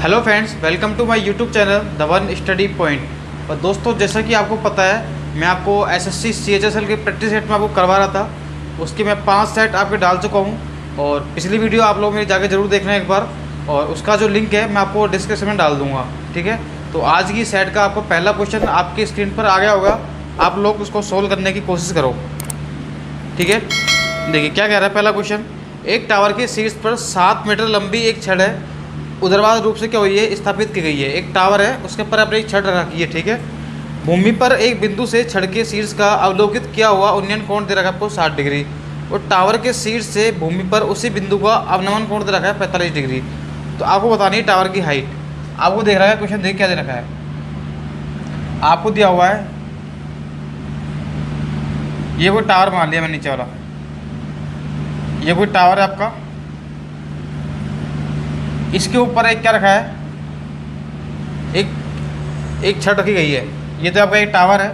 Hello friends, welcome to my YouTube channel the one study point. और दोस्तों, जैसा कि आपको पता है, मैं आपको एसएससी सीएचएसएल के प्रैक्टिस सेट में आपको करवा रहा था। उसके मैं 5 सेट आपके डाल चुका हूं और पिछली वीडियो आप लोग मेरी जाके ज़रूर देखना एक बार, और उसका जो लिंक है मैं आपको डिस्क्रिप्शन में डाल दूँगा। ठीक है, तो आज की सेट का आपको पहला क्वेश्चन आपकी स्क्रीन पर आ गया होगा। आप लोग उसको सोल्व करने की कोशिश करो। ठीक है, देखिए क्या कह रहा है पहला क्वेश्चन। एक टावर के शीर्ष पर 7 मीटर लंबी एक छड़ है, ऊर्ध्वाधर रूप से क्या हुई है, स्थापित की गई है। एक टावर है, उसके ऊपर आपने एक छड़ रखी है। ठीक है, भूमि पर एक बिंदु से छड़ के शीर्ष का अवलोकित किया हुआ उन्नयन कोण दे रखा है आपको 60 डिग्री, और टावर के शीर्ष से भूमि पर उसी बिंदु का अवनमन कोण दे रखा है 45 डिग्री। तो आपको बतानी है टावर की हाइट। आपको देख रहा है क्वेश्चन, देख क्या दे रखा है, आपको दिया हुआ है ये कोई टावर मान लिया मैं नीचे वाला, ये कोई टावर है आपका। इसके ऊपर एक क्या रखा है, एक छड़ रखी गई है। ये तो आपका एक टावर है,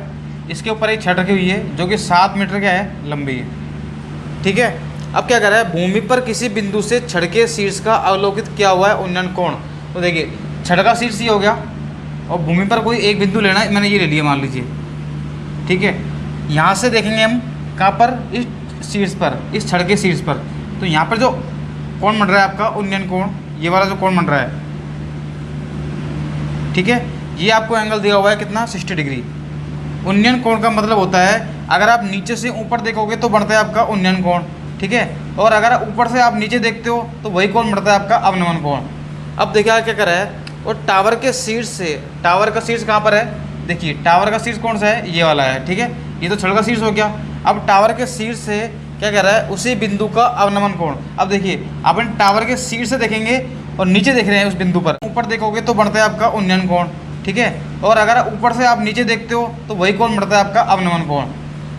इसके ऊपर एक छड़ रखी हुई है जो कि 7 मीटर क्या है, लंबी है। ठीक है, अब क्या कर रहा है, भूमि पर किसी बिंदु से छड़ के शीर्ष का अवलोकित किया हुआ है उन्नयन कोण। तो देखिए छड़ का शीर्ष ये हो गया, और भूमि पर कोई एक बिंदु लेना है, मैंने ये ले लिया मान लीजिए। ठीक है, यहाँ से देखेंगे हम कहाँ पर, इस शीर्ष पर, इस छड़ के शीर्ष पर। तो यहाँ पर जो कोण बन रहा है आपका उन्नयन कोण, ये वाला जो कोण बन रहा है, ठीक है, ये आपको एंगल दिया हुआ है कितना, 60 डिग्री। उन्नयन कोण का मतलब होता है, अगर आप नीचे से ऊपर देखोगे तो बनता है आपका उन्नयन कोण। ठीक है, और अगर ऊपर से आप नीचे देखते हो तो वही कोण बनता है आपका अवनमन कोण। अब देखिए क्या कर रहा है, और टावर के शीर्ष से, टावर का शीर्ष कहाँ पर है, देखिए टावर का शीर्ष कौन सा है, ये वाला है। ठीक है, ये तो छड़ का शीर्ष हो गया। अब टावर के शीर्ष से क्या कह रहा है, उसी बिंदु का अवनमन कोण। अब देखिए अपन टावर के शीर्ष से देखेंगे और नीचे देख रहे हैं उस बिंदु पर, ऊपर देखोगे तो बढ़ता है आपका उन्नयन कोण। ठीक है, और अगर ऊपर से आप नीचे देखते हो तो वही कोण बढ़ता है आपका अवनमन कोण।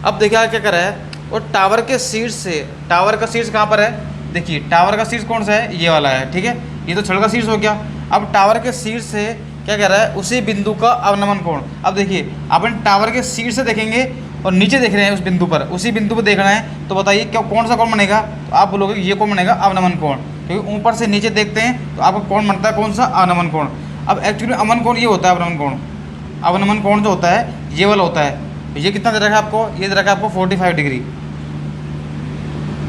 अब देखिए क्या कर रहा है, और टावर के शीर्ष से, टावर का शीर्ष कहाँ पर है, देखिए टावर का शीर्ष कौन सा है, ये वाला है। ठीक है, ये तो छड़ का शीर्ष हो गया। अब टावर के शीर्ष से क्या कह रहा है, उसी बिंदु का अवनमन कोण। अब देखिए अपन टावर के शीर्ष से देखेंगे और नीचे देख रहे हैं उस बिंदु पर, उसी बिंदु पर देखना है, तो बताइए क्या कौन सा कोण बनेगा। तो आप बोलोगे ये कोण बनेगा अवनमन कोण, क्योंकि ऊपर से नीचे देखते हैं तो आपका कोण बनता है कौन सा, अवनमन कोण। अब एक्चुअली अवनमन कोण ये होता है, अवनमन कोण, अवनमन कोण जो होता है ये वाला होता है। ये कितना दे रखा है आपको, ये दे रखा है आपको 45 डिग्री,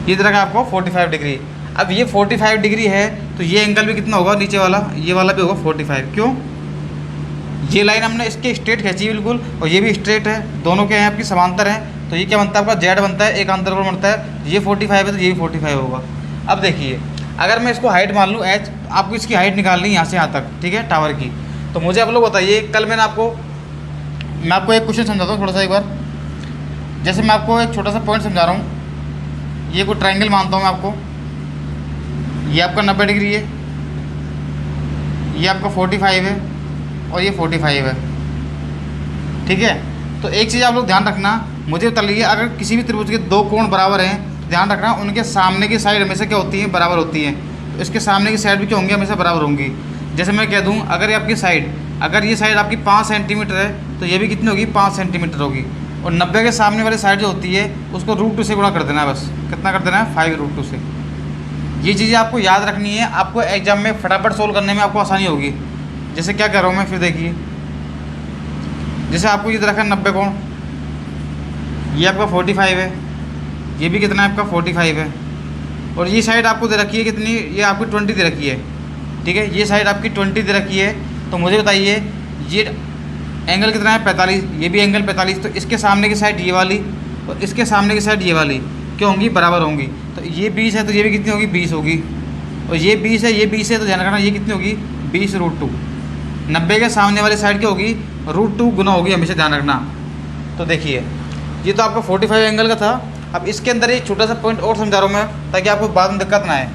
ये दे रखा है आपको 45 डिग्री। अब ये 45 डिग्री है तो ये एंगल भी कितना होगा, नीचे वाला, ये वाला भी होगा 45। क्यों, ये लाइन हमने इसके स्ट्रेट खींची बिल्कुल, और ये भी स्ट्रेट है, दोनों के हैं आपकी समांतर हैं। तो ये क्या बनता है आपका, जेड बनता है, एक अंतर कोण बनता है। ये 45 है तो ये भी 45 होगा। अब देखिए अगर मैं इसको हाइट मान लूँ एच, आपको इसकी हाइट निकालनी है यहाँ से यहाँ तक। ठीक है, टावर की। तो मुझे आप लोग बताइए, कल मैं आपको एक क्वेश्चन समझाता हूँ थोड़ा सा एक बार। जैसे मैं आपको एक छोटा सा पॉइंट समझा रहा हूँ, ये कोई ट्राइंगल मानता हूँ मैं आपको, ये आपका 90 डिग्री है, ये आपका 45 है, और ये 45 है। ठीक है, तो एक चीज़ आप लोग ध्यान रखना, मुझे बता लीजिए, अगर किसी भी त्रिभुज के दो कोण बराबर हैं तो ध्यान रखना उनके सामने की साइड हमेशा क्या होती है, बराबर होती है। तो इसके सामने की साइड भी क्या होंगी, हमेशा बराबर होंगी। जैसे मैं कह दूँ, अगर आपकी साइड, अगर ये साइड आपकी 5 सेंटीमीटर है तो ये भी कितनी होगी, 5 सेंटीमीटर होगी। और 90 के सामने वाली साइड जो होती है उसको √2 से गुणा कर देना है, बस कितना कर देना है, 5√2 से। ये चीज़ें आपको याद रखनी है, आपको एग्जाम में फटाफट सोल्व करने में आपको आसानी होगी। जैसे क्या कर रहा हूँ मैं, फिर देखिए, जैसे आपको ये रखा है 90 कोण, ये आपका 45 है, ये भी कितना है आपका 45 है, और ये साइड आपको दे रखी है कितनी, ये आपकी 20 दे रखी है। ठीक है, ये साइड आपकी 20 दे रखी है। तो मुझे बताइए ये एंगल कितना है, 45, ये भी एंगल 45। तो इसके सामने की साइड ये वाली और इसके सामने की साइड ये वाली क्या होंगी, बराबर होंगी। तो ये 20 है तो ये भी कितनी होगी, 20 होगी, और ये 20 है, ये 20 है, तो ध्यान रखना ये कितनी होगी, 20√2। 90 के सामने वाली साइड क्या होगी, √2 गुना होगी, हमेशा ध्यान रखना। तो देखिए ये तो आपका 45 एंगल का था। अब इसके अंदर एक छोटा सा पॉइंट और समझा रहा हूँ मैं, ताकि आपको बाद में दिक्कत ना आए।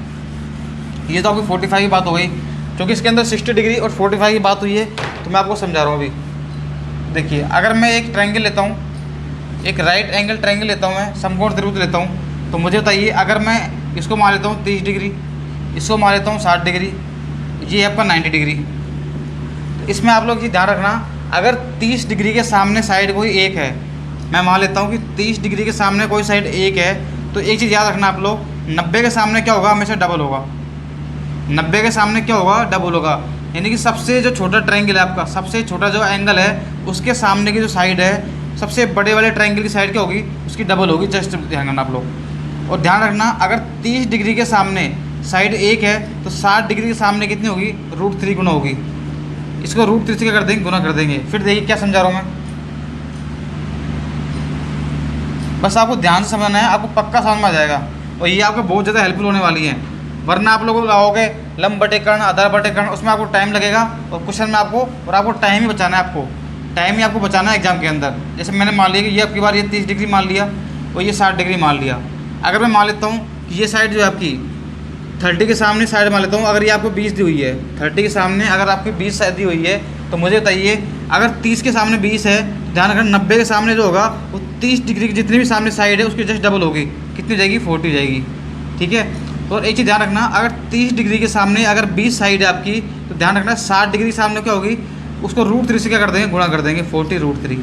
ये तो आपकी 45 की बात हो गई, क्योंकि इसके अंदर 60 डिग्री और 45 की बात हुई है, तो मैं आपको समझा रहा हूँ अभी। देखिए अगर मैं एक ट्रायंगल लेता हूँ, एक राइट एंगल ट्रायंगल लेता हूँ, मैं समकोण त्रिभुज लेता हूँ, तो मुझे बताइए अगर मैं इसको मान लेता हूँ 30 डिग्री, इसको मान लेता हूँ 60 डिग्री, ये आपका 90 डिग्री। इसमें आप लोग ये ध्यान रखना, अगर 30 डिग्री के सामने साइड कोई एक है, मैं मान लेता हूँ कि 30 डिग्री के सामने कोई साइड एक है, तो एक चीज़ याद रखना आप लोग, 90 के सामने क्या होगा, हमेशा डबल होगा। 90 के सामने क्या होगा, डबल होगा। यानी कि सबसे जो छोटा ट्रायंगल है आपका, सबसे छोटा जो एंगल है उसके सामने की जो साइड है सबसे बड़े वाले ट्रायंगल की साइड क्या होगी, उसकी डबल होगी। जस्ट ध्यान रखना आप लोग। और ध्यान रखना अगर 30 डिग्री के सामने साइड 1 है तो 60 डिग्री के सामने कितनी होगी, √3 गुना होगी। इसको √3 से क्या कर देंगे, गुना कर देंगे। फिर देखिए क्या समझा रहा हूँ मैं, बस आपको ध्यान से समझना है, आपको पक्का समझ में आ जाएगा और ये आपको बहुत ज़्यादा हेल्पफुल होने वाली है। वरना आप लोग लाओगे लंब बटे कर्ण, आधार बटे कर्ण, उसमें आपको टाइम लगेगा और क्वेश्चन में आपको टाइम ही बचाना है, टाइम ही आपको बचाना है एग्जाम के अंदर। जैसे मैंने मान लिया कि ये आपकी बार ये 30 डिग्री मान लिया और ये 60 डिग्री मान लिया। अगर मैं मान लेता हूँ कि ये साइड जो है आपकी 30 के सामने साइड मान लेता हूँ, अगर ये आपको 20 दी हुई है, 30 के सामने अगर आपकी 20 साइड दी हुई है तो मुझे बताइए अगर 30 के सामने 20 है, ध्यान रखना 90 के सामने जो होगा वो 30 डिग्री की जितनी भी सामने साइड है उसकी जस्ट डबल होगी। कितनी हो जाएगी, 40 जाएगी। ठीक है, तो एक चीज़ ध्यान रखना, अगर 30 डिग्री के सामने अगर 20 साइड है आपकी तो ध्यान रखना 60 डिग्री के सामने क्या होगी, उसको √3 से क्या कर देंगे, गुणा कर देंगे, 40√3।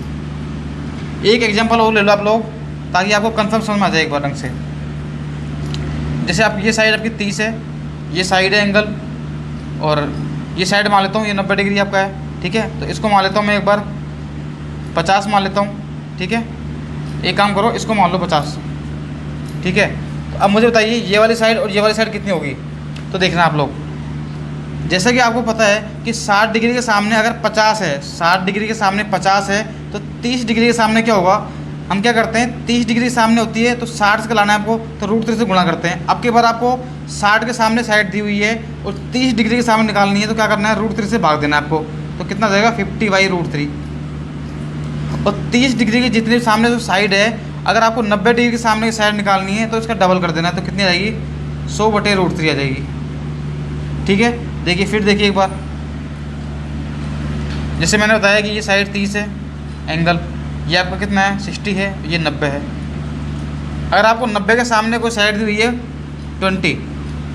एक एग्जाम्पल और ले लो आप लोग ताकि आपको कन्फर्म समझ में आ जाए एक बार ढंग से। जैसे आप ये साइड आपकी 30 है, ये साइड है एंगल, और ये साइड मान लेता हूँ ये 90 डिग्री आपका है। ठीक है, तो इसको मान लेता हूँ मैं एक बार 50 मान लेता हूँ। ठीक है, एक काम करो इसको मान लो 50। ठीक है, तो अब मुझे बताइए ये वाली साइड और ये वाली साइड कितनी होगी। तो देखना आप लोग, जैसा कि आपको पता है कि 60 डिग्री के सामने अगर 50 है, 60 डिग्री के सामने 50 है तो 30 डिग्री के सामने क्या होगा, हम क्या करते हैं 30 डिग्री सामने होती है तो 60 से लाना है आपको तो √3 से गुणा करते हैं। अब के बार आपको 60 के सामने साइड दी हुई है और 30 डिग्री के सामने निकालनी है तो क्या करना है, √3 से भाग देना है आपको। तो कितना जाएगा, 50/√3। और 30 डिग्री के जितने सामने जो साइड है अगर आपको 90 डिग्री के सामने की साइड निकालनी है तो इसका डबल कर देना है, तो कितनी आ जाएगी, 100/√3 आ जाएगी। ठीक है, देखिए फिर देखिए एक बार, जैसे मैंने बताया कि ये साइड 30 है एंगल, ये आपका कितना है 60 है, ये 90 है। अगर आपको 90 के सामने कोई साइड दी हुई है 20,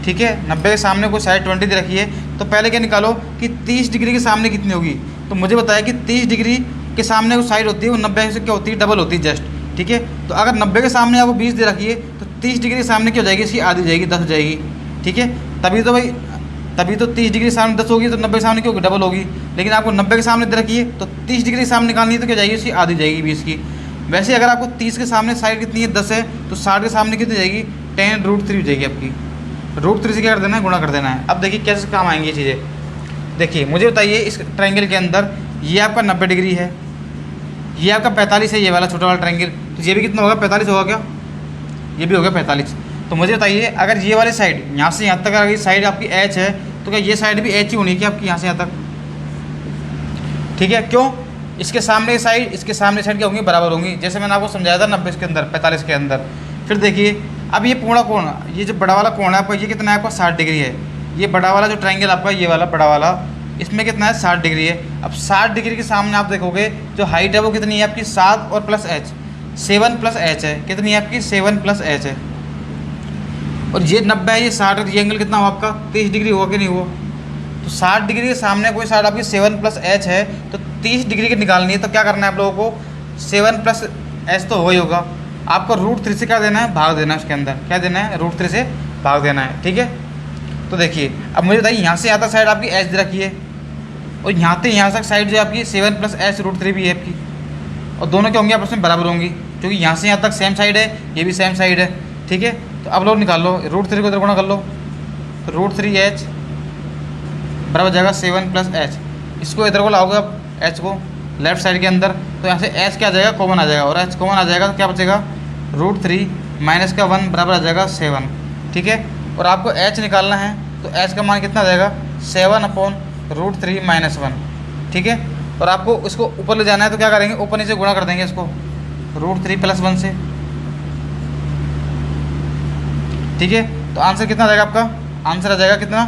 ठीक है, 90 के सामने कोई साइड 20 दी रखी है तो पहले क्या निकालो कि 30 डिग्री के सामने कितनी होगी। तो मुझे बताया कि 30 डिग्री के सामने जो साइड होती है वो 90 से क्या होती है, डबल होती है जस्ट। ठीक है, तो अगर 90 के सामने आपको 20 दे रखी है तो 30 डिग्री के सामने क्या हो जाएगी, इसकी आधी जाएगी, 10 हो जाएगी। ठीक है, तभी तो 30 डिग्री के सामने 10 होगी तो 90 के सामने क्यों होगी, डबल होगी। लेकिन आपको 90 के सामने दे रखी है तो 30 डिग्री के सामने निकालनी है तो क्या जाएगी, इसकी आधी जाएगी 20 की। वैसे अगर आपको 30 के सामने साइड कितनी है, 10 है, तो 60 के सामने कितनी जाएगी, 10√3 हो जाएगी आपकी। √3 से क्या कर देना है, गुणा कर देना है। अब देखिए कैसे काम आएंगी ये चीज़ें। देखिए मुझे बताइए इस ट्रायंगल के अंदर ये आपका 90 डिग्री है, ये आपका 45 है, ये वाला छोटा वाला ट्रायंगल, तो ये भी कितना होगा, 45 होगा क्या, ये भी होगा 45। तो मुझे बताइए अगर ये वाली साइड यहाँ से यहाँ तक अगर ये साइड आपकी H है तो क्या ये साइड भी H ही होनी है क्या आपकी, यहाँ से यहाँ तक। ठीक है, क्यों, इसके सामने की साइड इसके सामने साइड क्या होंगी, बराबर होंगी। जैसे मैंने आपको समझाया था 90 के अंदर, 45 के अंदर। फिर देखिए अब ये पूरा कोण, ये जो बड़ा वाला कोण है आपका, ये कितना है आपका, 60 डिग्री है। ये बड़ा वाला जो ट्रायंगल आपका, ये वाला बड़ा वाला, इसमें कितना है, 60 डिग्री है। अब 60 डिग्री के सामने आप देखोगे जो हाइट है वो कितनी है आपकी, 7 और प्लस H, 7 + H है। कितनी है आपकी, 7 + H है। और ये 90 है, ये 60 है, ये एंगल कितना हुआ आपका, 30 डिग्री हुआ कि नहीं हुआ। तो 60 डिग्री के सामने कोई साइड आपकी 7 + H है तो 30 डिग्री की निकालनी है तो क्या करना है आप लोगों को, 7 + H तो हो ही होगा, आपको √3 से क्या देना है, भाग देना है। उसके अंदर क्या देना है, √3 से भाग देना है। ठीक है, तो देखिए अब मुझे बताइए यहाँ से यहाँ तक साइड आपकी H दे रखी है और यहाँ से यहाँ तक साइड जो है आपकी 7 + H √3 भी है आपकी, और दोनों क्या होंगी आपस में, बराबर होंगी, क्योंकि यहाँ से यहाँ तक सेम साइड है, ये भी सेम साइड है। ठीक है, तो अब लोग निकाल लो, √3 को इधर गुणा कर लो, तो √3H बराबर जाएगा 7 + H। इसको इधर को लाओगे आप H को लेफ्ट साइड के अंदर, तो यहाँ से H क्या आ जाएगा, कॉमन आ जाएगा, और H कॉमन आ जाएगा तो क्या बचेगा, √3 माइनस का 1 बराबर आ जाएगा 7। ठीक है, और आपको H निकालना है तो H का मान कितना आ जाएगा, 7/√3 - 1। ठीक है, और आपको इसको ऊपर ले जाना है तो क्या करेंगे, ऊपर नीचे गुणा कर देंगे इसको √3 + 1 से। ठीक है, तो आंसर कितना आ जाएगा आपका, आंसर आ जाएगा कितना,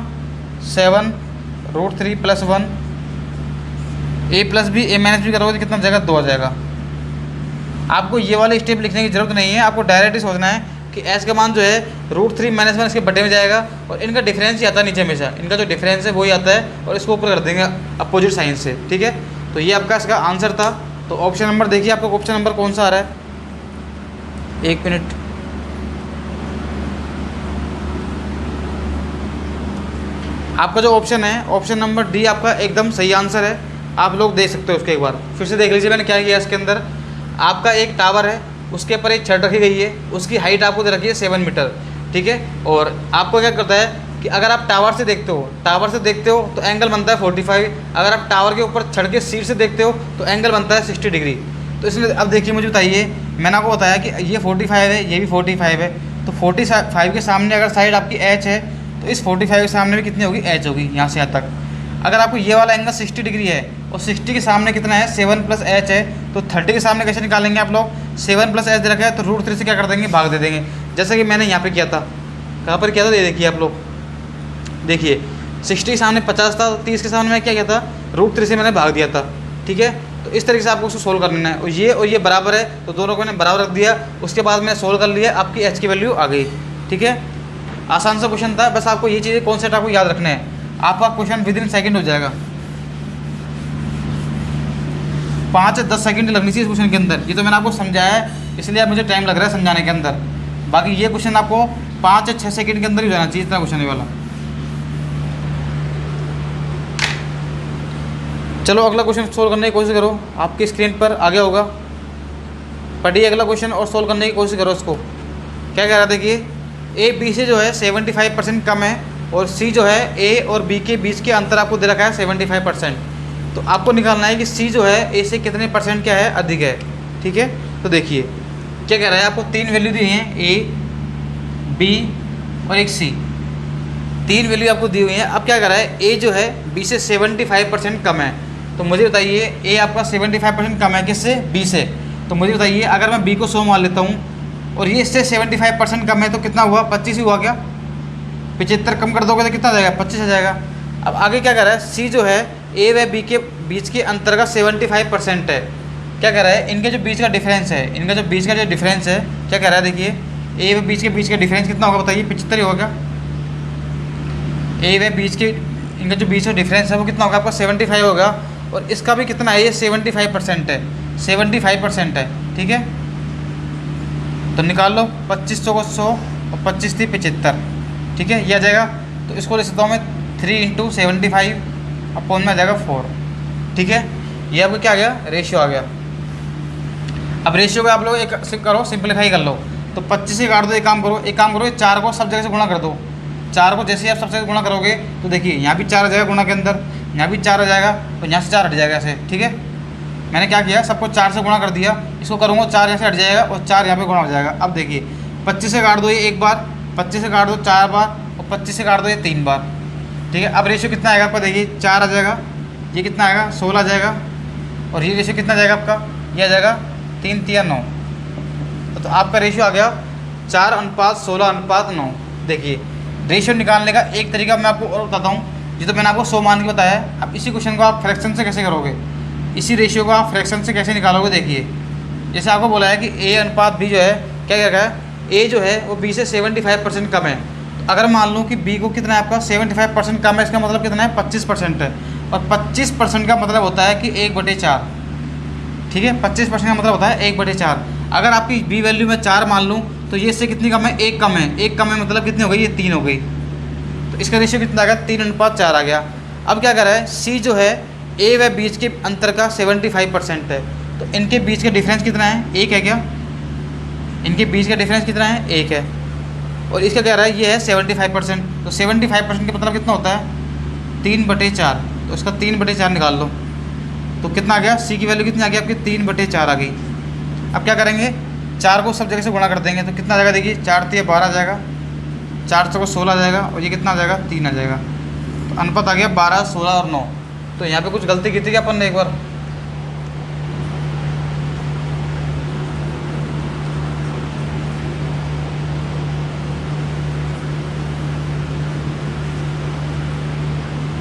7√3 + 1, a + b a - b करोगे तो कितना आ जाएगा, 2 आ जाएगा। आपको ये वाले स्टेप लिखने की जरूरत नहीं है, आपको डायरेक्ट ही सोचना है कि एस का मान जो है √3 - 1 इसके बटे में जाएगा और इनका डिफरेंस ही आता है नीचे हमेशा, इनका जो डिफरेंस है वही आता है और इसको ऊपर कर देंगे अपोजिट साइन से। ठीक है, तो ये आपका इसका आंसर था। तो ऑप्शन नंबर देखिए आपका ऑप्शन नंबर कौन सा आ रहा है, 1 मिनट, आपका जो ऑप्शन है, ऑप्शन नंबर डी आपका एकदम सही आंसर है। आप लोग देख सकते हो उसके, एक बार फिर से देख लीजिए मैंने क्या किया इसके अंदर। आपका एक टावर है, उसके ऊपर एक छत रखी गई है, उसकी हाइट आपको दे रखी है 7 मीटर, ठीक है। और आपको क्या करता है कि अगर आप टावर से देखते हो तो एंगल बनता है 45। अगर आप टावर के ऊपर छड़ के सीट से देखते हो तो एंगल बनता है 60 डिग्री। तो इसमें अब देखिए मुझे बताइए, मैंने आपको बताया कि ये 45 है, ये भी 45 है, तो 45 के सामने अगर साइड आपकी एच है तो इस 45 के सामने भी कितनी होगी, एच होगी, यहाँ से यहाँ तक। अगर आपको ये वाला एंगल 60 डिग्री है और 60 के सामने कितना है, 7 + h है, तो 30 के सामने कैसे निकालेंगे आप लोग, 7 + h दे रखा है तो √3 से क्या कर देंगे, भाग दे देंगे। जैसे कि मैंने यहाँ पे किया था, कहाँ पर किया था, ये देखिए आप लोग, देखिए 60 के सामने 50 था, 30 के सामने मैं क्या किया था, √3 से मैंने भाग दिया था, ठीक है। तो इस तरीके से आपको उसको सोल्व करना है, और ये बराबर है तो दोनों को मैंने बराबर रख दिया। उसके बाद मैंने सोल्व कर लिया, आपकी h की वैल्यू आ गई, ठीक है। आसान सा क्वेश्चन था, बस आपको ये चीज़ें कॉन्सेप्ट आपको याद रखने हैं, आपका क्वेश्चन विदिन सेकंड हो जाएगा। 5 से 10 सेकंड लगनी चाहिए इस क्वेश्चन के अंदर। ये तो मैंने आपको समझाया है, इसलिए अब मुझे टाइम लग रहा है समझाने के अंदर। बाकी ये क्वेश्चन आपको 5 से 6 सेकंड के अंदर ही हो जाना चाहिए, इतना क्वेश्चन वाला। चलो अगला क्वेश्चन सोल्व करने की कोशिश करो, आपकी स्क्रीन पर आ गया होगा, पढ़िए अगला क्वेश्चन और सोल्व करने की कोशिश करो उसको। क्या कह रहा था कि ए बी से जो है 75% कम है, और सी जो है ए और बी के बीच के अंतर आपको दे रखा है 75%। तो आपको निकालना है कि सी जो है ए से कितने % क्या है, अधिक है, ठीक है। तो देखिए क्या कह रहा है, आपको 3 वैल्यू दी हैं, ए बी और एक सी, 3 वैल्यू आपको दी हुई हैं। अब क्या कर रहा है, ए जो है बी से 75% कम है, तो मुझे बताइए ए आपका 75% कम है किससे, बी से। तो मुझे बताइए अगर मैं बी को 100 मान लेता हूँ और ये इससे 75% कम है, तो कितना हुआ, 25 ही हुआ क्या, 75 कम कर दोगे तो कितना आ जाएगा, 25 आ जाएगा। अब आगे क्या कर रहा है, सी जो है ए व बी के बीच के अंतर का 75% है। क्या कह रहा है, इनके जो बीच का डिफरेंस है, इनका जो बीच का जो डिफरेंस है, क्या कह रहा है, देखिए ए व बीच का डिफरेंस कितना होगा बताइए, 75 ही होगा। ए व बीच के इनका जो बीच का डिफरेंस है वो कितना होगा आपका, 75 होगा, और इसका भी कितना है, ये 75% है, 75% है, ठीक है। तो निकाल लो, 2500 को 100 और 25 थी 75, ठीक है, ये आ जाएगा। तो इसको लिख सकता हूँ मैं 3 × 75 अपॉन में आ जाएगा 4, ठीक है। ये आपको क्या आ गया, रेशियो आ गया। अब रेशियो को आप लोग एक करो, सिंपलीफाई कर लो। तो 25 से काट दो, एक काम करो, ये 4 को सब जगह से गुणा कर दो। 4 को जैसे ही आप सब जगह गुणा करोगे तो देखिए यहाँ भी 4 आ जाएगा गुणा के अंदर, यहाँ भी 4 आ जाएगा, तो यहाँ से 4 हट जाएगा ऐसे, ठीक है। मैंने क्या किया, सबको 4 से गुणा कर दिया, इसको करूँगा 4 यहाँ से हट जाएगा और 4 यहाँ पे गुणा हो जाएगा। अब देखिए 25 से काट दो ये एक बार, 25 से काट दो 4 बार, और 25 से काट दो ये 3 बार, ठीक है। अब रेशियो कितना आएगा आपका, देखिए 4 आ जाएगा, ये कितना आएगा 16 आ जाएगा, और ये रेशियो कितना जाएगा आपका, ये आ जाएगा 3 × 3 = 9। तो आपका रेशियो आ गया 4:16:9। देखिए रेशियो निकालने का एक तरीका मैं आपको और बताता हूँ, ये तो मैंने आपको 100 मान के बताया है। अब इसी क्वेश्चन को आप फ्रैक्शन से कैसे करोगे, इसी रेशियो को आप फ्रैक्शन से कैसे निकालोगे, देखिए जैसे आपको बोला है कि A/B जो है, क्या क्या है, ए जो है वो बी से 75% कम है। तो अगर मान लूँ कि बी को कितना है आपका 75% कम है, इसका मतलब कितना है 25% है, और 25% का मतलब होता है कि 1/4, ठीक है। 25% का मतलब होता है 1/4। अगर आपकी बी वैल्यू में 4 मान लूँ तो ये इससे कितनी कम है, 1 कम है, 1 कम है मतलब कितनी हो गई, ये 3 हो गई। तो इसका रेशियो कितना आ गया, 3:4 आ गया। अब क्या कर रहा है, सी जो है ए व बीच के अंतर का 75% है, तो इनके बीच का डिफरेंस कितना है, 1 है क्या, इनके बीच का डिफरेंस कितना है, 1 है, और इसका क्या रहा है, ये है 75%। तो 75% का मतलब कितना होता है, 3/4। तो इसका 3/4 निकाल लो, तो कितना आ गया, सी की वैल्यू कितनी आ गई आपकी, 3/4 आ गई। अब क्या करेंगे, 4 को सब जगह से गुणा कर देंगे, तो कितना आ जाएगा, देखिए 4 × 12 आ जाएगा, 4 को 16 आ जाएगा, और ये कितना आ जाएगा, 3 आ जाएगा। तो अनुपात आ गया 12, 16 और 9। तो यहाँ पे कुछ गलती की थी क्या अपन ने, एक बार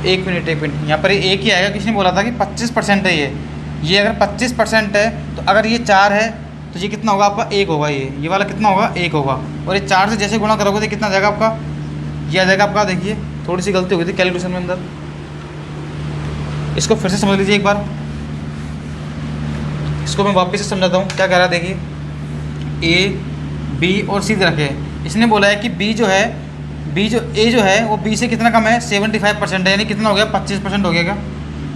एक मिनट यहाँ पर एक ही आएगा, किसी ने बोला था कि 25% है ये अगर 25% है तो अगर ये 4 है तो ये कितना होगा आपका, 1 होगा, ये वाला कितना होगा, 1 होगा, और ये 4 से जैसे गुणा करोगे तो कितना आ जाएगा आपका, ये आ जाएगा आपका, देखिए थोड़ी सी गलती हो गई थी कैलकुलेशन में अंदर, इसको फिर से समझ लीजिए एक बार, इसको मैं वापस से समझाता हूँ। क्या कह रहा है, देखिए ए बी और सी रखे, इसने बोला है कि बी जो है बी जो ए जो है वो बी से कितना कम है, 75% है, यानी कितना हो गया, 25% हो गया।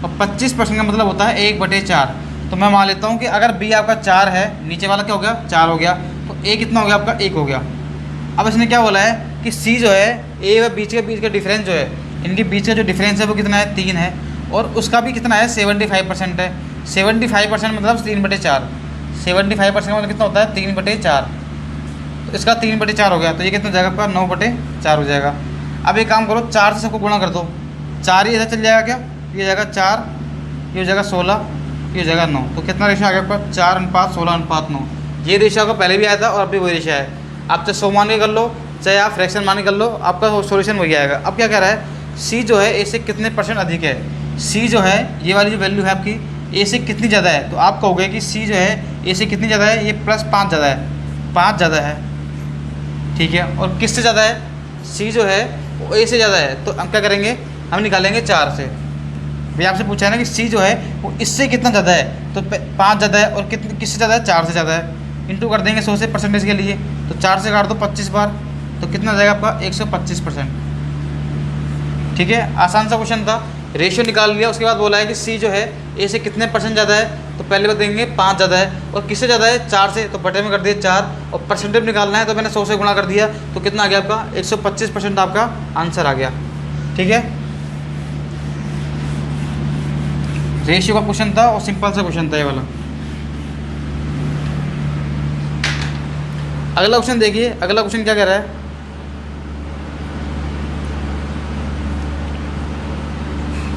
और 25% का मतलब होता है 1/4। तो मैं मान लेता हूँ कि अगर बी आपका 4 है, नीचे वाला क्या हो गया, 4 हो गया, तो ए कितना हो गया आपका, 1 हो गया। अब इसने क्या बोला है कि सी जो है ए व बीच का डिफरेंस जो है, इनके बीच का जो डिफरेंस है वो कितना है, 3 है, और उसका भी कितना है, 75% है। 75% मतलब 3/4। 75% का मतलब कितना होता है, 3/4। तो इसका 3/4 हो गया, तो ये कितना हो जाएगा आपका, 9/4 हो जाएगा। अब एक काम करो, 4 से सबको गुणा कर दो, 4 ही ऐसा चल जाएगा क्या, ये हो जाएगा 4, ये हो जाएगा 16, ये हो जाएगा 9। तो कितना रेशो आ गया आपका, 4:16:9। ये रेशो आपका पहले भी आया था और अब भी वही रेशो है। आप चाहे 100 मान के कर लो, चाहे आप फ्रैक्शन मान के कर लो, आपका सोल्यूशन वही आएगा। अब क्या कह रहा है, सी जो है ए से कितने % अधिक है। सी जो है ये वाली जो वैल्यू है आपकी, ए से कितनी ज़्यादा है, तो आप कहोगे कि सी जो है ए से कितनी ज़्यादा है, ये +5 ज़्यादा है, 5 ज़्यादा है, ठीक है। और किससे ज़्यादा है, सी जो है वो ए से ज़्यादा है, तो हम क्या करेंगे, हम निकालेंगे 4 से। भाई आपसे पूछा है ना कि सी जो है वो इससे कितना ज़्यादा है, तो 5 ज़्यादा है, और कितने किससे ज़्यादा है, 4 से ज़्यादा है। इंटू कर देंगे 100 से % के लिए, तो 4 से काट दो 25 बार, तो कितना हो जाएगा आपका, 125%। ठीक है, आसान सा क्वेश्चन था, रेशियो निकाल लिया। उसके बाद बोला है कि सी जो है ए से कितने % ज़्यादा है, तो पहले बताएंगे 5 ज़्यादा है, और किससे ज़्यादा है, 4 से, तो बटे में कर दिए 4, और परसेंटेज निकालना है तो मैंने 100 से गुणा कर दिया, तो कितना आ गया आपका, 125% आपका आंसर आ गया। ठीक है, रेशियो का क्वेश्चन था और सिंपल सा क्वेश्चन था ये वाला। अगला क्वेश्चन देखिए, अगला क्वेश्चन क्या कह रहा है,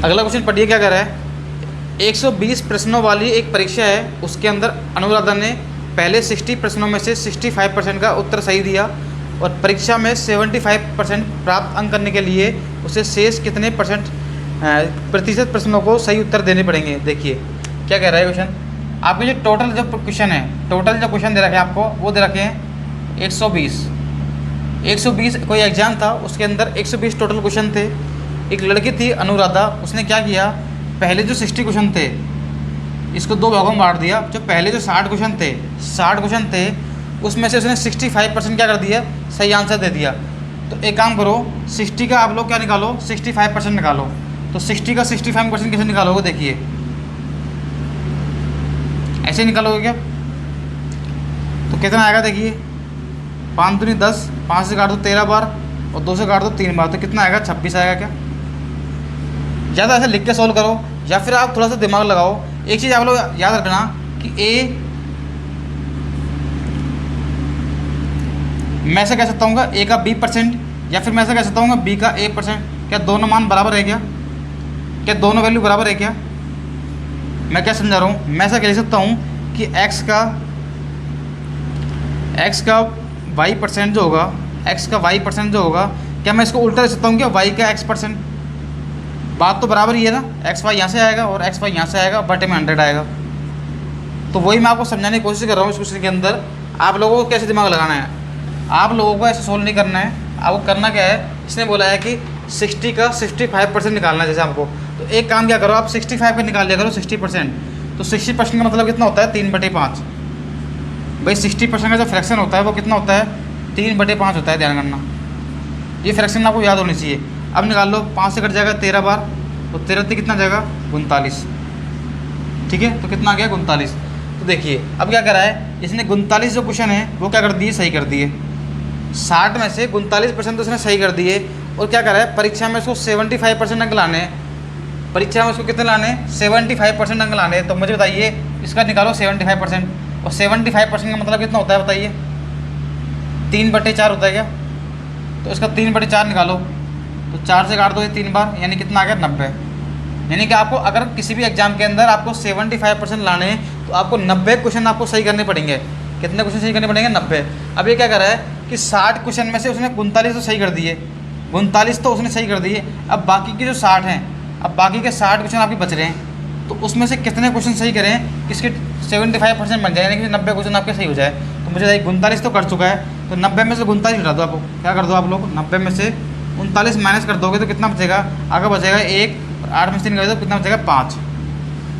अगला क्वेश्चन पढ़िए क्या कह रहा है। 120 प्रश्नों वाली एक परीक्षा है, उसके अंदर अनुराधा ने पहले 60 प्रश्नों में से 65% का उत्तर सही दिया, और परीक्षा में 75% प्राप्त अंक करने के लिए उसे शेष कितने प्रतिशत प्रश्नों को सही उत्तर देने पड़ेंगे। देखिए क्या कह रहा है क्वेश्चन, आपके जो टोटल जो क्वेश्चन है, टोटल जो क्वेश्चन दे रखे हैं आपको, वो दे रखे हैं 120 कोई एग्जाम था, उसके अंदर 120 टोटल क्वेश्चन थे। एक लड़की थी अनुराधा, उसने क्या किया, पहले जो 60 क्वेश्चन थे इसको 2 भागों में बांट दिया। जो पहले जो 60 क्वेश्चन थे उसमें से उसने 65% क्या कर दिया, सही आंसर दे दिया। तो एक काम करो, 60 का आप लोग क्या निकालो, 65% निकालो। तो 60 का 65% कैसे निकालोगे, देखिए ऐसे निकालोगे क्या, तो कितना आएगा, देखिए 5 दूनी 10, 5 से काट दो 13 बार, और 2 से काट दो 3 बार, तो कितना आएगा, 26 आएगा क्या। ज़्यादा ऐसे लिख के सॉल्व करो, या फिर आप थोड़ा सा दिमाग लगाओ। एक चीज़ आप लोग याद रखना कि मैं ऐसा कह सकता हूँ ए का B%, या फिर मैं ऐसा कह सकता हूँ B का A%। क्या दोनों मान बराबर है क्या दोनों वैल्यू बराबर है क्या। मैं क्या समझा रहा हूँ, मैं ऐसा कह सकता हूँ कि x का y% जो होगा, x का y% जो होगा, क्या मैं इसको उल्टा दे सकता हूँ क्या, y का x%। बात तो बराबर ही है ना, xy यहाँ से आएगा और xy यहाँ से आएगा, बटे में 100 आएगा। तो वही मैं आपको समझाने की कोशिश कर रहा हूँ इस क्वेश्चन के अंदर। आप लोगों को कैसे दिमाग लगाना है, आप लोगों को ऐसे सोल्व नहीं करना है। आपको करना क्या है, इसने बोला है कि 60 का 65% निकालना है जैसे आपको। तो एक काम क्या करो, आप 65 का निकाल लिया करो 60%। तो 60% का मतलब कितना होता है, 3/5। भाई 60% का जो फ्रैक्शन होता है वो कितना होता है, 3/5 होता है, ध्यान करना। ये फ्रैक्शन आपको याद होनी चाहिए। अब निकाल लो, 5 से कट जाएगा 13 बार, तो 13 से कितना जाएगा, 39। ठीक है, तो कितना आ गया, 39। तो देखिए अब क्या कर रहा है इसने, 39 जो क्वेश्चन है वो क्या कर दिए, सही कर दिए। 60 में से 39% तो उसने सही कर दिए। और क्या कर रहा है, परीक्षा में उसको 75% अंक लाने हैं। परीक्षा में उसको कितने लाने हैं, 75% अंक लाने हैं। तो मुझे बताइए, इसका निकालो 75%, और 75% का मतलब कितना होता है बताइए, 3/4 होता है क्या। तो इसका 3/4 निकालो, तो 4 से काट दो ये 3 बार, यानी कितना आ गया, 90। यानी कि आपको अगर किसी भी एग्जाम के अंदर आपको 75% लाने हैं तो आपको 90 क्वेश्चन आपको सही करने पड़ेंगे। कितने क्वेश्चन सही करने पड़ेंगे, 90। अब ये क्या कर रहा है कि 60 क्वेश्चन में से उसने 39 तो सही कर दिए, 39 तो उसने सही कर दिए। अब बाकी के जो 60 हैं, अब बाकी के 60 क्वेश्चन आपके बच रहे हैं, तो उसमें से कितने क्वेश्चन सही करें इसके 75% बन जाए, यानी कि 90 क्वेश्चन आपके सही हो जाए। तो मुझे 39 तो कर चुका है, तो 90 में से 39 हटा दो। आपको क्या कर दो, आप लोग 90 में से 39 माइनस कर दोगे तो कितना बचेगा, आगे बचेगा 1, और 8 में से 3 कर दो कितना बचेगा, 5।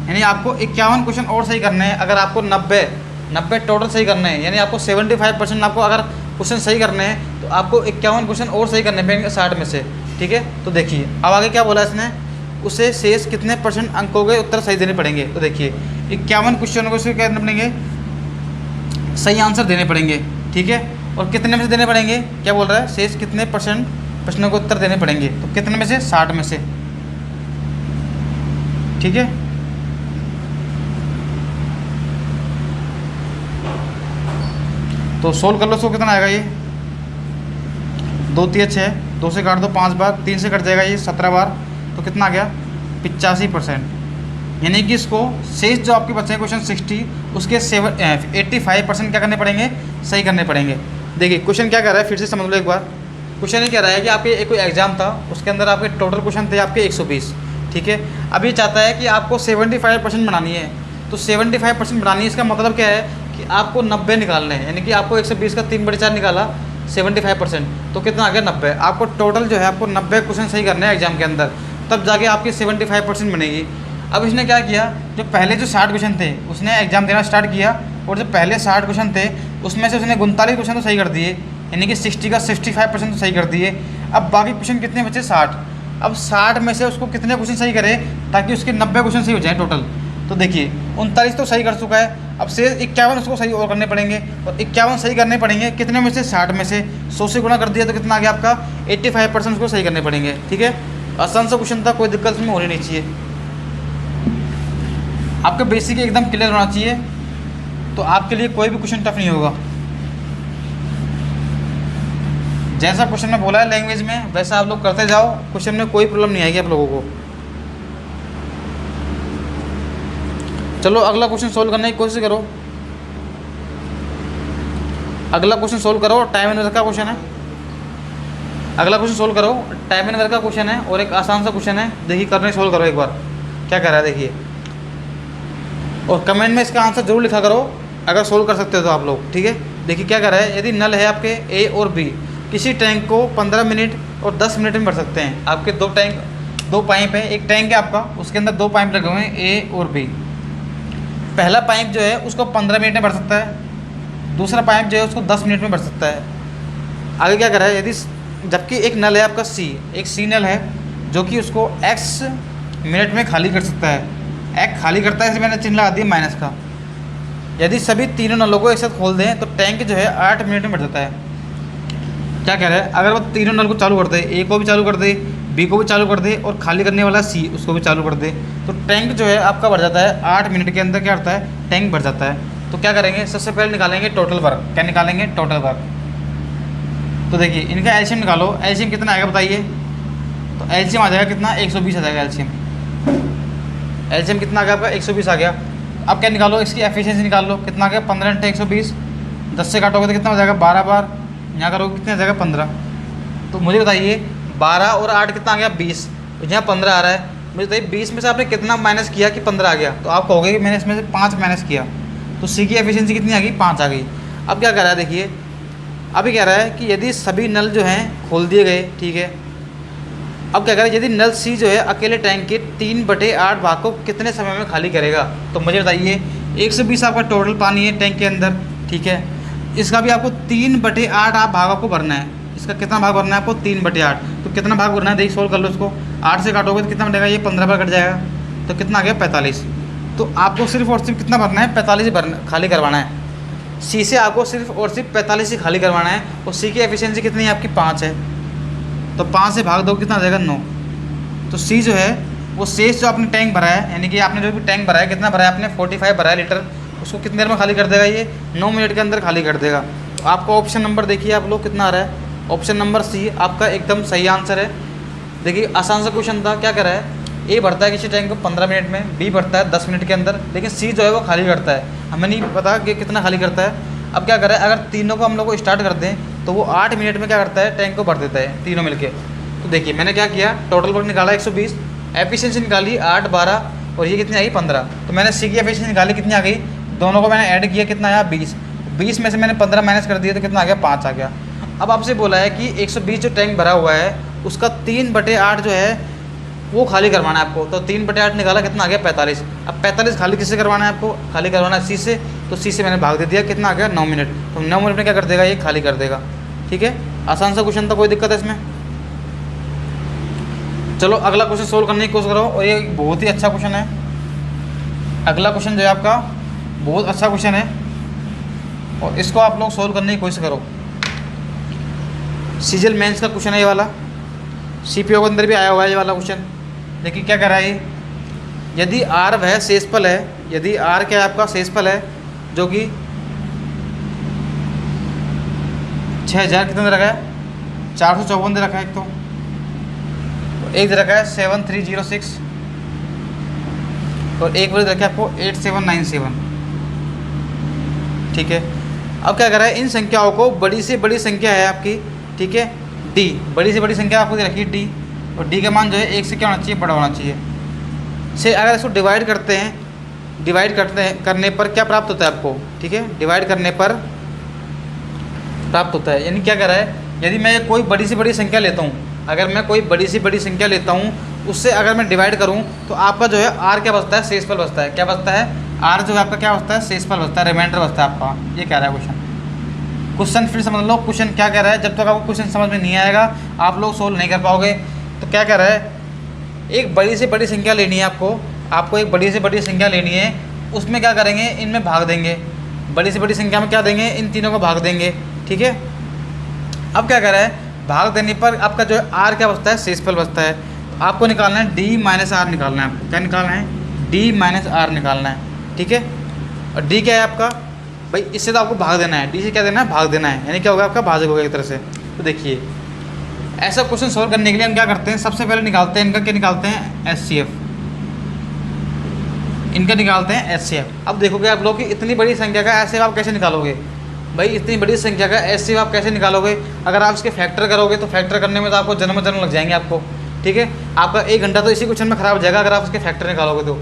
यानी आपको 51 क्वेश्चन और सही करने हैं। अगर आपको 90 टोटल सही करने हैं, यानी आपको 75% आपको अगर क्वेश्चन सही करने हैं तो आपको 51 क्वेश्चन और सही करने पड़ेंगे 60 में से, ठीक है। तो देखिए अब आगे क्या बोला इसने, उसे शेष कितने % अंकों के उत्तर सही देने पड़ेंगे। तो देखिए 51 क्वेश्चनों को क्या करने पड़ेंगे, सही आंसर देने पड़ेंगे, ठीक है। और कितने में से देने पड़ेंगे, क्या बोल रहा है, शेष कितने % प्रश्नों को उत्तर देने पड़ेंगे। तो कितने में से, 60 में से, ठीक है। तो सोल्व कर लो, इसको कितना आएगा ये, 2 3 6, 2 से काट दो 5 बार, 3 से कट जाएगा ये 17 बार, तो कितना आ गया 85%। यानी कि इसको शेष जो आपके बचे हैं क्वेश्चन 60 उसके 85% क्या करने पड़ेंगे, सही करने पड़ेंगे। देखिए क्वेश्चन क्या कर रहा है, फिर से समझ लो एक बार। क्वेश्चन ये कह रहा है कि आपके एक कोई एग्जाम था, उसके अंदर आपके टोटल क्वेश्चन थे आपके 120, ठीक है। अब ये चाहता है कि आपको 75% बनानी है। तो 75% बनानी है, इसका मतलब क्या है कि आपको 90 निकालने हैं। यानी कि आपको 120 का 3/4 निकाला 75%, तो कितना आ गया 90। आपको टोटल जो है आपको 90 क्वेश्चन सही करने हैं एग्जाम के अंदर, तब जाके आपकी 75% बनेगी। अब इसने क्या किया, जो पहले जो 60 क्वेश्चन थे उसने एग्जाम देना स्टार्ट किया, और जो पहले 60 क्वेश्चन थे उसमें से उसने 39 क्वेश्चन तो सही कर दिए, यानी कि 60 का 65% तो सही कर दिए। अब बाकी क्वेश्चन कितने बचे, 60। अब 60 में से उसको कितने क्वेश्चन सही करे ताकि उसके 90 क्वेश्चन सही हो जाए टोटल। तो देखिए 39 तो सही कर चुका है, अब से 51 उसको सही और करने पड़ेंगे, और 51 सही करने पड़ेंगे कितने में से, 60 में से। 100 से गुणा कर दिया तो कितना आ गया आपका, 85% उसको सही करने पड़ेंगे, ठीक है। आसान सा क्वेश्चन था, कोई दिक्कत इसमें होनी नहीं चाहिए। आपका बेसिक एकदम क्लियर होना चाहिए, तो आपके लिए कोई भी क्वेश्चन टफ नहीं होगा। जैसा क्वेश्चन में बोला है लैंग्वेज में वैसा आप लोग करते जाओ, क्वेश्चन में कोई प्रॉब्लम नहीं आएगी आप लोगों को। चलो अगला क्वेश्चन सोल्व करने की कोशिश करो। अगला क्वेश्चन सोल्व करो, टाइम एंड वर्क का क्वेश्चन है। अगला क्वेश्चन सोल्व करो, टाइम एंड वर्क का क्वेश्चन है, और एक आसान सा क्वेश्चन है। देखिए करने सोल्व करो एक बार, क्या कह रहा है देखिए, और कमेंट में इसका आंसर जरूर लिखा करो अगर सोल्व कर सकते हो तो आप लोग, ठीक है। देखिए क्या कर रहा है, यदि नल है आपके ए और बी, किसी टैंक को 15 मिनट और 10 मिनट में भर सकते हैं। आपके दो पाइप है, एक टैंक है आपका, उसके अंदर 2 पाइप लगे हुए हैं ए और बी। पहला पाइप जो है उसको 15 मिनट में भर सकता है, दूसरा पाइप जो है उसको 10 मिनट में भर सकता है। आगे क्या कर रहा है, यदि जबकि एक नल है आपका सी, एक सी नल है जो कि उसको x मिनट में खाली कर सकता है। x खाली करता है, इसलिए मैंने चिन्ह लगा दिया माइनस का। यदि सभी तीनों नलों को एक साथ खोल दें तो टैंक जो है 8 मिनट में भर जाता है। क्या कह रहा है, अगर वो तीनों नल को चालू कर दे, ए को भी चालू कर दे, बी को भी चालू कर दे, और खाली करने वाला सी उसको भी चालू कर दे, तो टैंक जो है आपका भर जाता है 8 मिनट के अंदर। क्या होता है, टैंक भर जाता है। तो क्या करेंगे, सबसे पहले निकालेंगे टोटल वर्क। क्या निकालेंगे, टोटल वर्क। तो देखिए इनका एलसीएम निकालो, एलसीएम कितना आएगा बताइए। तो एलसीएम आ जाएगा कितना, 120 आ जाएगा एलसीएम। एलसीएम कितना आ गया आपका, 120 आ गया। अब क्या निकालो, इसकी एफिशिएंसी निकाल लो, कितना आ गया, 15 × 120। 10 से काटोगे तो कितना हो जाएगा, 12 बार। यहाँ करोगे कितना आ जाएगा, 15। तो मुझे बताइए 12 और 8 कितना आ गया, 20। तो यहाँ 15 आ रहा है, मुझे बताइए 20 में से आपने कितना माइनस किया कि 15 आ गया। तो आप कहोगे कि मैंने इसमें से 5 माइनस किया, तो सी की एफिशिएंसी कितनी आ गई, 5 आ गई। अब क्या कर रहा है देखिए, अभी कह रहा है कि यदि सभी नल जो हैं खोल दिए गए, ठीक है। अब क्या करें, यदि नल सी जो है अकेले टैंक के 3/8 भाग को कितने समय में खाली करेगा। तो मुझे बताइए 120 आपका टोटल पानी है टैंक के अंदर, ठीक है। इसका भी आपको 3/8 आप भागों को भरना है। इसका कितना भाग भरना है आपको, 3/8। तो कितना भाग भरना है, देखिए सोल्व कर लो इसको। 8 से काटोगे तो कितना बनेगा, ये 15 बार कट जाएगा, तो कितना आ गया, 45। तो आपको सिर्फ और सिर्फ कितना भरना है, 45 भरना, खाली करवाना है। सी से आपको सिर्फ और सिर्फ 45 ही खाली करवाना है, और सी की एफिशिएंसी कितनी है आपकी, 5 है। तो 5 से भाग दो कितना आ जाएगा, 9। तो सी जो है वो शेष जो आपने टैंक भरा है, यानी कि आपने जो भी टैंक भरा है, कितना भरा है आपने, 45 भरा है लीटर, उसको कितनी देर में खाली कर देगा, ये 9 मिनट के अंदर खाली कर देगा। तो आपका ऑप्शन नंबर देखिए आप लोग कितना आ रहा है, ऑप्शन नंबर सी आपका एकदम सही आंसर है। देखिए आसान सा क्वेश्चन था। क्या कर रहा है, ए भरता है किसी टैंक को 15 मिनट में, बी भरता है 10 मिनट के अंदर, लेकिन सी जो है वो खाली करता है, हमें नहीं पता कि कितना खाली करता है। अब क्या कर रहा है, अगर तीनों को हम लोग को स्टार्ट कर दें तो वो 8 मिनट में क्या करता है, टैंक को भर देता है तीनों मिलके। तो देखिए मैंने क्या किया, टोटल वर्क निकाला 120, एफिशिएंसी निकाली 8, 12, और ये कितनी आई, 15। तो मैंने सी की एफिशिएंसी निकाली, कितनी आ गई, दोनों को मैंने ऐड किया, कितना आया, 20। 20 में से मैंने 15 माइनस कर दिया तो कितना आ गया, 5 आ गया। अब आपसे बोला है कि 120 जो टैंक भरा हुआ है उसका 3/8 जो है वो खाली करवाना है आपको। तो 3/8 निकाला, कितना आ गया, 45। अब 45 खाली किससे करवाना है आपको, खाली करवाना है सी से। तो सी से मैंने भाग दे दिया, कितना आ गया 9 मिनट। तो 9 मिनट में क्या कर देगा, ये खाली कर देगा। ठीक है, आसान सा क्वेश्चन था, कोई दिक्कत है इसमें। चलो अगला क्वेश्चन सोल्व करने की कोशिश करो, और ये बहुत ही अच्छा क्वेश्चन है। अगला क्वेश्चन जो है आपका बहुत अच्छा क्वेश्चन है, और इसको आप लोग सोल्व करने की कोशिश करो। सीजल मेंस का क्वेश्चन है ये वाला, सीपीओ के अंदर भी आया हुआ है ये वाला क्वेश्चन। देखिए क्या कर रहा है ये, यदि आर वह शेषफल है, यदि आर क्या है आपका शेषफल है, जो कि 6000 कितना दे रखा है, 454 दे रखा है, एक दे रखा है 7306, और एक दे रखा है आपको 8797। ठीक है, अब क्या कर रहा है, इन संख्याओं को, बड़ी से बड़ी संख्या है आपकी, ठीक है, डी, बड़ी से बड़ी संख्या आपको दे रखी है डी, और डी का मान जो है 1 से क्या होना चाहिए, बड़ा होना चाहिए। से अगर इसको डिवाइड करते हैं, करने पर क्या प्राप्त होता है आपको, ठीक है, डिवाइड करने पर प्राप्त होता है। यानी क्या कर रहा है, यदि मैं कोई बड़ी से बड़ी संख्या लेता हूँ, अगर मैं कोई बड़ी से बड़ी संख्या लेता हूँ, उससे अगर मैं डिवाइड करूँ तो आपका जो है आर क्या बचता है, शेषफल बचता है। क्या बचता है, आर जो है आपका क्या बचता है, शेषफल बचता है, रिमाइंडर बचता है आपका। ये कह रहा है क्वेश्चन फिर समझ लो क्वेश्चन क्या कह रहा है। जब तक आपको क्वेश्चन समझ में नहीं आएगा आप लोग सोल्व नहीं कर पाओगे। तो क्या कह रहा है, एक बड़ी से बड़ी संख्या लेनी है आपको एक बड़ी से बड़ी संख्या लेनी है, उसमें क्या करेंगे, इनमें भाग देंगे, बड़ी से बड़ी संख्या में क्या देंगे, इन तीनों को भाग देंगे। ठीक है, अब क्या कह रहा है, भाग देने पर आपका जो है आर क्या बचता है, शेषफल बचता है। तो आपको निकालना है डी माइनस आर निकालना है, आपको क्या निकालना है, डी माइनस आर निकालना है। ठीक है, और डी क्या है आपका, भाई इससे तो आपको भाग देना है, डी से क्या देना है, भाग देना है, यानी क्या होगा आपका भाजक होगा एक तरह से। तो देखिए ऐसा क्वेश्चन सोल्व करने के लिए हम क्या करते हैं, सबसे पहले निकालते हैं इनका, क्या निकालते हैं, एचसीएफ, इनका निकालते हैं एचसीएफ। अब देखोगे आप लोग कि इतनी बड़ी संख्या का एचसीएफ आप कैसे निकालोगे, भाई इतनी बड़ी संख्या का एचसीएफ आप कैसे निकालोगे। अगर आप इसके फैक्टर करोगे तो फैक्टर करने में तो आपको जन्म लग जाएंगे आपको। ठीक है, आपका 1 घंटा तो इसी क्वेश्चन में खराब हो जाएगा अगर आप इसके फैक्टर निकालोगे। तो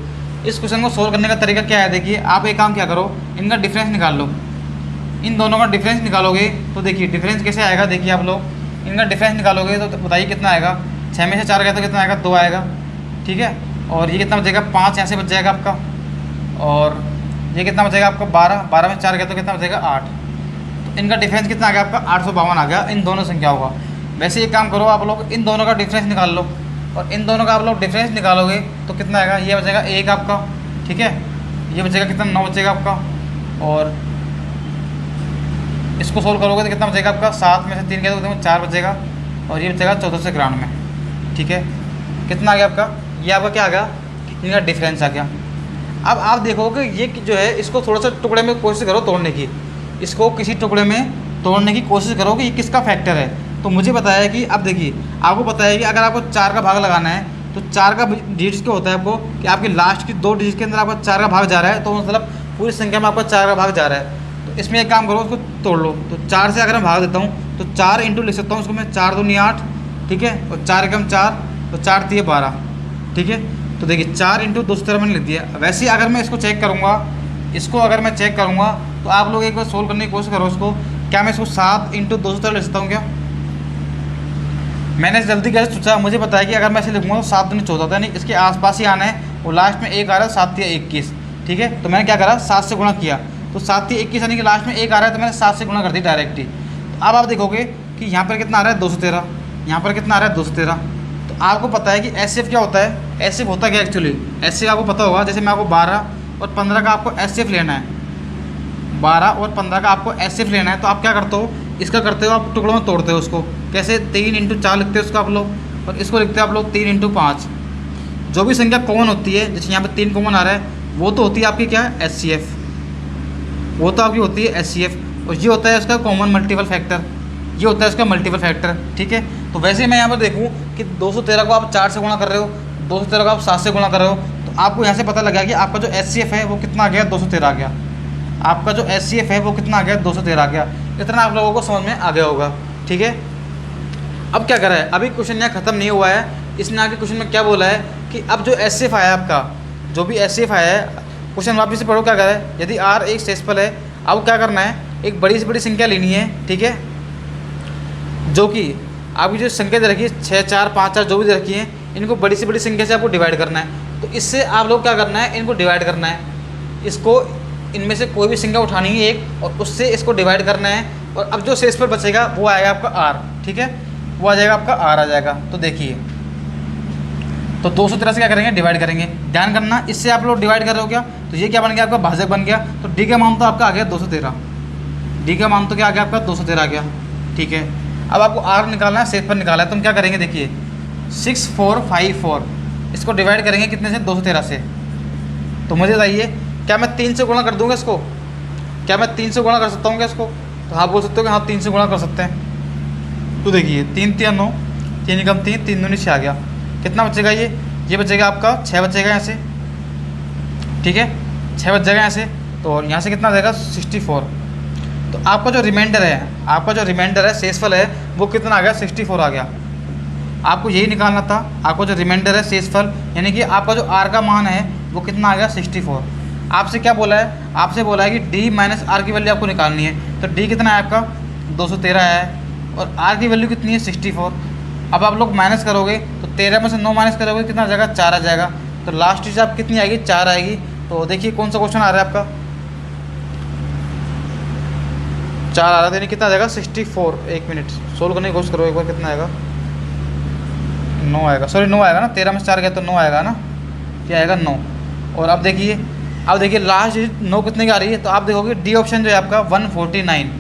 इस क्वेश्चन को सोल्व करने का तरीका क्या है, देखिए आप एक काम क्या करो, इनका डिफरेंस निकाल लो, इन दोनों का डिफरेंस निकालोगे तो देखिए डिफरेंस कैसे आएगा। देखिए आप लोग इनका डिफरेंस निकालोगे तो बताइए कितना आएगा, 6 में से 4 गया तो कितना आएगा, 2 आएगा। ठीक है, और ये कितना बचेगा, 5 यहाँ से बच जाएगा आपका, और ये कितना बचेगा आपका 12 में 4 गया तो कितना बचेगा 8। तो इनका डिफरेंस कितना आ गया आपका 852 आ गया इन दोनों संख्याओं का। वैसे एक काम करो आप लोग, इन दोनों का डिफरेंस निकाल लो, और इन दोनों का आप लोग डिफरेंस निकालोगे तो कितना आएगा, ये बचेगा 1 आपका। ठीक है, ये बचेगा कितना, 9 बचेगा आपका, और इसको सोल्व करोगे तो कितना बचेगा आपका, 7 में से 3 गया तो 4 बचेगा, और ये बचेगा 14 से 91 में। ठीक है, कितना आ गया आपका, ये आपका क्या आ गया, इनका डिफरेंस आ गया। अब आप देखोगे ये जो है इसको थोड़ा सा टुकड़े में कोशिश करो तोड़ने की, इसको किसी टुकड़े में तोड़ने की कोशिश करो कि ये किसका फैक्टर है। तो मुझे बताया है कि अब देखिए आपको पता है कि अगर आपको 4 का भाग लगाना है तो 4 का डिजिट्स क्या होता है आपको, कि आपके लास्ट की 2 डिजिट के अंदर आपका 4 का भाग जा रहा है, तो मतलब पूरी संख्या में आपका 4 का भाग जा रहा है। तो इसमें एक काम करो, उसको तोड़ लो। तो 4 से अगर मैं भाग देता हूँ तो 4 इंटू लिख सकता हूँ उसको मैं, 4 दूनी 8। ठीक है, और 4 एकम 4, तो 4 3 12। ठीक है, तो देखिए 4 इंटू 213 मैंने लिख दिया। वैसे ही अगर मैं इसको चेक करूँगा, इसको अगर मैं चेक करूँगा तो आप लोग एक बार सोल्व करने की कोशिश करो इसको। क्या मैं इसको 7 इंटू 213 लिख सकता हूँ क्या, मैंने जल्दी कैसे सोचा, मुझे पता है कि अगर मैं इसे लिखूँगा तो 7 दूनी 14 था, नहीं इसके आसपास ही आना है, वो लास्ट में 1 आ रहा है, 7 3 21। ठीक है, तो मैंने क्या करा, 7 से गुणा किया, तो 7 3 21 यानी कि लास्ट में 1 आ रहा है, तो मैंने 7 से गुणा कर दी डायरेक्ट ही। तो अब आप देखोगे कि यहाँ पर कितना आ रहा है 213, यहाँ पर कितना आ रहा है 213। तो आपको पता है कि एचसीएफ क्या होता है, एचसीएफ होता क्या एक्चुअली, एचसीएफ आपको पता होगा। जैसे मैं आपको 12 और 15 का आपको एचसीएफ लेना है, 12 और 15 का आपको एचसीएफ लेना है, तो आप क्या करते हो, इसका करते हो आप टुकड़ों में तोड़ते हो उसको। कैसे, 3 इंटू 4 लिखते हो उसको आप लोग, और इसको लिखते हो आप लोग 3 इंटू 5। जो भी संख्या कॉमन होती है, जैसे यहाँ पे 3 कॉमन आ रहा है, वो तो होती है आपकी क्या, एचसीएफ, वो तो आपकी होती है एचसीएफ, और ये होता है उसका कॉमन मल्टीपल फैक्टर, ये होता है उसका मल्टीपल फैक्टर। ठीक है, तो वैसे मैं यहाँ पर देखूँ कि 213 को आप 4 से गुणा कर रहे हो, 213 को आप 7 से गुणा कर रहे हो, तो आपको यहाँ से पता लगा कि आपका जो एचसीएफ है वो कितना आ गया, 213 आ गया। आपका जो एचसीएफ है वो कितना आ गया, 213 आ गया। इतना आप लोगों को समझ में आ गया होगा। ठीक है, अब क्या करा है, अभी क्वेश्चन यहाँ ख़त्म नहीं हुआ है, इसने आगे क्वेश्चन में क्या बोला है कि अब जो एचसीएफ आया आपका, जो भी एचसीएफ आया है, क्वेश्चन वापस से पढ़ो क्या करा है। यदि आर एक शेषफल है, अब क्या करना है, एक बड़ी से बड़ी संख्या लेनी है। ठीक है, जो कि आपकी जो संख्या दे रखी है 6 4 5 4 जो भी दे रखी है, इनको बड़ी से बड़ी संख्या से आपको डिवाइड करना है। तो इससे आप लोग क्या करना है, इनको डिवाइड करना है, इसको इनमें से कोई भी संख्या उठानी है एक, और उससे इसको डिवाइड करना है, और अब जो शेष पर बचेगा वो आएगा आपका आर, ठीक है, वो आ जाएगा आपका आर आ जाएगा। तो देखिए, तो 213 से क्या करेंगे, डिवाइड करेंगे। ध्यान करना, इससे आप लोग डिवाइड कर रहे हो क्या, तो ये क्या बन गया आपका भाजक बन गया। तो डी का मान तो आपका आ गया 213, डी का मान तो क्या आ गया आपका 213 आ गया, ठीक है। अब आपको आर निकालना है, शेष पर निकालना है, तो हम क्या करेंगे, देखिए 6454 इसको डिवाइड करेंगे कितने से, 213 से। तो मुझे बताइए, क्या मैं 3 से गुणा कर दूंगा इसको, क्या मैं 3 से गुणा कर सकता हूँ क्या इसको, तो हाँ बोल सकते हो कि हाँ 3 से गुणा कर सकते हैं। तो देखिए 3 3 9, 3 कम 3, 3 दूनी 6 आ गया। कितना बचेगा, ये बचेगा आपका 6 बचेगा यहाँ से, ठीक है, 6 बच जाएगा यहाँ से। तो यहाँ से कितना आ जाएगा 64। तो आपका जो रिमाइंडर है, आपका जो रिमाइंडर है, शेषफल है, वो कितना आ गया 64 आ गया। आपको यही निकालना था, आपको जो रिमाइंडर है शेषफल, यानी कि आपका जो आर का मान है वो कितना आ गया 64। आपसे क्या बोला है, आपसे बोला है कि डी माइनस आर की वैल्यू आपको निकालनी है। तो डी कितना है आपका 213 है, और आर की वैल्यू कितनी है 64। अब आप लोग माइनस करोगे तो 13 में से 9 माइनस करोगे कितना आ जाएगा, 4 आ जाएगा। तो लास्ट चीज़ आप कितनी आएगी, 4 आएगी। तो देखिए कौन सा क्वेश्चन आ रहा है आपका, 4 आ रहा था, यानी कितना आ जाएगा 64। 1 मिनट सोल्व करने की कोशिश करो एक बार, कितना आएगा, 9 आएगा, सॉरी 9 आएगा ना, 13 में से 4 गया तो 9 आएगा ना, क्या आएगा 9। और अब देखिए लास्ट 9 कितने की आ रही है, तो आप देखोगे डी ऑप्शन जो है आपका 149।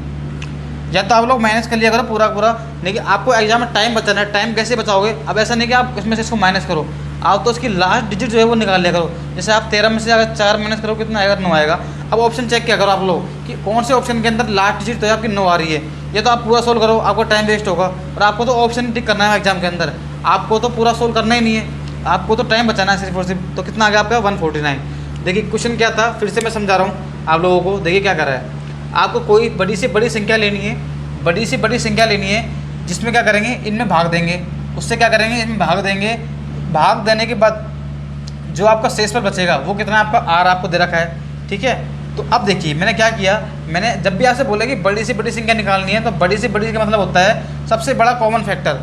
या तो आप लोग माइनस कर लिया करो पूरा पूरा, लेकिन आपको एग्जाम में टाइम बचाना है। टाइम कैसे बचाओगे, अब ऐसा नहीं कि आप इसमें से इसको माइनस करो, आप तो उसकी लास्ट डिजिट जो है वो निकाल लिया करो। जैसे आप 13 में से अगर 4 माइनस करो कितना आएगा, 9 आएगा। अब ऑप्शन चेक क्या करो आप लोग कि कौन से ऑप्शन के अंदर लास्ट डिजिट तो है आपकी 9 आ रही है। ये तो आप पूरा सोल्व करो, आपको टाइम वेस्ट होगा, और आपको तो ऑप्शन टिक करना है एग्जाम के अंदर, आपको तो पूरा सोल्व करना ही नहीं है, आपको तो टाइम बचाना है सिर्फ और सिर्फ। तो कितना आ गया आपका 149। देखिए क्वेश्चन क्या था, फिर से मैं समझा रहा हूँ आप लोगों को। देखिए क्या कर रहा है, आपको कोई बड़ी से बड़ी संख्या लेनी है, बड़ी से बड़ी संख्या लेनी है, जिसमें क्या करेंगे, इनमें भाग देंगे, उससे क्या करेंगे, इनमें भाग देंगे। भाग देने के बाद जो आपका शेषफल बचेगा वो कितना आपका आर आपको दे रखा है, ठीक है। तो अब देखिए मैंने क्या किया, मैंने जब भी आपसे बोला कि बड़ी से बड़ी संख्या निकालनी है, तो बड़ी से बड़ी का मतलब होता है सबसे बड़ा कॉमन फैक्टर।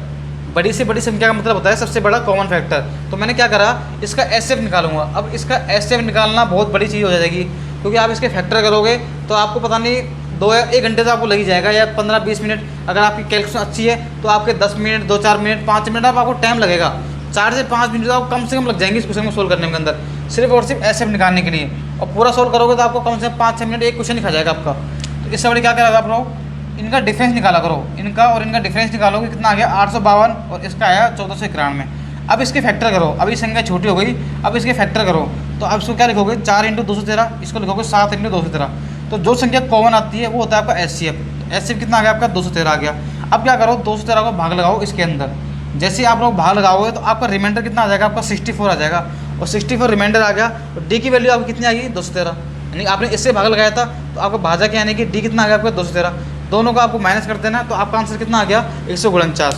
बड़ी से बड़ी संख्या का मतलब होता है सबसे बड़ा कॉमन फैक्टर। तो मैंने क्या करा, इसका एचसीएफ निकालूंगा। अब इसका एचसीएफ निकालना बहुत बड़ी चीज़ हो जाएगी, क्योंकि आप इसके फैक्टर करोगे तो आपको पता नहीं 2 या 1 घंटे तो आपको लग ही जाएगा, या 15-20 मिनट। अगर आपकी कैलकुलेशन अच्छी है तो आपके 10 मिनट, 2-4 मिनट, 5 मिनट आपको टाइम लगेगा। 4 से 5 मिनट तो आपको कम से कम लग जाएंगे इस क्वेश्चन को सोल्व करने के अंदर, सिर्फ और सिर्फ एचसीएफ निकालने के लिए। और पूरा सोल्व करोगे तो आपको कम से कम 5-6 मिनट एक क्वेश्चन ही खा जाएगा आपका। तो इससे बड़ी क्या करेगा आप लोग, इनका डिफरेंस निकाला करो, इनका और इनका डिफरेंस निकालोगे कितना आ गया 852, और इसका आया 1491। अब इसके फैक्टर करो, अभी संख्या छोटी हो गई, अब इसके फैक्टर करो। तो अब इसको क्या लिखोगे, 4 × 213, इसको लिखोगे 7 × 213। तो जो संख्या कॉमन आती है वो होता है आपका एचसीएफ। एचसीएफ कितना आ गया आपका 213 आ गया। अब क्या करो, 213 को भाग लगाओ इसके अंदर। जैसे आप लोग भाग लगाओगे तो आपका रिमाइंडर कितना आ जाएगा, आपका 64 आ जाएगा। और 64 रिमाइंडर आ गया, तो डी की वैल्यू आपकी कितनी आ गई 213, यानी आपने इससे भाग लगाया था तो आपको भाजा क्या, यानी कि डी कितना आ गया आपका 213। दोनों को आपको माइनस कर देना, तो आपका आंसर कितना आ गया 149।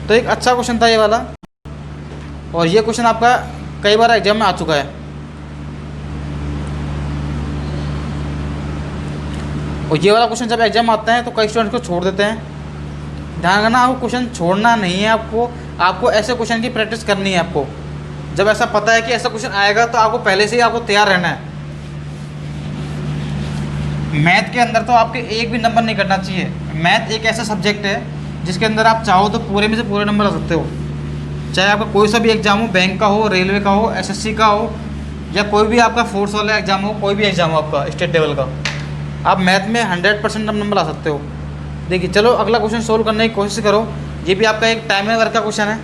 तो एक अच्छा क्वेश्चन था ये वाला, और ये क्वेश्चन आपका कई बार एग्जाम में आ चुका है। और ये वाला क्वेश्चन जब एग्जाम आता है तो कई स्टूडेंट्स को छोड़ देते हैं। ध्यान रखना, आपको क्वेश्चन छोड़ना नहीं है, आपको ऐसे क्वेश्चन की प्रैक्टिस करनी है। आपको जब ऐसा पता है कि ऐसा क्वेश्चन आएगा तो आपको पहले से ही आपको तैयार रहना है। मैथ के अंदर तो आपके एक भी नंबर नहीं करना चाहिए। मैथ एक ऐसा सब्जेक्ट है जिसके अंदर आप चाहो तो पूरे में से पूरे नंबर ला सकते हो, चाहे आपका कोई सा भी एग्जाम हो, बैंक का हो, रेलवे का हो, एसएससी का हो, या कोई भी आपका फोर्स वाला एग्जाम हो, कोई भी एग्जाम हो आपका स्टेट लेवल का, आप मैथ में 100% नंबर ला सकते हो। देखिए चलो अगला क्वेश्चन सोल्व करने की कोशिश करो। ये भी आपका एक टाइम वर्क का क्वेश्चन है,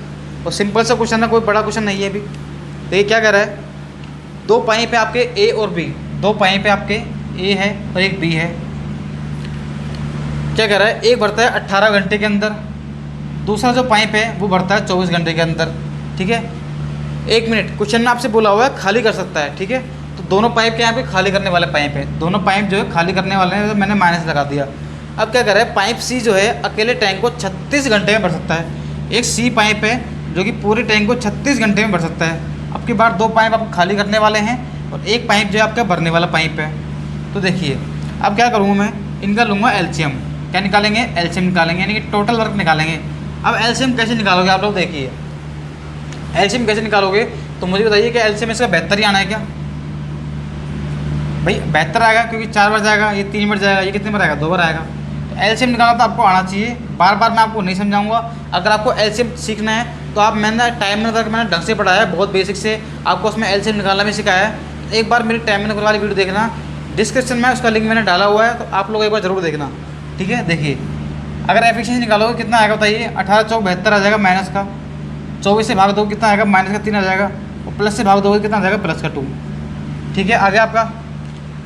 और सिंपल सा क्वेश्चन है, कोई बड़ा क्वेश्चन नहीं है अभी। देखिए क्या कह रहा है, 2 पाइप है आपके ए और बी, 2 पाइप है आपके ए है और एक बी है। क्या कह रहा है, एक भरता है 18 घंटे के अंदर, दूसरा जो पाइप है वो भरता है 24 घंटे के अंदर, ठीक है। 1 मिनट, क्वेश्चन में आपसे बोला हुआ है खाली कर सकता है, ठीक है। तो दोनों पाइप के यहाँ पे खाली करने वाले पाइप है, दोनों पाइप जो है खाली करने वाले हैं, तो मैंने माइनस लगा दिया। अब क्या कर रहा है, पाइप सी जो है अकेले टैंक को 36 घंटे में भर सकता है। एक सी पाइप है जो कि पूरे टैंक को 36 घंटे में भर सकता है। अब की बार 2 पाइप आपको खाली करने वाले हैं और एक पाइप जो है आपका भरने वाला पाइप है। तो देखिए अब क्या करूँगा मैं, इनका लूँगा एलसीएम। क्या निकालेंगे, एलसीएम निकालेंगे, यानी कि टोटल वर्क निकालेंगे। अब एलसीएम कैसे निकालोगे आप लोग, देखिए एलसीएम कैसे निकालोगे, तो मुझे बताइए कि एलसीएम इसका 72 ही आना है क्या, भाई बेहतर आएगा क्योंकि 4 बार जाएगा, ये 3 बार जाएगा, ये कितने बार आएगा, 2 बार आएगा। तो एलसीएम निकालना तो आपको आना चाहिए, बार बार मैं आपको नहीं समझाऊंगा। अगर आपको एलसीएम सीखना है तो आप मैंने टाइम में मैंने ढंग से पढ़ाया है, बहुत बेसिक से आपको उसमें एलसीएम निकालना भी सिखाया है। एक बार मेरी टाइम में वाली वीडियो देखना, डिस्क्रिप्शन में उसका लिंक मैंने डाला हुआ है, तो आप लोग एक बार जरूर देखना, ठीक है। देखिए अगर एफिशिएंसी निकालोगे कितना आएगा बताइए, 18 चौक 72 आ जाएगा माइनस का, 24 से भाग दोगे कितना आएगा, माइनस का 3 आ जाएगा, और प्लस से भाग दोगे कितना आ जाएगा, प्लस का 2, ठीक है। आगे आपका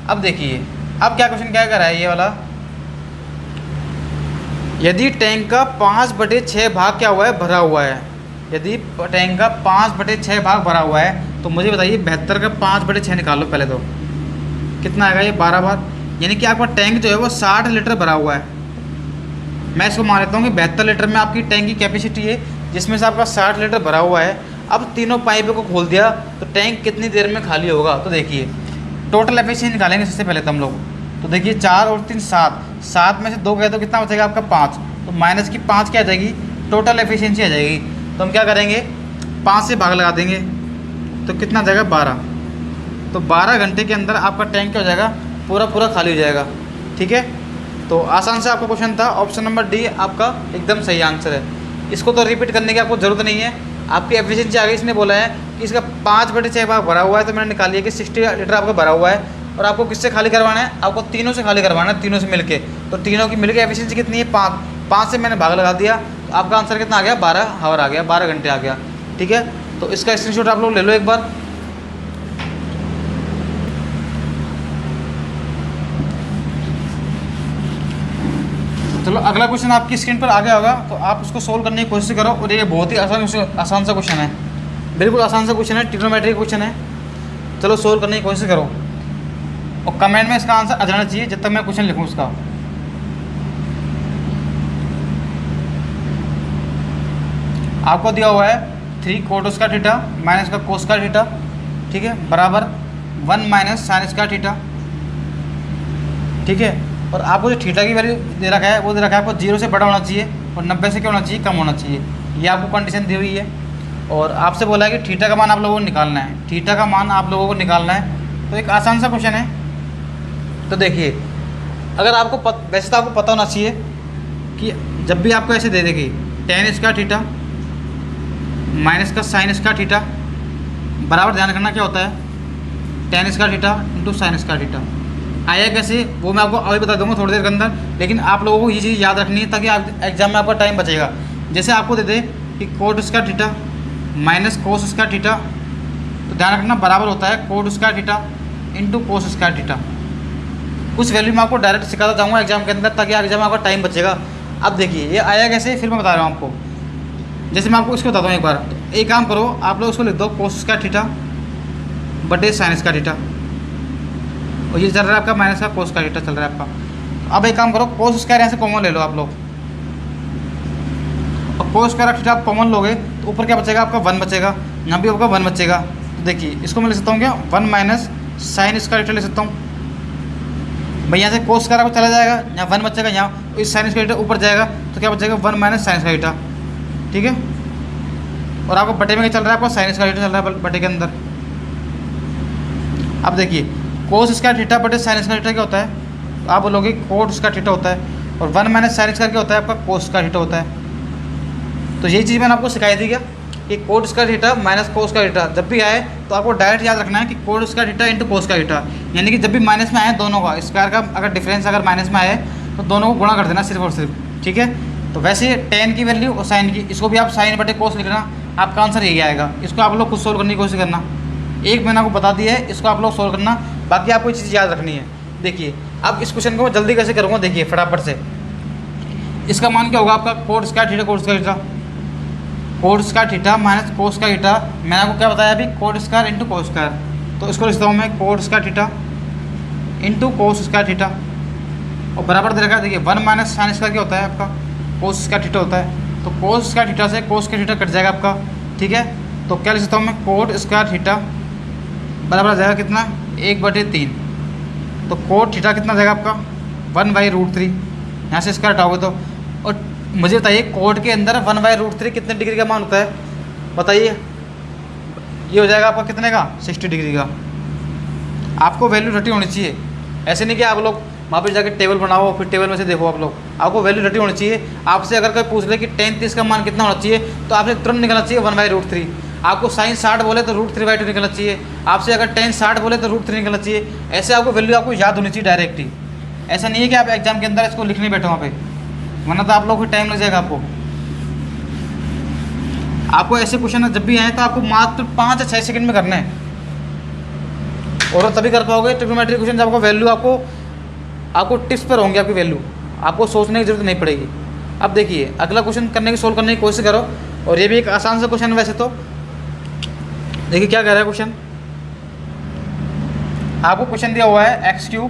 अब देखिए अब क्या क्वेश्चन क्या कर रहा है ये वाला, यदि टैंक का 5/6 भाग क्या हुआ है, भरा हुआ है। यदि टैंक का 5/6 भाग भरा हुआ है तो मुझे बताइए 72 का 5/6 निकाल लो पहले तो, कितना आएगा ये 12 बार, यानी कि आपका टैंक जो है वो 60 लीटर भरा हुआ है। मैं इसको मान लेता हूँ कि 72 लीटर में आपकी टैंक की कैपेसिटी है, जिसमें से आपका 60 लीटर भरा हुआ है। अब तीनों पाइपों को खोल दिया तो टैंक कितनी देर में खाली होगा, तो देखिए टोटल एफिशिएंसी निकालेंगे सबसे पहले तो हम लोग। तो देखिए 4 और 3 7, 7 में से 2 गए तो कितना बचेगा आपका 5, तो माइनस की 5 क्या आ जाएगी, टोटल एफिशिएंसी आ जाएगी। तो हम क्या करेंगे 5 से भाग लगा देंगे तो कितना आ जाएगा 12, तो 12 घंटे के अंदर आपका टैंक क्या हो जाएगा, पूरा खाली हो जाएगा, ठीक है। तो आसान से आपका क्वेश्चन था, ऑप्शन नंबर डी आपका एकदम सही आंसर है। इसको तो रिपीट करने की आपको ज़रूरत नहीं है, आपकी एफिशिएंसी आगे इसने बोला है कि इसका 5/6 भाग भरा हुआ है, तो मैंने निकाल लिया कि 60 लीटर आपका भरा हुआ है। और आपको किससे खाली करवाना है, आपको तीनों से खाली करवाना है, तीनों से मिलके। तो तीनों की मिलके एफिशिएंसी कितनी है 5 से मैंने भाग लगा दिया, तो आपका आंसर कितना आ गया, 12 हावर आ गया, 12 घंटे आ गया, ठीक है। तो इसका स्क्रीनशॉट आप लोग ले लो एक बार। चलो अगला क्वेश्चन आपकी स्क्रीन पर आ गया होगा, तो आप उसको सोल्व करने की कोशिश करो। और ये बहुत ही आसान सा क्वेश्चन है, बिल्कुल आसान सा क्वेश्चन है, ट्रिग्नोमेट्री का क्वेश्चन है। चलो सोल्व करने की कोशिश करो और कमेंट में इसका आंसर आ जाना चाहिए जब तक मैं क्वेश्चन लिखूँ उसका। आपको दिया हुआ है 3 cot स्क्वायर थीटा माइनस का cos स्क्वायर थीटा, ठीक है, बराबर 1 माइनस साइन स्क्वायर थीटा, ठीक है। और आपको जो थीटा की वैल्यू दे रखा है वो दे रखा है आपको 0 से बड़ा होना चाहिए और 90 से क्या होना चाहिए, कम होना चाहिए। ये आपको कंडीशन दी हुई है और आपसे बोला है कि थीटा का मान आप लोगों को निकालना है, थीटा का मान आप लोगों को निकालना है। तो एक आसान सा क्वेश्चन है। तो देखिए अगर आपको वैसे तो आपको पता होना चाहिए कि जब भी आपको ऐसे दे देगी tan स्क्वायर थीटा माइनस का साइन स्क्वायर थीटा बराबर, ध्यान रखना क्या होता है tan square theta into sine square theta. आया कैसे वो मैं आपको अभी बता दूंगा थोड़ी देर के अंदर, लेकिन आप लोगों को ये चीज़ याद रखनी है ताकि आप एग्जाम में आपका टाइम बचेगा। जैसे आपको दे दे कि coat square theta minus cos square theta, तो ध्यान रखना बराबर होता है coat square theta into cos square theta. कुछ वैल्यू मैं आपको डायरेक्ट सिखाता जाऊँगा एग्जाम के अंदर ताकि एग्जाम में आपका टाइम बचेगा। अब देखिए ये आया कैसे, फिर मैं बता रहा हूँ आपको। जैसे मैं आपको इसको बताता हूँ एक बार, तो एक काम करो आप लोग उसको लिख दो कोस स्क्वायर थीटा बटे साइन स्क्वायर थीटा, और ये चल रहा है आपका माइनस का कोस स्क्वायर थीटा चल रहा है आपका। अब एक काम करो कोस स्क्वायर यहाँ से कॉमन ले लो आप लोग, और कोस स्क्वायर थीटा आप कॉमन लोगे तो ऊपर क्या बचेगा आपका 1 बचेगा, यहाँ भी आपका 1 बचेगा। तो देखिए इसको मैं ले सकता हूँ क्या 1 माइनस साइन स्क्वायर थीटा ले सकता हूँ भाई, यहाँ से कोस स्क्वायर आपको चला जाएगा, यहाँ 1 बचेगा, यहाँ इस साइन स्क्वायर थीटा ऊपर जाएगा तो क्या बचेगा 1 माइनस साइन स्क्वायर थीटा, ठीक है। और आपको बटे में क्या चल रहा है, आपका साइन स्क्वायर थीटा चल रहा है बटे के अंदर। अब देखिए कोस स्क्वायर थीटा बटे साइन स्क्वायर थीटा क्या होता है, तो आप बोलोगे कोट स्क्वायर थीटा होता है, और 1 माइनस साइन स्क्वायर क्या होता है आपका कोस स्क्वायर थीटा होता है। तो यही चीज़ मैंने आपको सिखाई थी क्या कि coat square theta minus cos square theta जब भी आए तो आपको डायरेक्ट याद रखना है कि coat square theta into cos square theta, यानी कि जब भी माइनस में आए दोनों का स्क्वायर का अगर डिफरेंस अगर माइनस में आए तो दोनों को गुणा कर देना सिर्फ और सिर्फ, ठीक है। तो वैसे tan की वैल्यू और साइन की, इसको भी आप साइन बटे कोस लिखना, आपका आंसर यही आएगा। इसको आप लोग खुद सोल्व करने की कोशिश करना, एक मैंने आपको बता दिया है, इसको आप लोग सोल्व करना, बाकी आपको चीज़ याद रखनी है। देखिए अब इस क्वेश्चन को मैं जल्दी कैसे करूँगा, देखिए फटाफट से। इसका मान क्या होगा आपका coat square theta coat square theta, coat square theta minus cos square theta, मैंने आपको क्या बताया अभी coat square into cos square, तो इसको लिखता हूँ मैं coat square theta into cos square theta, और बराबर दे रखा है देखिए 1 माइनस साइन स्क्वायर क्या होता है आपका कोस स्क्वायर थीटा होता है, तो कोस स्क्वायर थीटा से कोस स्क्वायर थीटा कट जाएगा आपका, ठीक है। तो क्या लिख सकता हूँ मैं कोट स्क्वायर थीटा बराबर आ जाएगा कितना 1/3, तो कोट थीटा कितना जाएगा आपका 1/√3, यहाँ से स्क्वायर हटाओगे तो। और मुझे बताइए कोट के अंदर 1/√3 कितने डिग्री का मान होता है बताइए, ये हो जाएगा आपका कितने का 60 डिग्री का। आपको वैल्यू रटी होनी चाहिए। ऐसे नहीं कि आप लोग वहाँ पर जाकर टेबल बनाओ फिर टेबल में से देखो आप लोग, आपको वैल्यू रटी होनी चाहिए। आपसे अगर कोई पूछ ले कि tan 30 का मान कितना होना चाहिए तो आपसे तुरंत निकलना चाहिए 1/√3। आपको sin 60 बोले तो √3/2 निकलना चाहिए। आपसे अगर tan 60 बोले तो √3 निकलना चाहिए। ऐसे आपको वैल्यू आपको याद होनी चाहिए डायरेक्ट ही। ऐसा नहीं है कि आप एग्जाम के अंदर इसको लिखने बैठो वहाँ पे, वरना तो आप लोग को टाइम लग जाएगा। आपको ऐसे क्वेश्चन जब भी आए तो आपको मात्र 5 या 6 सेकंड में करना है, और तभी कर पाओगे। ट्रिग्नोमेट्री क्वेश्चन आपको वैल्यू आपको टिप्स पर होंगे, आपकी वैल्यू आपको सोचने की जरूरत नहीं पड़ेगी। अब देखिए अगला क्वेश्चन करने की सोल्व करने की कोशिश करो, और ये भी एक आसान सा क्वेश्चन है वैसे तो। देखिए क्या कह रहा है क्वेश्चन, आपको क्वेश्चन दिया हुआ है x³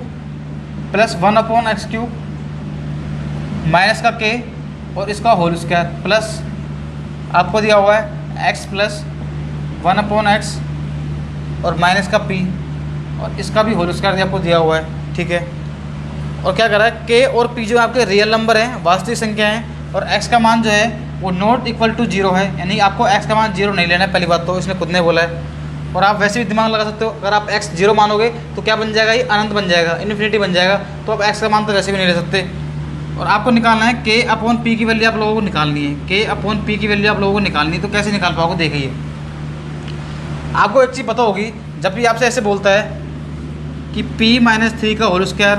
+ 1/x³ माइनस का k और इसका होल स्क्वायर, प्लस आपको दिया हुआ है x + 1/x और माइनस का p और इसका भी होल स्क्वायर आपको दिया हुआ है, ठीक है। और क्या कर रहा है, k और p जो आपके रियल नंबर हैं, वास्तविक संख्या हैं, और x का मान जो है वो नॉट इक्वल टू 0 है, यानी आपको x का मान 0 नहीं लेना है। पहली बात तो इसने खुद ने बोला है। और आप वैसे भी दिमाग लगा सकते हो, अगर आप x 0 मानोगे तो क्या बन जाएगा, ये अनंत बन जाएगा, इन्फिनिटी बन जाएगा। तो आप x का मान तो वैसे भी नहीं ले सकते। और आपको निकालना है k/p की वैल्यू, आप लोगों को निकालनी है k/p की वैल्यू आप लोगों को निकालनी है। तो कैसे निकाल पाओगे, देखिए आपको एक चीज़ पता होगी, जब भी आपसे ऐसे बोलता है कि p-3 का होल स्क्वायर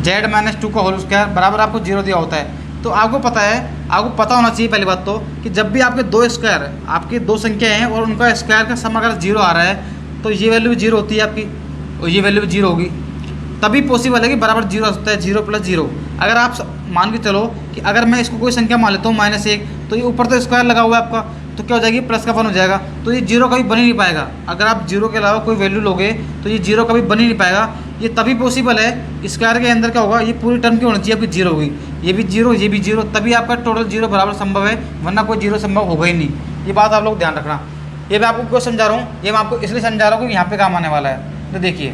z-2 का होल स्क्वायर बराबर आपको 0 दिया होता है, तो आपको पता होना चाहिए पहली बात तो कि जब भी आपके दो स्क्वायर, आपकी दो संख्याएं हैं और उनका स्क्वायर का सम अगर 0 आ रहा है तो ये वैल्यू भी 0 होती है आपकी, और ये वैल्यू भी 0 होगी। तभी पॉसिबल है कि बराबर 0 आ सकता है, 0 + 0। अगर आप मान के चलो कि अगर मैं इसको कोई संख्या मान लेता हूँ -1, तो ये ऊपर तो स्क्वायर लगा हुआ है आपका, तो क्या हो जाएगी, प्लस का 1 हो जाएगा। तो ये 0 कभी बन ही नहीं पाएगा। अगर आप 0 के अलावा कोई वैल्यू लोगे तो ये 0 कभी बन ही नहीं पाएगा। ये तभी पॉसिबल है, स्क्वायर के अंदर क्या होगा, ये पूरी टर्म की होनी चाहिए आपकी 0 होगी, ये भी 0, ये भी 0, तभी आपका टोटल 0 बराबर संभव है, वरना कोई 0 संभव होगा ही नहीं। ये बात आप लोग ध्यान रखना। ये मैं आपको क्यों समझा रहा हूँ, ये मैं आपको इसलिए समझा रहा हूँ कि यहाँ पे काम आने वाला है। तो देखिए,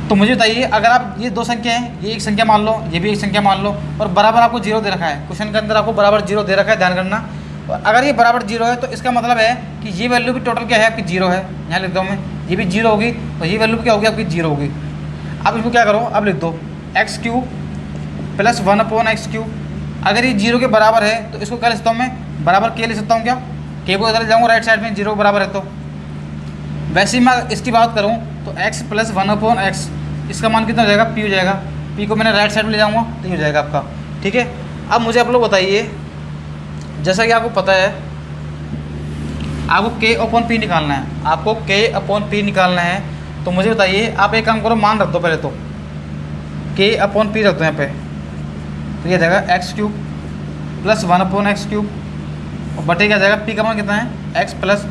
तो मुझे बताइए, अगर आप ये दो संख्या हैं, ये एक संख्या मान लो, ये भी एक संख्या मान लो, और बराबर आपको 0 दे रखा है, क्वेश्चन के अंदर आपको बराबर 0 दे रखा है, ध्यान करना। और अगर ये बराबर 0 है तो इसका मतलब है कि ये वैल्यू भी टोटल क्या है आपकी 0 है, यहाँ लिख दो मैं, ये भी 0 होगी और ये वैल्यू क्या होगी आपकी 0 होगी। अब इसको क्या करो, अब लिख दो x³ + 1/x³। अगर ये 0 के बराबर है तो इसको क्या लिख सकता हूँ मैं, बराबर k लिख सकता हूँ क्या, k को इधर ले जाऊँगा राइट साइड में, 0 बराबर है। तो वैसे ही मैं इसकी बात करूँ तो x + 1/x, इसका मान कितना हो जाएगा, p हो जाएगा। p को मैंने राइट साइड में ले जाऊँगा तो ये हो जाएगा आपका, ठीक है। अब मुझे आप लोग बताइए, जैसा कि आपको पता है आपको k/p निकालना है, आपको k/p निकालना है। तो मुझे बताइए, आप एक काम करो, मान रख दो पहले तो, k/p रख दो यहाँ पे, तो ये जाएगा x³ + 1/x³ और बटे क्या जाएगा, p का मान कितना है, x +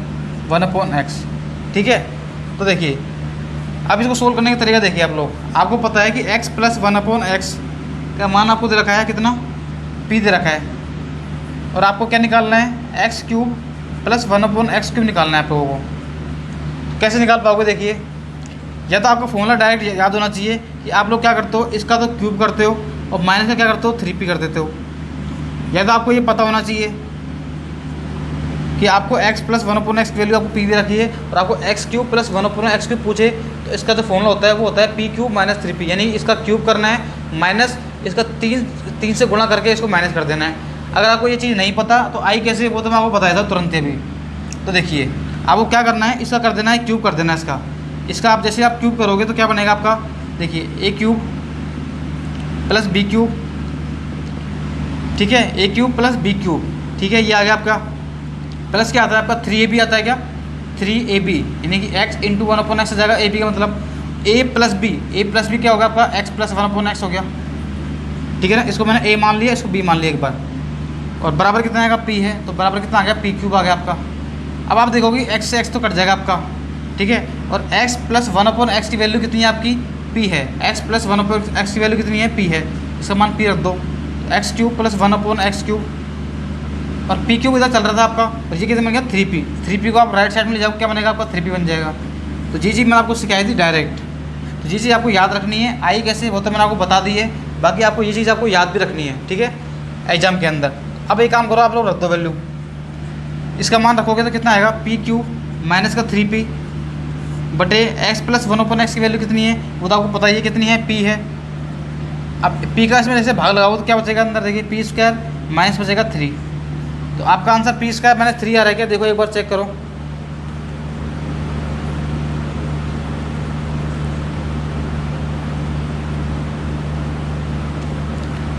1/x, ठीक है। तो देखिए अब इसको सोल्व करने का तरीका देखिए आप लोग, आपको पता है कि x + 1/x का मान आपको दे रखा है कितना, p दे रखा है, और आपको क्या निकालना है, x³ + 1/x³ निकालना है आप लोगों को। कैसे निकाल पाओगे, देखिए, या तो आपको फॉर्मूला डायरेक्ट याद होना चाहिए कि आप लोग क्या करते हो, इसका तो क्यूब करते हो और माइनस का क्या करते हो, 3p कर देते हो। या तो आपको ये पता होना चाहिए कि आपको x + 1/x की वैल्यू आपको p दे रखी है और आपको x³ + 1/x³ पूछे तो इसका जो फॉर्मूला होता है वो होता है p³ - 3p, यानी इसका क्यूब करना है माइनस इसका 3 से गुणा करके इसको माइनस कर देना है। अगर आपको ये चीज़ नहीं पता तो आई कैसे, वो तो मैं आपको बताया था तुरंत अभी। तो देखिए आपको क्या करना है, इसका कर देना है क्यूब कर देना है इसका आप जैसे आप क्यूब करोगे तो क्या बनेगा आपका, देखिए a³ + b³, ठीक है, a³ + b³, ठीक है, ये आ गया आपका। प्लस क्या आता है आपका, 3ab आता है क्या, 3ab, यानी कि x × 1/x हो जाएगा। ab का मतलब a + b क्या होगा आपका, x + 1/x हो गया, ठीक है ना। इसको मैंने a मान लिया, इसको b मान लिया एक बार, और बराबर कितना आएगा, p है, तो बराबर कितना आ गया, p³ आ गया आपका। अब आप देखोगे x से x तो कट जाएगा आपका, ठीक है, और x + 1/x की वैल्यू कितनी है आपकी, p है, x + 1/x की वैल्यू कितनी है, p है, इसका मान p रख दो, x³ + 1/x³ और p³ इधर चल रहा था आपका, और ये कितना बन गया, 3p को आप राइट साइड में ले जाओ, क्या बनेगा आपका, 3p बन जाएगा। तो जी चीज़ मैंने आपको सिखाई थी डायरेक्ट, तो जी चीज़ आपको याद रखनी है, आई कैसे वो तो मैंने आपको बता दी है, बाकी आपको ये चीज़ आपको याद भी रखनी है, ठीक है, एग्जाम के अंदर। अब एक काम करो, आप लोग रख दो वैल्यू, इसका मान रखोगे तो कितना आएगा, p³ - 3p बटे एक्स प्लस 1/x की वैल्यू कितनी है, वो तो आपको पता ही है कितनी है, पी है। अब पी का इसमें जैसे भाग लगाओ तो क्या बचेगा अंदर, देखिए पी स्क्वायर माइनस बचेगा 3। तो आपका आंसर पी स्क्वायर माइनस 3 आ रहा है क्या, देखो एक बार चेक करो।